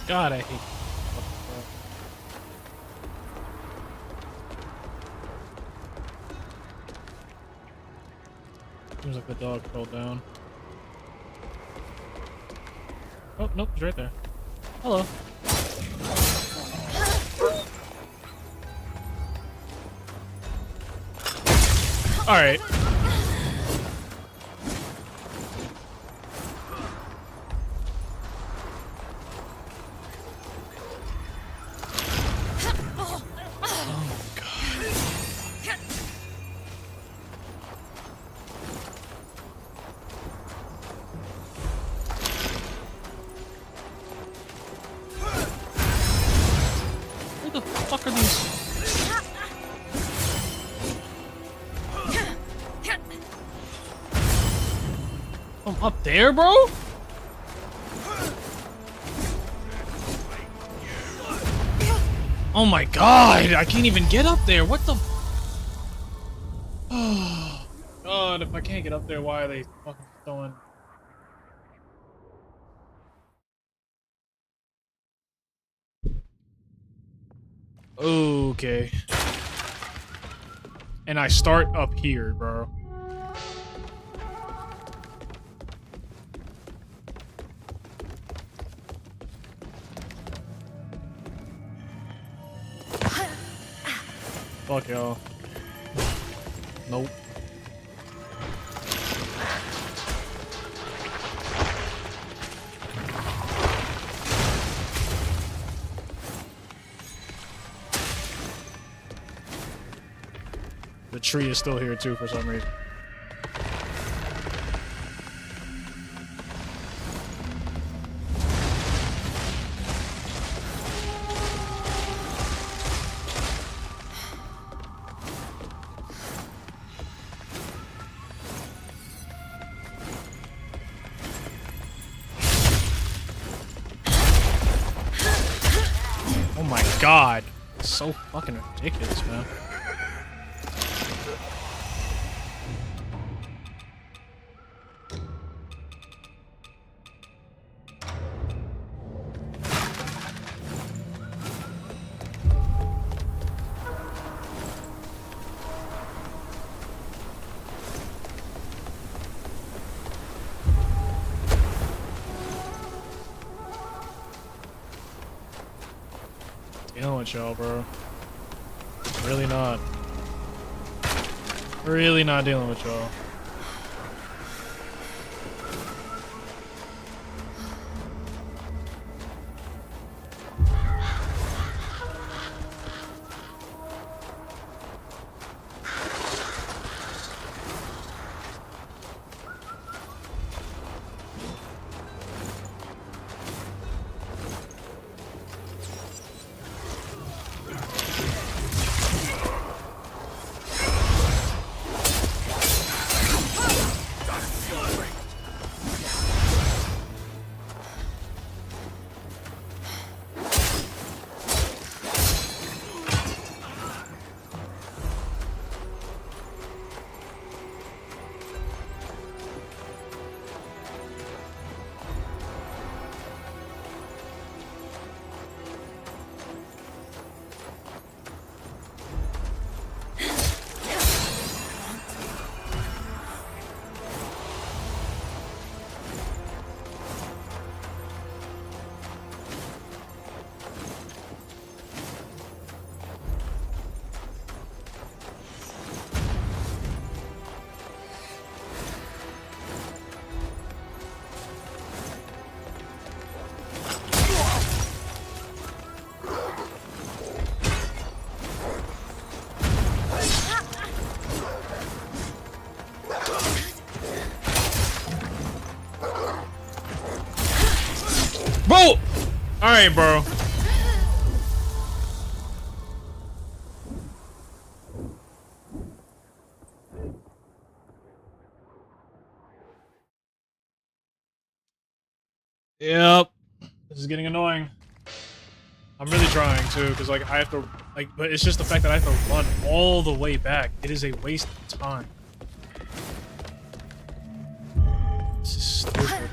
God, I hate. Seems like the dog fell down. Oh, nope, he's right there. Hello. Alright. Where the fuck are these? I'm up there, bro? Oh my god, I can't even get up there. What the? Oh god, if I can't get up there, why are they fucking throwing? Okay. And I start up here, bro. Fuck y'all. Nope. The tree is still here too for some reason. Oh my god. It's so fucking ridiculous, man. Dealing with y'all, bro. Really not. Really not dealing with y'all. Bro! Alright, bro. Yep. This is getting annoying. I'm really trying too, because like I have to but it's just the fact that I have to run all the way back. It is a waste of time. This is stupid.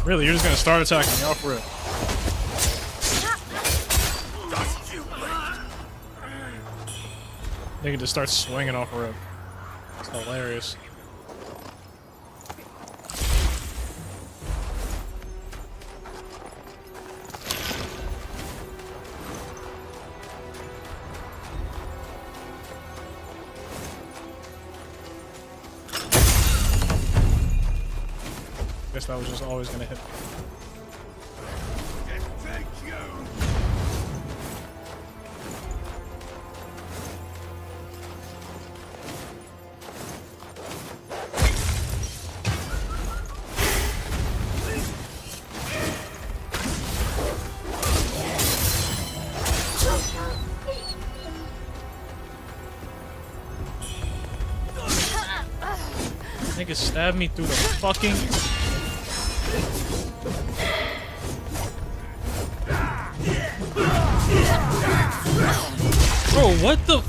Really, you're just gonna start attacking me off rip. They can just start swinging off rip. It's hilarious. Guess that was just always gonna hit. Nigga stabbed me through the fucking... Bro, what the...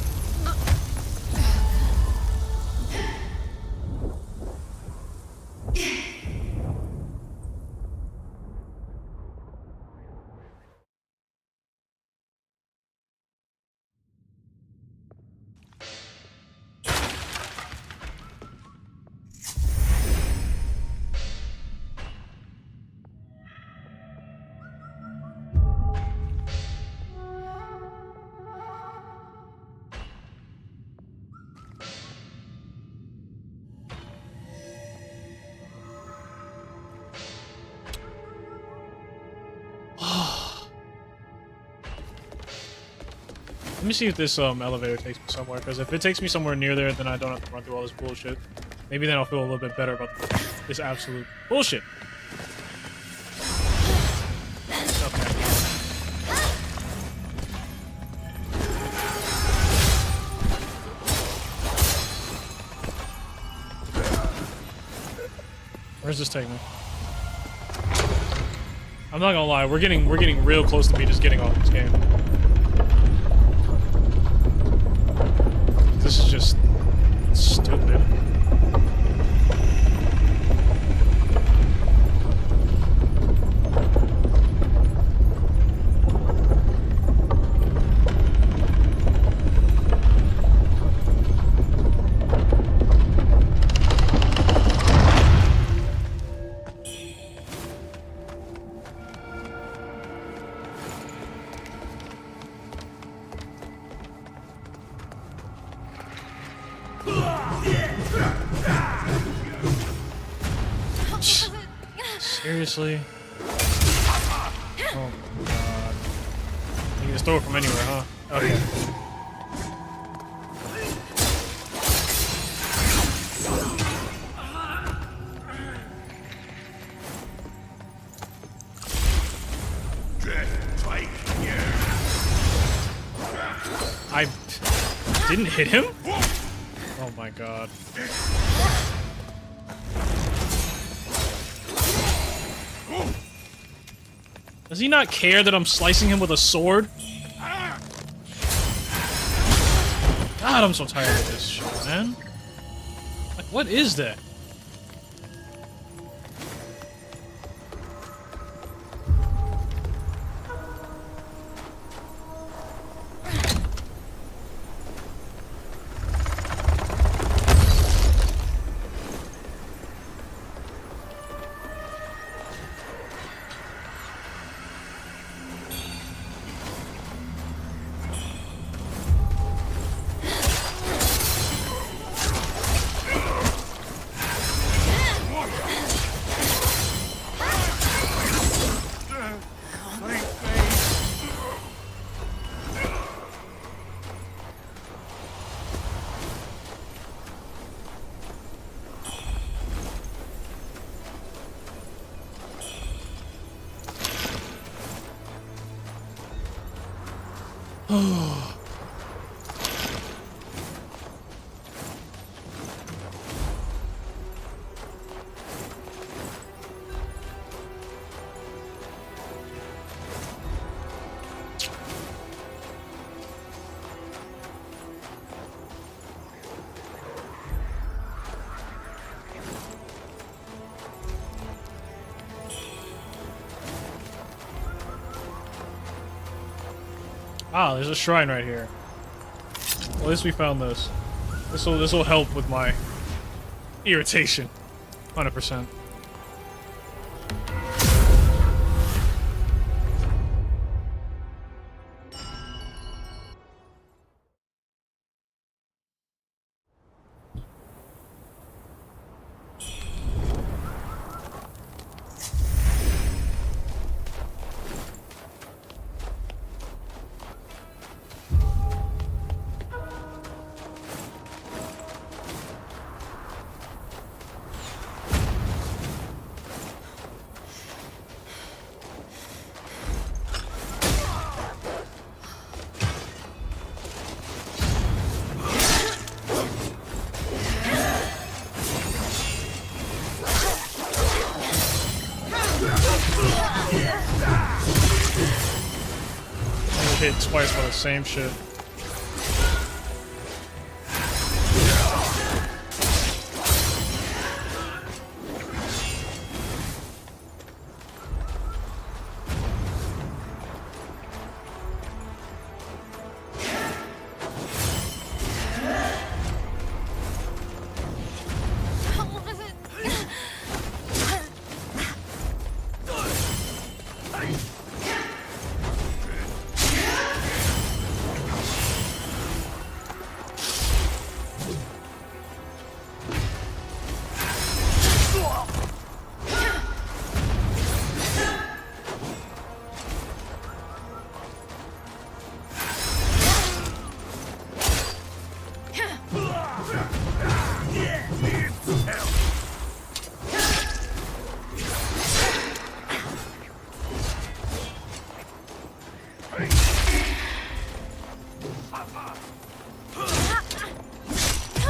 Let me see if this elevator takes me somewhere, because if it takes me somewhere near there, then I don't have to run through all this bullshit. Maybe then I'll feel a little bit better about this absolute bullshit. Okay. Where's this taking me? I'm not gonna lie, we're getting real close to me just getting off this game. This is just stupid. Seriously? Oh my god. You can just throw it from anywhere, huh? Okay. I didn't hit him? Oh my god. Does he not care that I'm slicing him with a sword? God, I'm so tired of this shit, man. Like, what is that? Ah, there's a shrine right here. Well, at least we found this. This will help with my irritation. 100%. Hit twice by the same shit.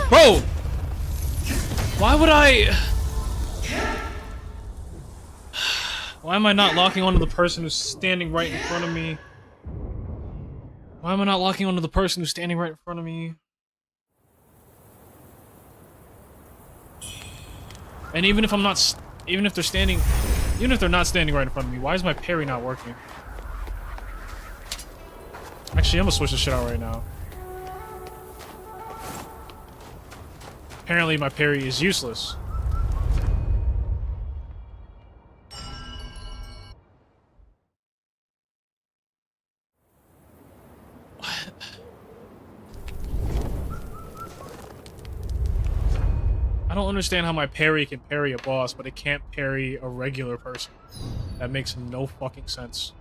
Bro! Why would I... Why am I not locking onto the person who's standing right in front of me? Why am I not locking onto the person who's standing right in front of me? And even if I'm not... Even if they're standing... Even if they're not standing right in front of me, why is my parry not working? Actually, I'm gonna switch this shit out right now. Apparently, my parry is useless. What? I don't understand how my parry can parry a boss, but it can't parry a regular person. That makes no fucking sense.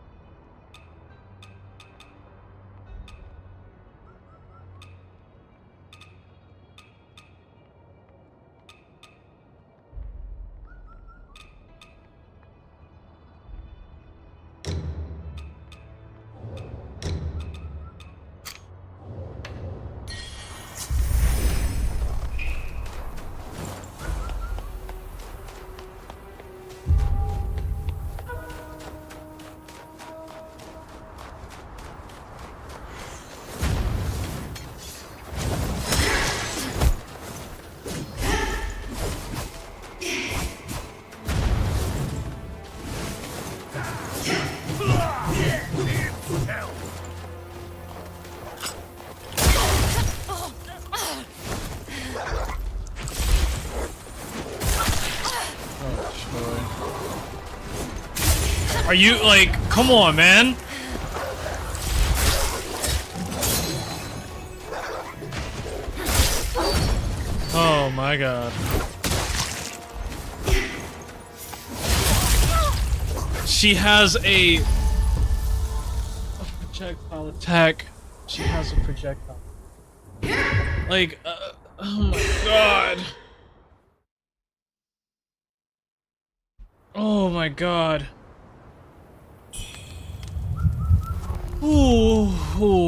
Are you, like, come on, man? Oh my god. She has a projectile attack. She has a projectile. Like, oh my god. Oh my god. Ooh,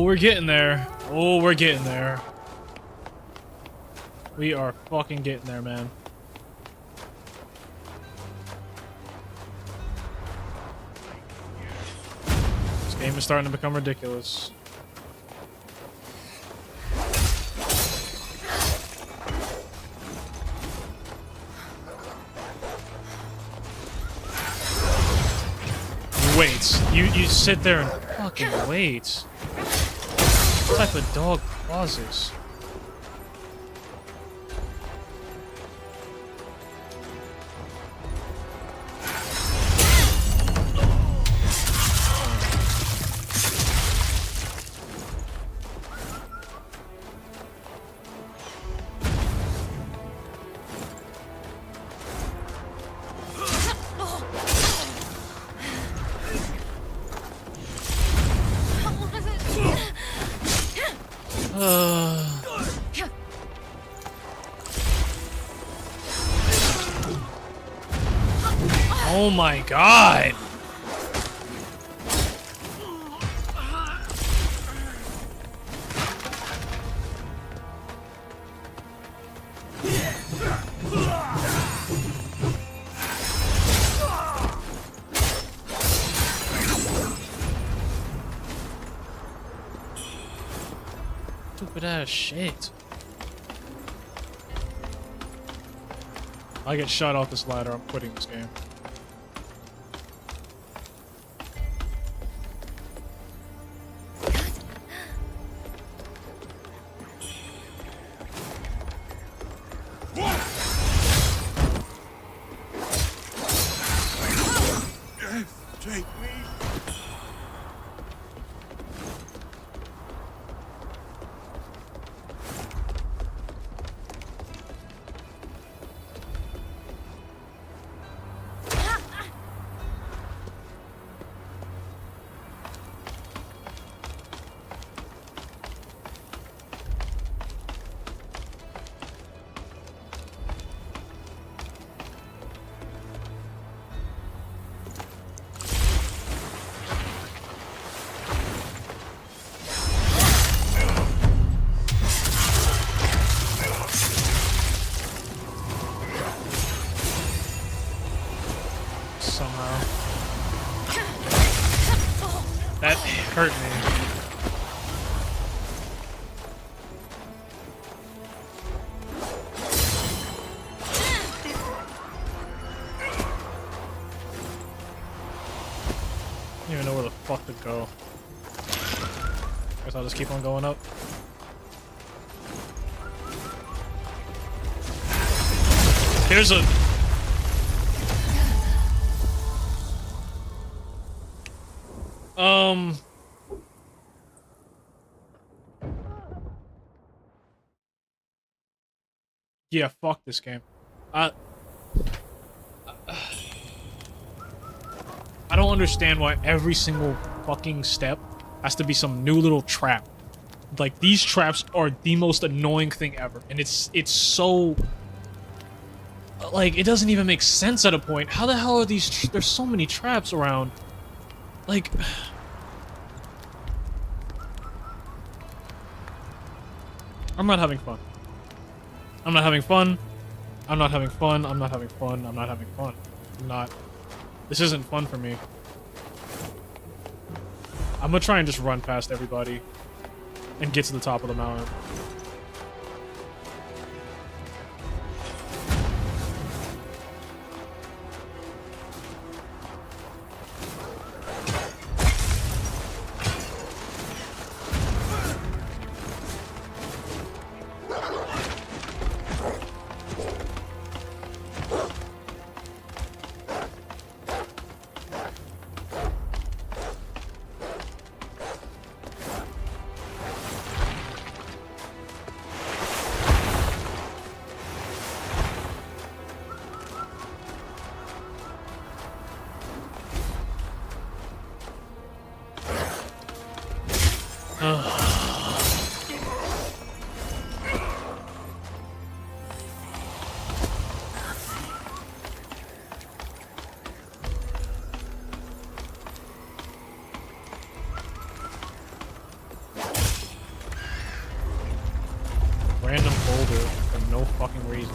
we're getting there. Oh, we're getting there. We are fucking getting there, man. This game is starting to become ridiculous. Wait, you sit there and fucking wait. What type of dog was this? Oh my god! Stupid ass shit. I get shot off this ladder, I'm quitting this game. Take me. Somehow. That hurt me. I don't even know where the fuck to go. Guess I'll just keep on going up. Here's a... Yeah, fuck this game. I don't understand why every single fucking step has to be some new little trap. Like, these traps are the most annoying thing ever. And it's so... Like, it doesn't even make sense at a point. How the hell are these... There's so many traps around. Like... I'm not having fun. I'm not having fun. I'm not having fun. I'm not having fun. I'm not having fun. I'm not. This isn't fun for me. I'm gonna try and just run past everybody and get to the top of the mountain. Random boulder for no fucking reason.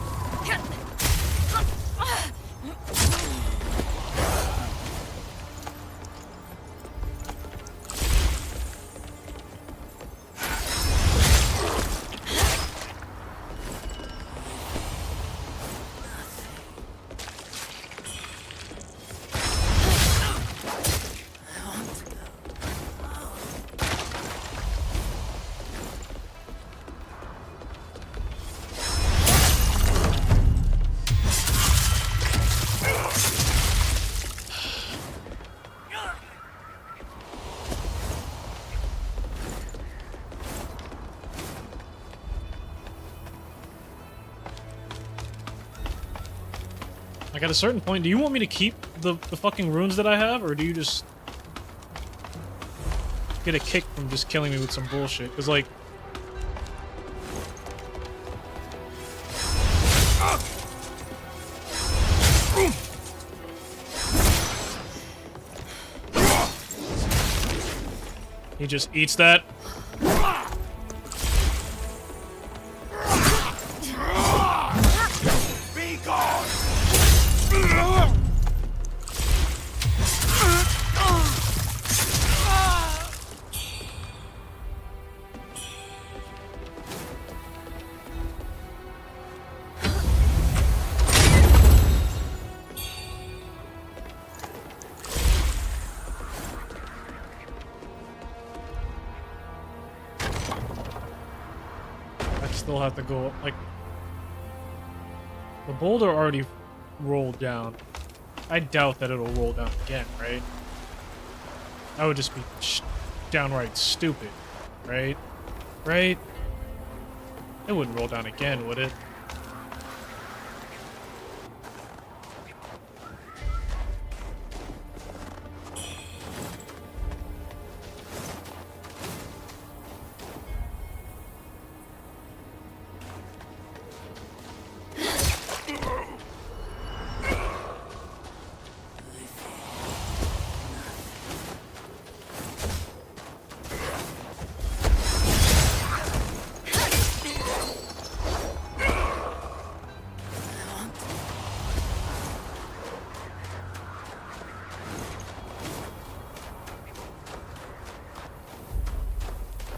Like, at a certain point, do you want me to keep the fucking runes that I have, or do you just get a kick from just killing me with some bullshit? Because, like... He just eats that. Be gone! Still have to go, like, the boulder already rolled down. I doubt that it'll roll down again, right? That would just be downright stupid, right? Right? It wouldn't roll down again, would it?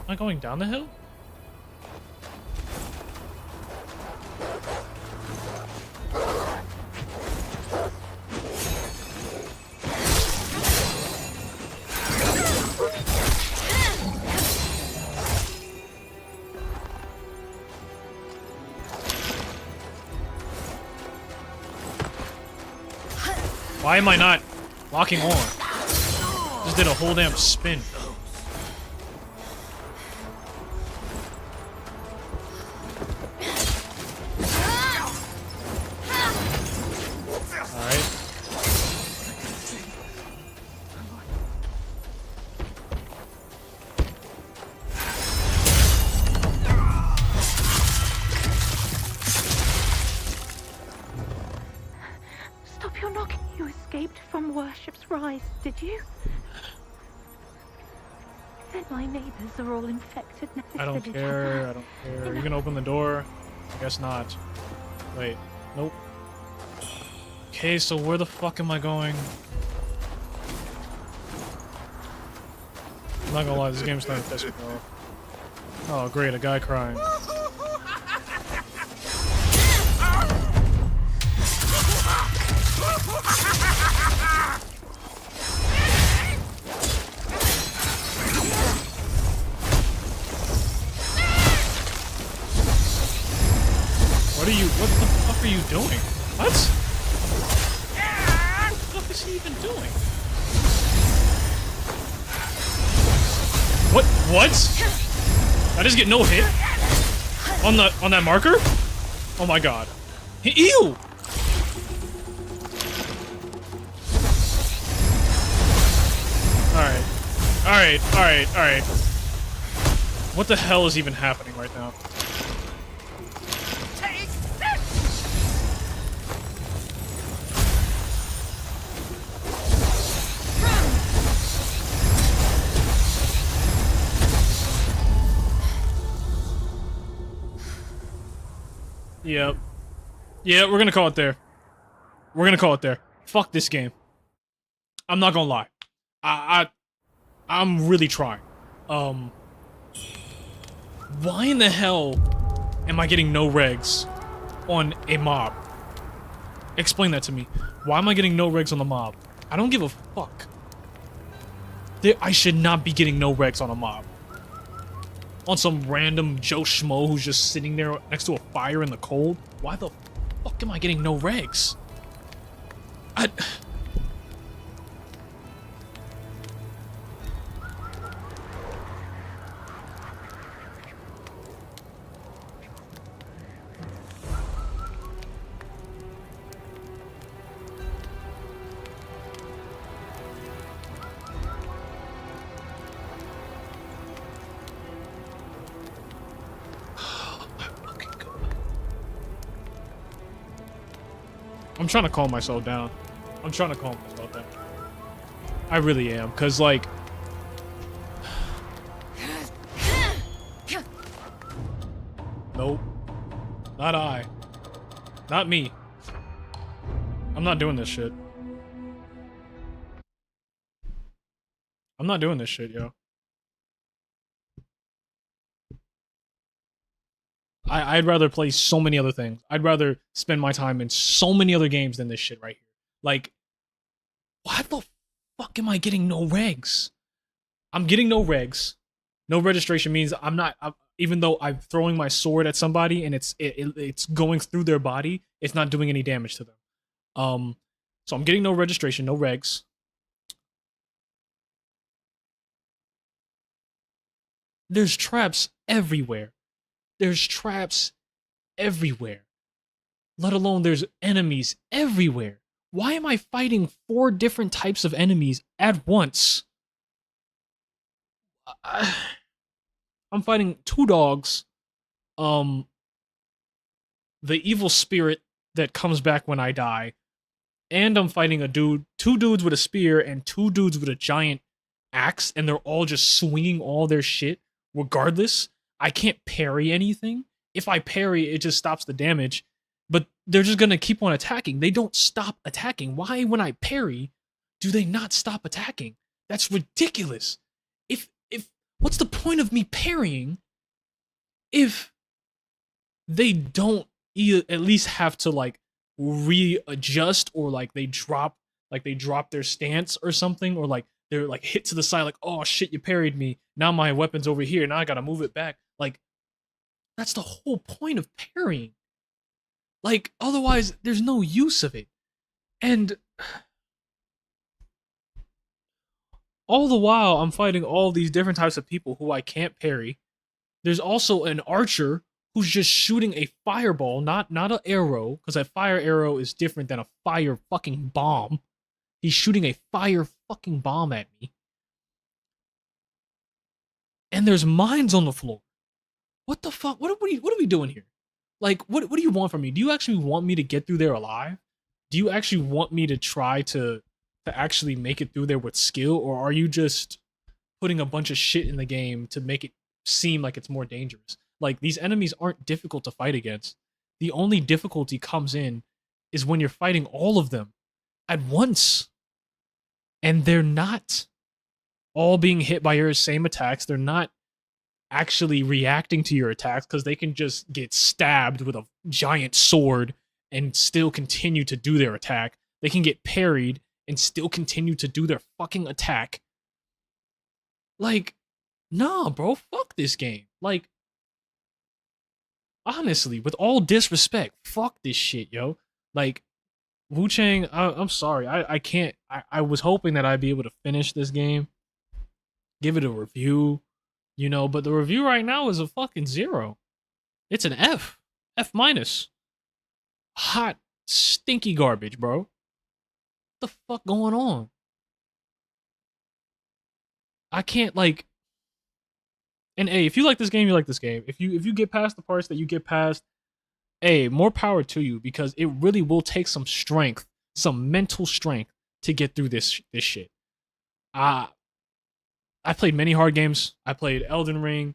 Am I going down the hill? Why am I not locking on? Just did a whole damn spin. Stop your knocking. You escaped from Worship's Rise, did you? Then my neighbors are all infected now. I don't care. I don't care. Are you gonna open the door? I guess not. Wait. Nope. Okay, so where the fuck am I going? I'm not gonna lie, this game's starting to piss me off. Oh, great, a guy crying. What the fuck are you doing? What? What the fuck is he even doing? What? I just get no hit? On that marker? Oh my god. Ew! Alright. What the hell is even happening right now? Yep. Yeah, we're gonna call it there. Fuck this game. I'm not gonna lie. I'm really trying. Why in the hell am I getting no regs on a mob? Explain that to me. Why am I getting no regs on the mob? I don't give a fuck. I should not be getting no regs on a mob. On some random Joe Schmo who's just sitting there next to a fire in the cold? Why the fuck am I getting no regs? I'm trying to calm myself down. I'm trying to calm myself down. I really am, cause like. Nope. Not I. Not me. I'm not doing this shit. I'm not doing this shit, yo. I'd rather play so many other things. I'd rather spend my time in so many other games than this shit right here. Like, why the fuck am I getting no regs? I'm getting no regs. No registration means even though I'm throwing my sword at somebody and it's going through their body, it's not doing any damage to them. So I'm getting no registration, no regs. There's traps everywhere. There's traps everywhere. Let alone there's enemies everywhere. Why am I fighting 4 different types of enemies at once? I'm fighting 2 dogs. The evil spirit that comes back when I die. And I'm fighting a dude, 2 dudes with a spear and 2 dudes with a giant axe, and they're all just swinging all their shit. Regardless, I can't parry anything. If I parry, it just stops the damage. But they're just gonna keep on attacking. They don't stop attacking. Why, when I parry, do they not stop attacking? That's ridiculous. If what's the point of me parrying if they don't at least have to like readjust, or like they drop their stance or something, or like they're like hit to the side, like, oh shit, you parried me, now my weapon's over here, now I gotta move it back. Like, that's the whole point of parrying. Like, otherwise there's no use of it. And all the while I'm fighting all these different types of people who I can't parry. There's also an archer who's just shooting a fireball, not an arrow, because a fire arrow is different than a fire fucking bomb. He's shooting a fire fucking bomb at me. And there's mines on the floor. What the fuck? What are we doing here? Like, what do you want from me? Do you actually want me to get through there alive? Do you actually want me to try to actually make it through there with skill? Or are you just putting a bunch of shit in the game to make it seem like it's more dangerous? Like, these enemies aren't difficult to fight against. The only difficulty comes in is when you're fighting all of them at once. And they're not all being hit by your same attacks. They're not actually reacting to your attacks, because they can just get stabbed with a giant sword and still continue to do their attack. They can get parried and still continue to do their fucking attack. Like, nah, bro, fuck this game. Like, honestly, with all disrespect, fuck this shit, yo. Like, Wuchang, I'm sorry, I can't. I was hoping that I'd be able to finish this game, give it a review, you know, but the review right now is a fucking 0. It's an F. F minus. Hot, stinky garbage, bro. What the fuck going on? I can't, like... And hey, if you like this game, you like this game. If you get past the parts that you get past, hey, more power to you, because it really will take some strength, some mental strength to get through this shit. I played many hard games. I played Elden Ring.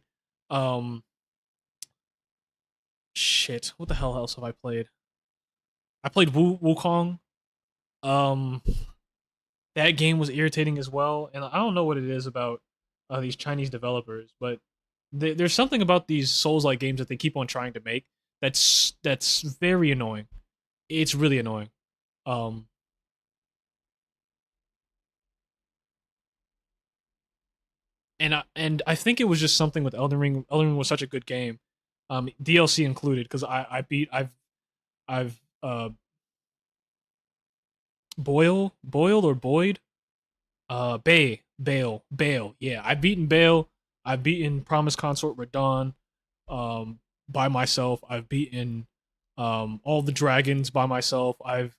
Shit, what the hell else have I played? I played Wuchang. That game was irritating as well, and I don't know what it is about these Chinese developers, but there's something about these Souls-like games that they keep on trying to make that's very annoying. It's really annoying. And I think it was just something with Elden Ring. Elden Ring was such a good game, DLC included, because I've boiled or Boyd, Bale. Yeah, I've beaten Bale. I've beaten Promised Consort Radon, by myself. I've beaten all the dragons by myself. I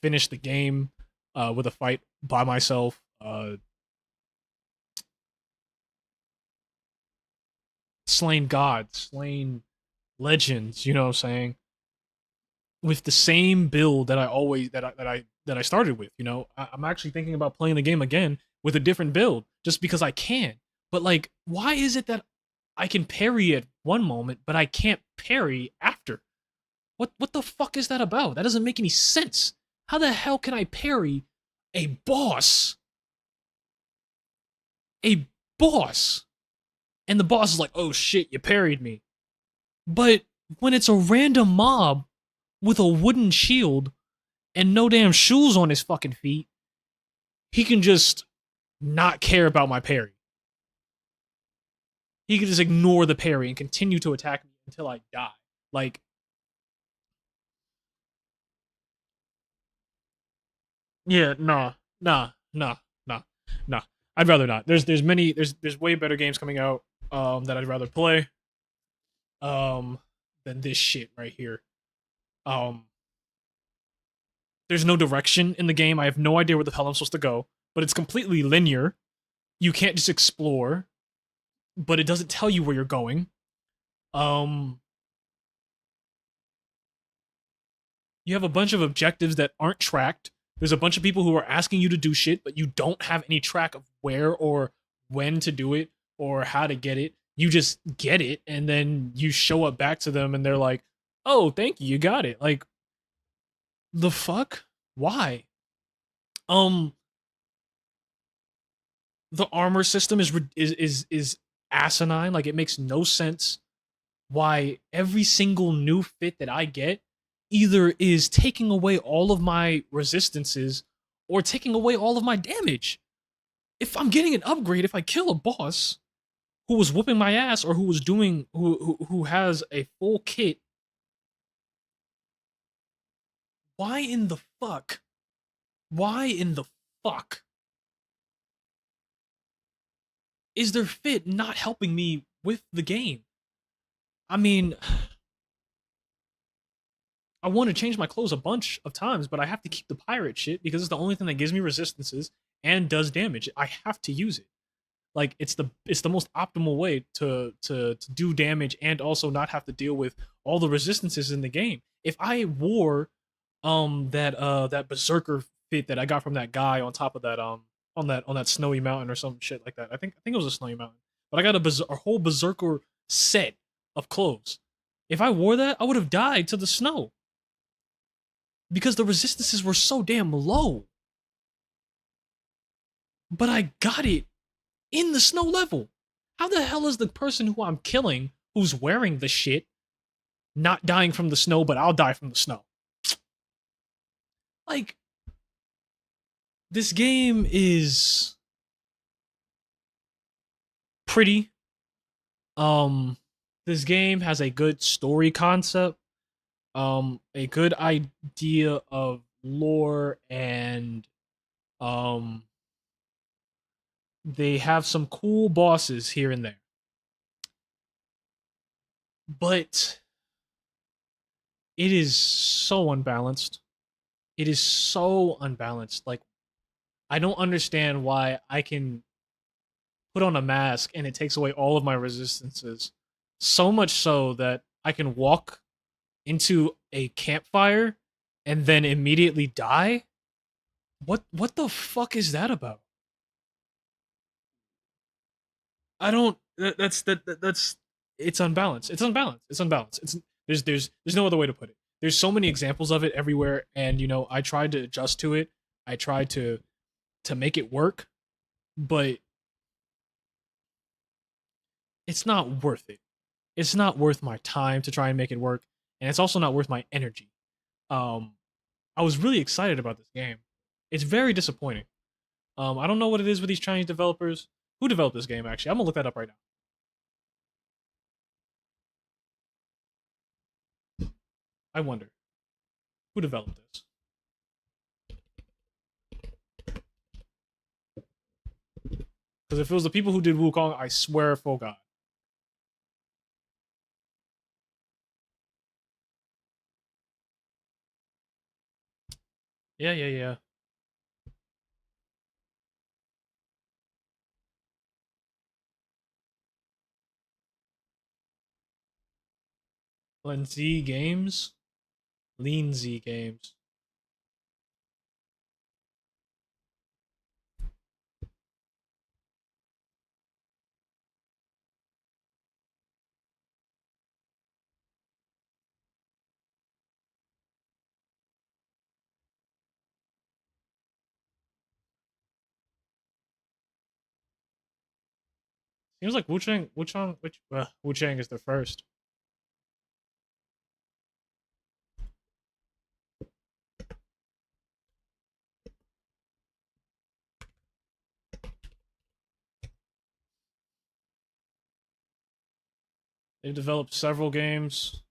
finished the game with a fight by myself. Slain gods, slain legends, you know what I'm saying? with the same build that I always that I started with. You know, I'm actually thinking about playing the game again with a different build just because I can. But like, why is it that I can parry at one moment, but I can't parry after? What the fuck is that about? That doesn't make any sense. How the hell can I parry a boss? A boss. And the boss is like, "Oh shit, you parried me." But when it's a random mob with a wooden shield and no damn shoes on his fucking feet, he can just not care about my parry. He can just ignore the parry and continue to attack me until I die. Like, yeah, nah, nah, nah, nah, nah. I'd rather not. There's way better games coming out that I'd rather play than this shit right here. Um there's no direction in the game. I have no idea where the hell I'm supposed to go, but it's completely linear. You can't just explore, but it doesn't tell you where you're going. Um you have a bunch of objectives that aren't tracked. There's a bunch of people who are asking you to do shit, but you don't have any track of where or when to do it or how to get it. You just get it and then you show up back to them and they're like, "Oh, thank you, you got it." Like, the fuck? Why? Um the armor system is asinine. Like, it makes no sense why every single new fit that I get either is taking away all of my resistances or taking away all of my damage. If I'm getting an upgrade, if I kill a boss who was whooping my ass or who has a full kit, why in the fuck? Why in the fuck is their fit not helping me with the game? I mean, I want to change my clothes a bunch of times, but I have to keep the pirate shit because it's the only thing that gives me resistances and does damage. I have to use it. Like, it's the most optimal way to do damage and also not have to deal with all the resistances in the game. If I wore that berserker fit that I got from that guy on top of that on that snowy mountain or some shit like that. I think it was a snowy mountain. But I got a whole berserker set of clothes. If I wore that, I would have died to the snow. Because the resistances were so damn low. But I got it in the snow level. How the hell is the person who I'm killing, who's wearing the shit, not dying from the snow, but I'll die from the snow? Like, this game is pretty. This game has a good story concept, a good idea of lore, and they have some cool bosses here and there. But it is so unbalanced. It is so unbalanced. Like, I don't understand why I can put on a mask and it takes away all of my resistances. So much so that I can walk into a campfire and then immediately die? What the fuck is that about? I don't that's it's unbalanced. It's unbalanced. It's unbalanced. There's no other way to put it. There's so many examples of it everywhere, and you know, I tried to adjust to it. I tried to make it work, but it's not worth it. It's not worth my time to try and make it work, and it's also not worth my energy. Um, I was really excited about this game. It's very disappointing. I don't know what it is with these Chinese developers. Who developed this game, actually? I'm gonna look that up right now. I wonder. Who developed this? Because if it was the people who did Wukong, I swear for God. Yeah. Lenzi Games? Lindsay Games. Seems like Wuchang is the first. They've developed several games.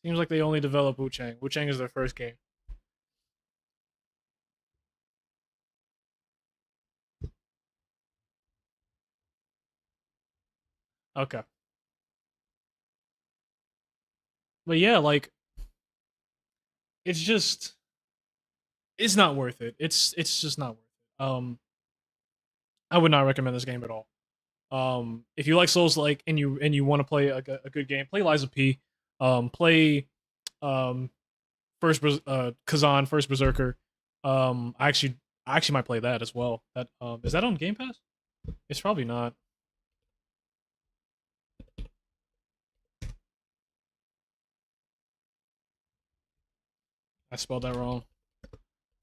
Seems like they only develop Wuchang. Wuchang is their first game. Okay. But yeah, like it's just it's not worth it. It's just not worth it. I would not recommend this game at all. If you like Souls like and you want to play a good game, play Lies of P. Play Kazan First Berserker. I actually might play that as well. That is that on Game Pass? It's probably not. I spelled that wrong.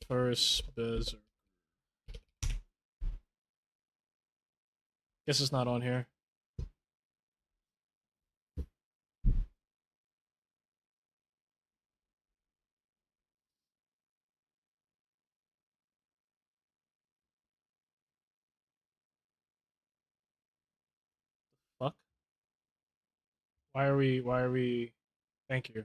First Berserker. Guess it's not on here. Fuck. Why are we thank you.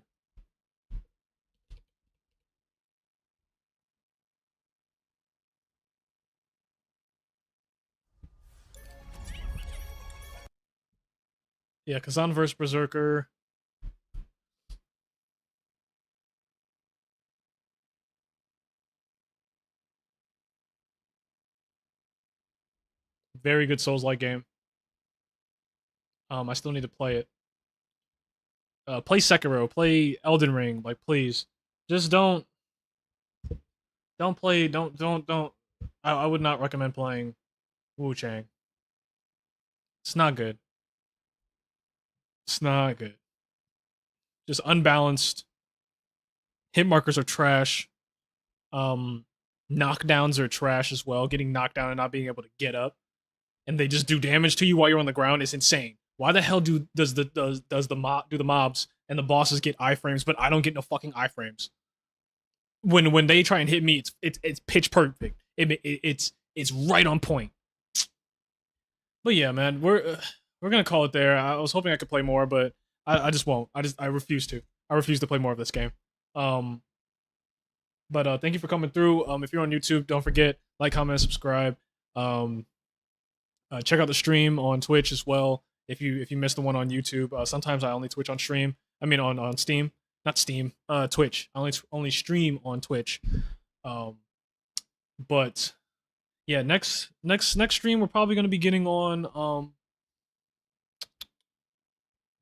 Yeah, Kazan vs Berserker. Very good Souls-like game. I still need to play it. Play Sekiro, play Elden Ring, like please. Just don't play don't I would not recommend playing Wuchang. It's not good. It's not good. Just unbalanced. Hit markers are trash. Knockdowns are trash as well. Getting knocked down and not being able to get up, and they just do damage to you while you're on the ground is insane. Why the hell does the mobs and the bosses get iframes, but I don't get no fucking iframes? When they try and hit me, it's pitch perfect. It's right on point. But yeah, man, we're gonna call it there. I was hoping I could play more, but I just won't. I refuse to. I refuse to play more of this game. But thank you for coming through. If you're on YouTube, don't forget like, comment, and subscribe. Check out the stream on Twitch as well. If you missed the one on YouTube, sometimes I only Twitch on stream. I mean on Steam, not Steam. Twitch. I only stream on Twitch. But yeah, next stream we're probably gonna be getting on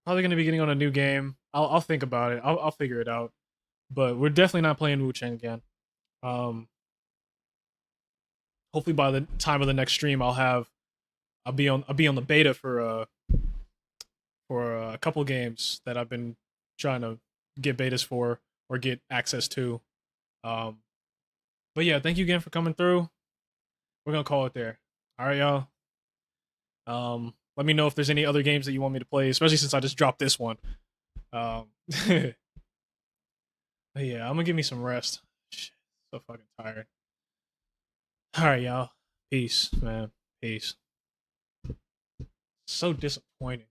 a new game. I'll think about it. I'll figure it out. But we're definitely not playing Wuchang again. Hopefully by the time of the next stream I'll be on the beta for a couple games that I've been trying to get betas for or get access to. But yeah, thank you again for coming through. We're gonna call it there. All right, y'all. Let me know if there's any other games that you want me to play, especially since I just dropped this one. But yeah, I'm gonna give me some rest. Shit, so fucking tired. All right, y'all. Peace, man. Peace. So disappointing.